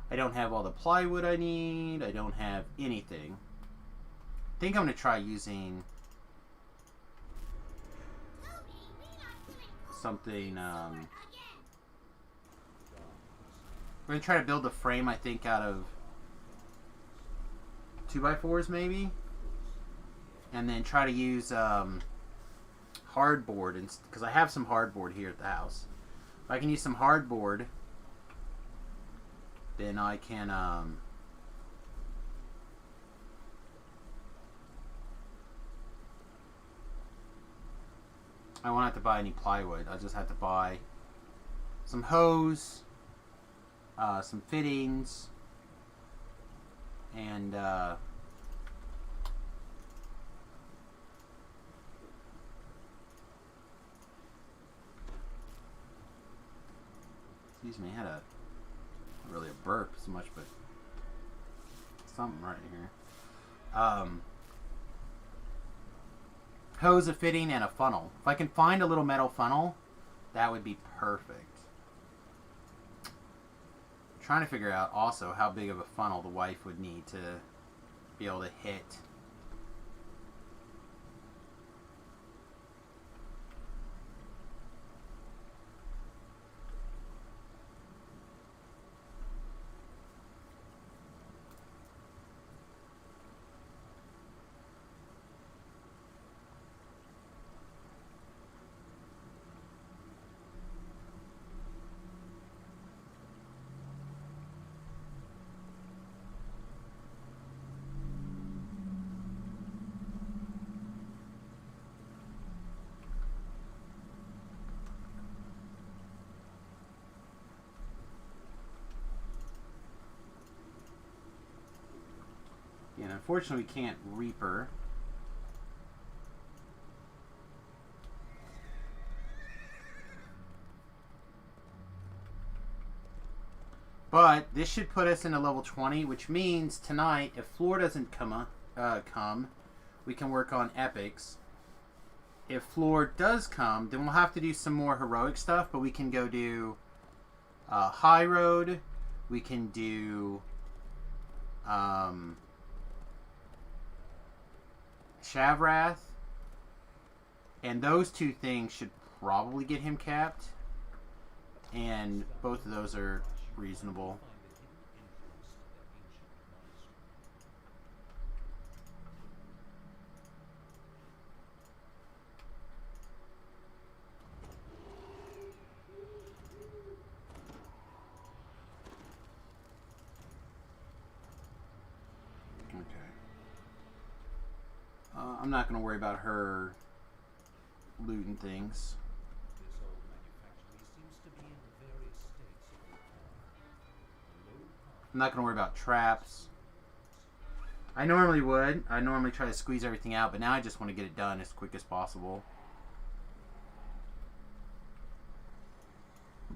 Speaker 6: I don't have all the plywood I need. I don't have anything. I think I'm gonna try using... something. We're gonna try to build a frame, I think, out of 2x4s maybe, and then try to use hardboard, because I have some hardboard here at the house. If I can use some hardboard, then I can I won't have to buy any plywood. I just have to buy some hose, some fittings, and excuse me, I had not really a burp so much, but something right here. Hose, a fitting, and a funnel. If I can find a little metal funnel, that would be perfect. I'm trying to figure out also how big of a funnel the wife would need to be able to hit. And unfortunately, we can't Reaper. But this should put us into level 20, which means tonight, if Floor doesn't come, we can work on epics. If Floor does come, then we'll have to do some more heroic stuff, but we can go do High Road. We can do Shavrath, and those two things should probably get him capped, and both of those are reasonable. I'm not going to worry about her looting things.
Speaker 4: This old manufactory seems to be in various states of repair.
Speaker 6: I'm not going to worry about traps. I normally would. I normally try to squeeze everything out, but now I just want to get it done as quick as possible.
Speaker 4: The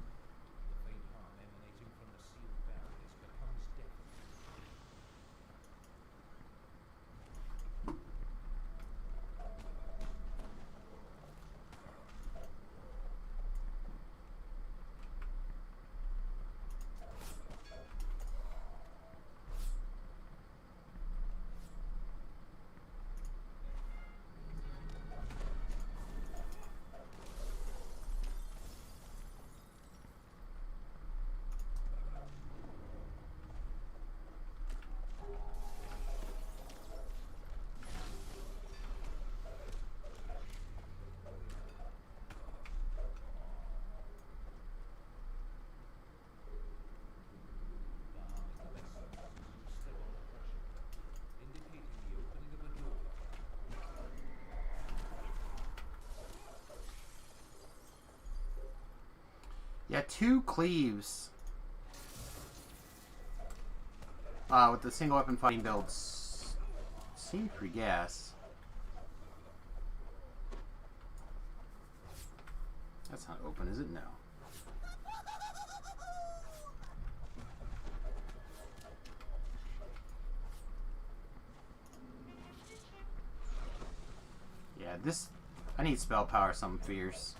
Speaker 4: faint hum emanating from the sealed barriers becomes deafening.
Speaker 6: Yeah, 2 cleaves with the single weapon fighting builds seem pretty gas. That's not open, is it? No. Yeah, this... I need spell power, something fierce.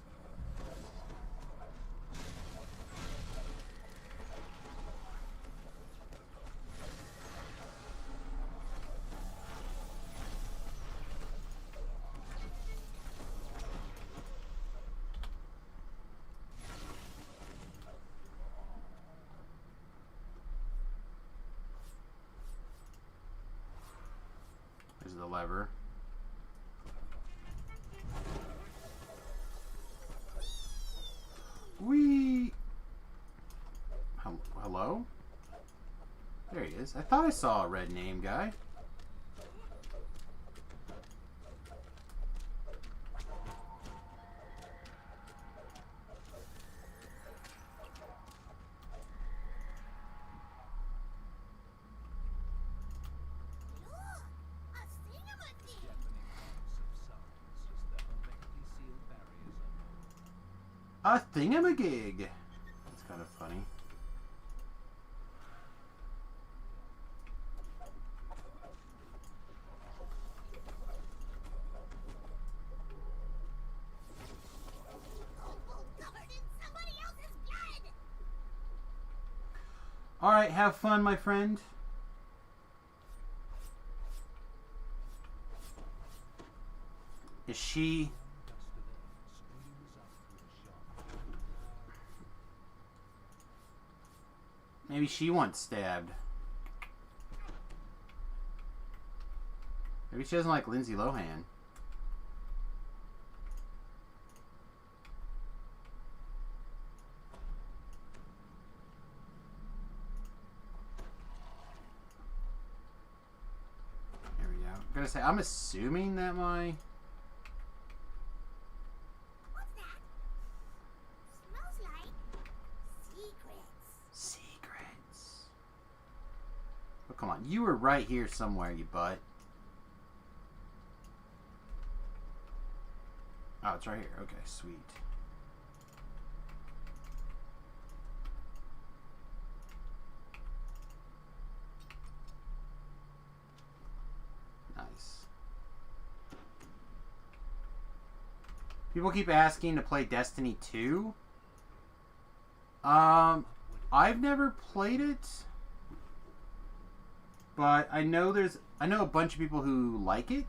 Speaker 6: the lever. Whee! Hello? There he is. I thought I saw a red name guy. A thingamagig. That's kind of funny. All right, have fun, my friend. Is she... Maybe she wants stabbed. Maybe she doesn't like Lindsay Lohan. There we go. I'm gonna say, I'm assuming that my...
Speaker 7: What's that? Smells like secrets.
Speaker 6: Secrets. Oh, come on. You were right here somewhere, you butt. Oh, it's right here. Okay, sweet. Nice. People keep asking to play Destiny 2. I've never played it, but I know a bunch of people who like it.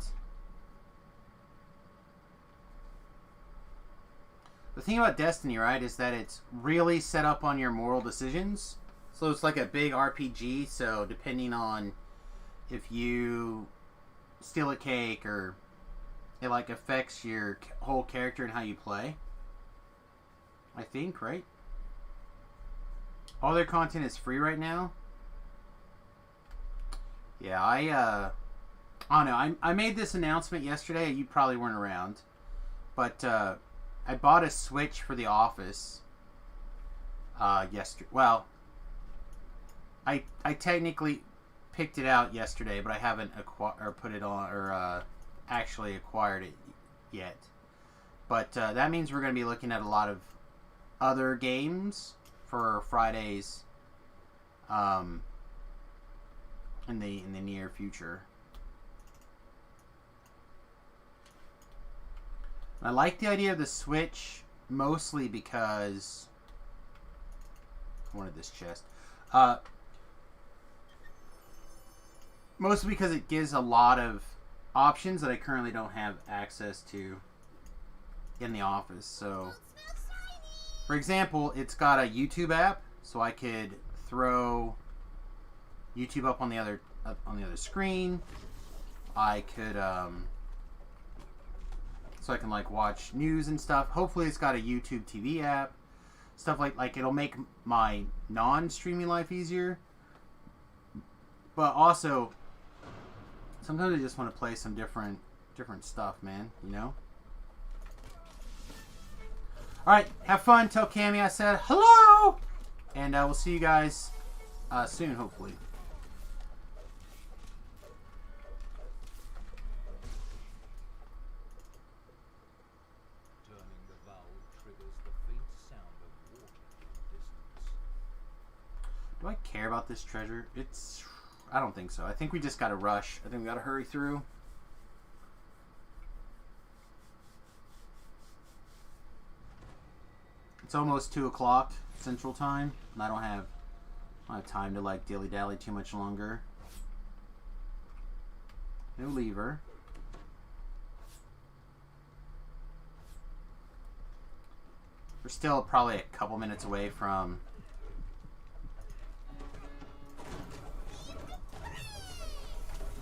Speaker 6: The thing about Destiny, right, is that it's really set up on your moral decisions. So it's like a big RPG, so depending on if you steal a cake or it like affects your whole character and how you play. I think, right? All their content is free right now. Yeah, I don't know. I made this announcement yesterday. You probably weren't around. But I bought a Switch for the office yesterday. Well, I technically picked it out yesterday, but I haven't put it on or actually acquired it yet. But that means we're going to be looking at a lot of other games for Fridays in the near future. I like the idea of the Switch mostly because I wanted this chest. Mostly because it gives a lot of options that I currently don't have access to in the office. So, for example, it's got a YouTube app, so I could throw YouTube up on the other screen. I could so I can like watch news and stuff. Hopefully it's got a YouTube TV app. Stuff like it'll make my non-streaming life easier. But also sometimes I just want to play some different stuff, man, you know? Alright, have fun. Tell Cammy I said hello! And we'll see you guys soon, hopefully. Do I care about this treasure? I don't think so. I think we just gotta rush. I think we gotta hurry through. It's almost 2 o'clock Central Time, and I don't have time to like dilly-dally too much longer. No lever. We're still probably a couple minutes away from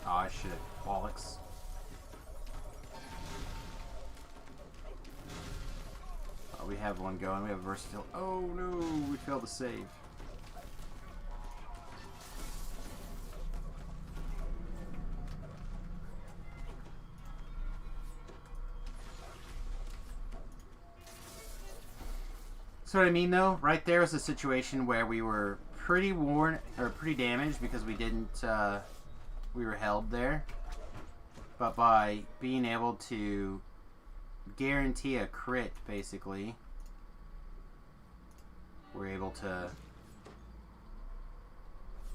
Speaker 6: oh shit, bollocks. we have one going. We have a versatile. Oh no, we failed to save. So what I mean though, right there was a situation where we were pretty worn or pretty damaged because we didn't we were held there. But by being able to guarantee a crit basically, we're able to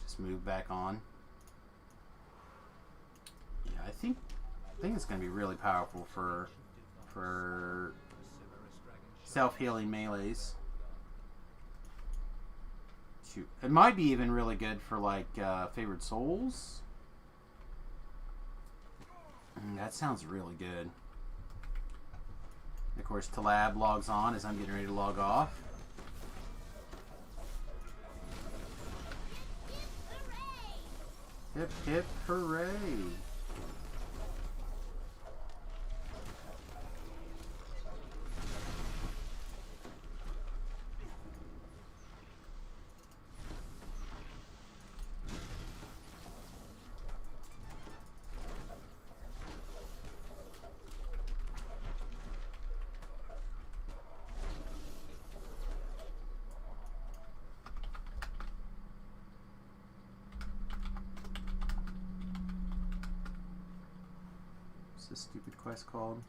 Speaker 6: just move back on. Yeah, I think it's gonna be really powerful for self-healing melees. Shoot. It might be even really good for like favored souls. That sounds really good. Of course, Talab logs on as I'm getting ready to log off. Hip hip hooray! What's this stupid quest called?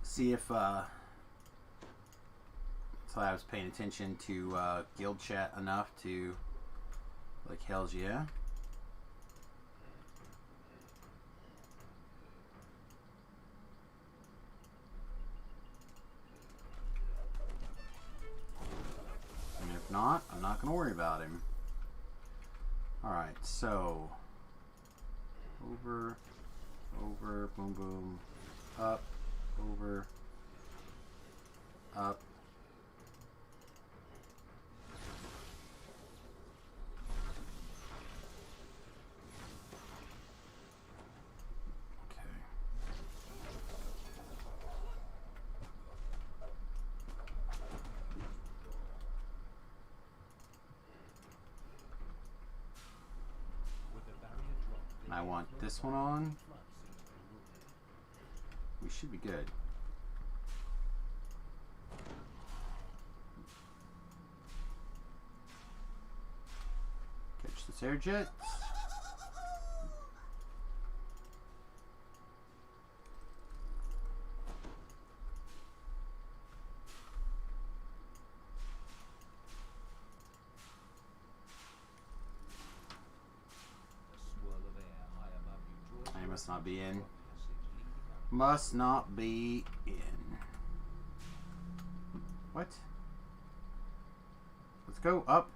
Speaker 6: See if so I was paying attention to guild chat enough to like hells yeah. And if not, I'm not gonna worry about him. Alright, so over, boom boom, up, over, up. Okay. And I want this one on. We should be good. Catch this air jet. I must not be in. Must not be in. What? Let's go up.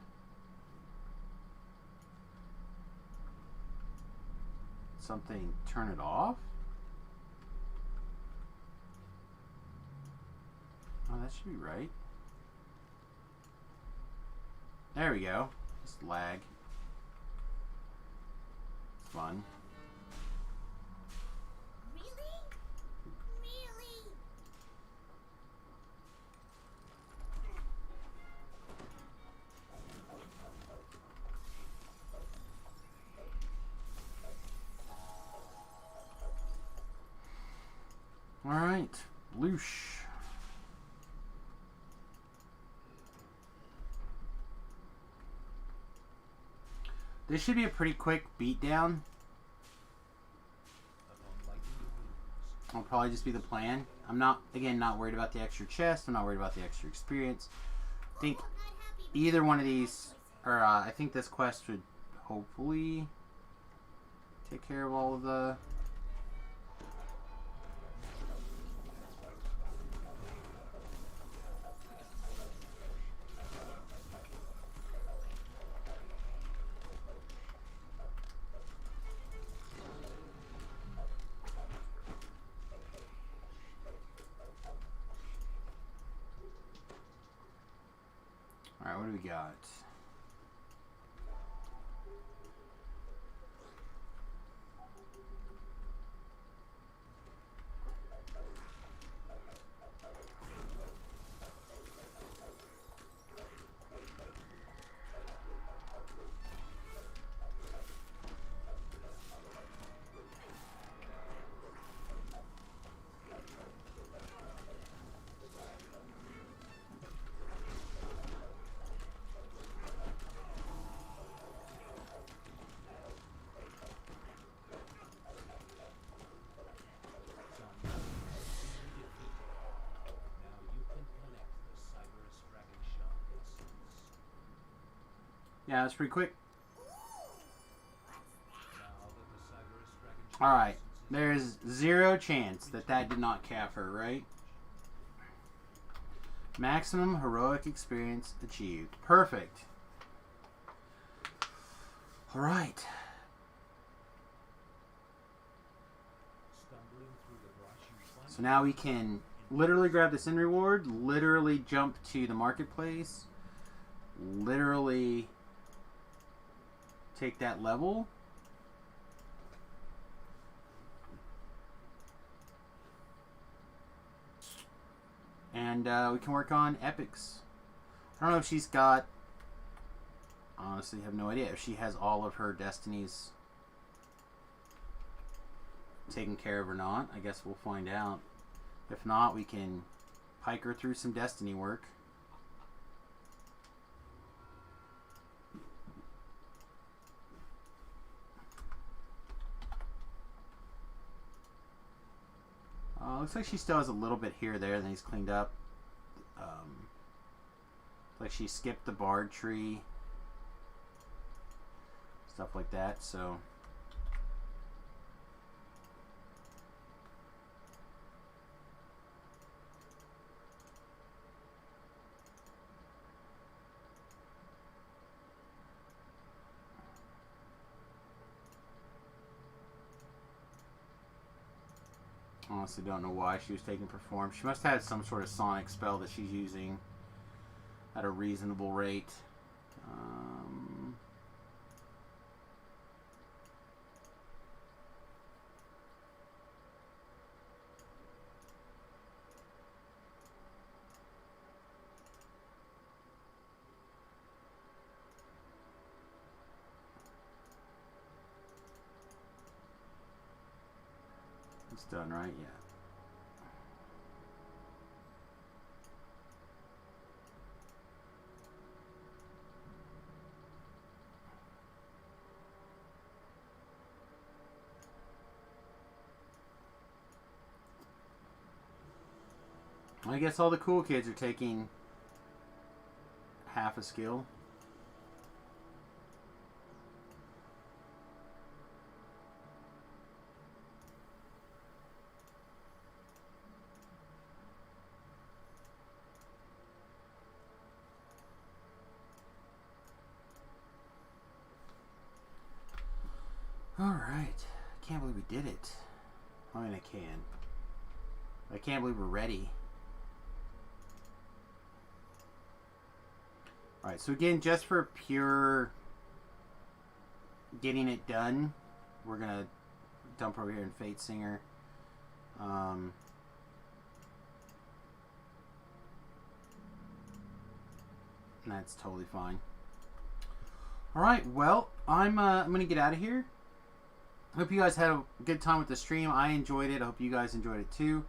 Speaker 6: Something turn it off? Oh, that should be right. There we go. Just lag. It's fun. Alright, Loosh. This should be a pretty quick beatdown. I'll probably just be the plan. I'm not worried about the extra chest. I'm not worried about the extra experience. I think either one of these, or I think this quest would hopefully take care of all of the... do we got? Yeah, that's pretty quick. Alright, there's zero chance that that did not cap her, right? Maximum heroic experience achieved. Perfect. Alright. So now we can literally grab this in reward, literally jump to the marketplace, literally take that level. And we can work on epics. I don't know if she's got... Honestly, I have no idea if she has all of her destinies taken care of or not. I guess we'll find out. If not, we can pike her through some destiny work. Looks like she still has a little bit here or there, then he's cleaned up. Like she skipped the bard tree. Stuff like that, so... Honestly don't know why she was taking perform. She must have had some sort of sonic spell that she's using at a reasonable rate. It's done, right? Yeah. I guess all the cool kids are taking half a skill. Alright. I can't believe we did it. I mean, I can. I can't believe we're ready. Alright, so again, just for pure getting it done, we're going to dump over here in Fate Singer. That's totally fine. Alright, well, I'm going to get out of here. Hope you guys had a good time with the stream. I enjoyed it. I hope you guys enjoyed it too.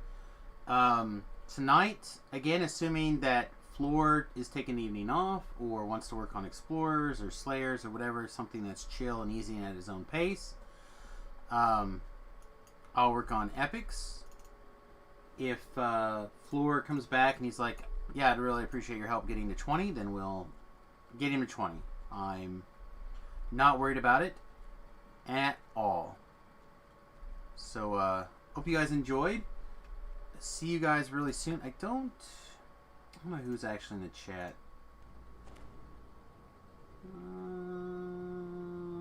Speaker 6: Tonight, again, assuming that Floor is taking the evening off or wants to work on Explorers or Slayers or whatever, something that's chill and easy and at his own pace, I'll work on Epics. If Floor comes back and he's like, yeah, I'd really appreciate your help getting to 20, then we'll get him to 20. I'm not worried about it at all. So hope you guys enjoyed. See you guys really soon. I don't know who's actually in the chat.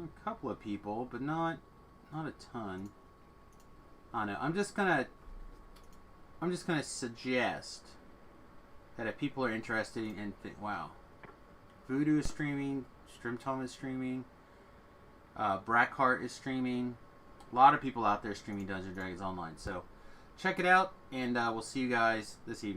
Speaker 6: A couple of people, but not a ton. I don't know. I'm just gonna suggest that if people are interested in wow, if Voodoo is streaming. Strimtom is streaming. Brackheart is streaming. A lot of people out there streaming Dungeons & Dragons Online. So check it out, and we'll see you guys this evening.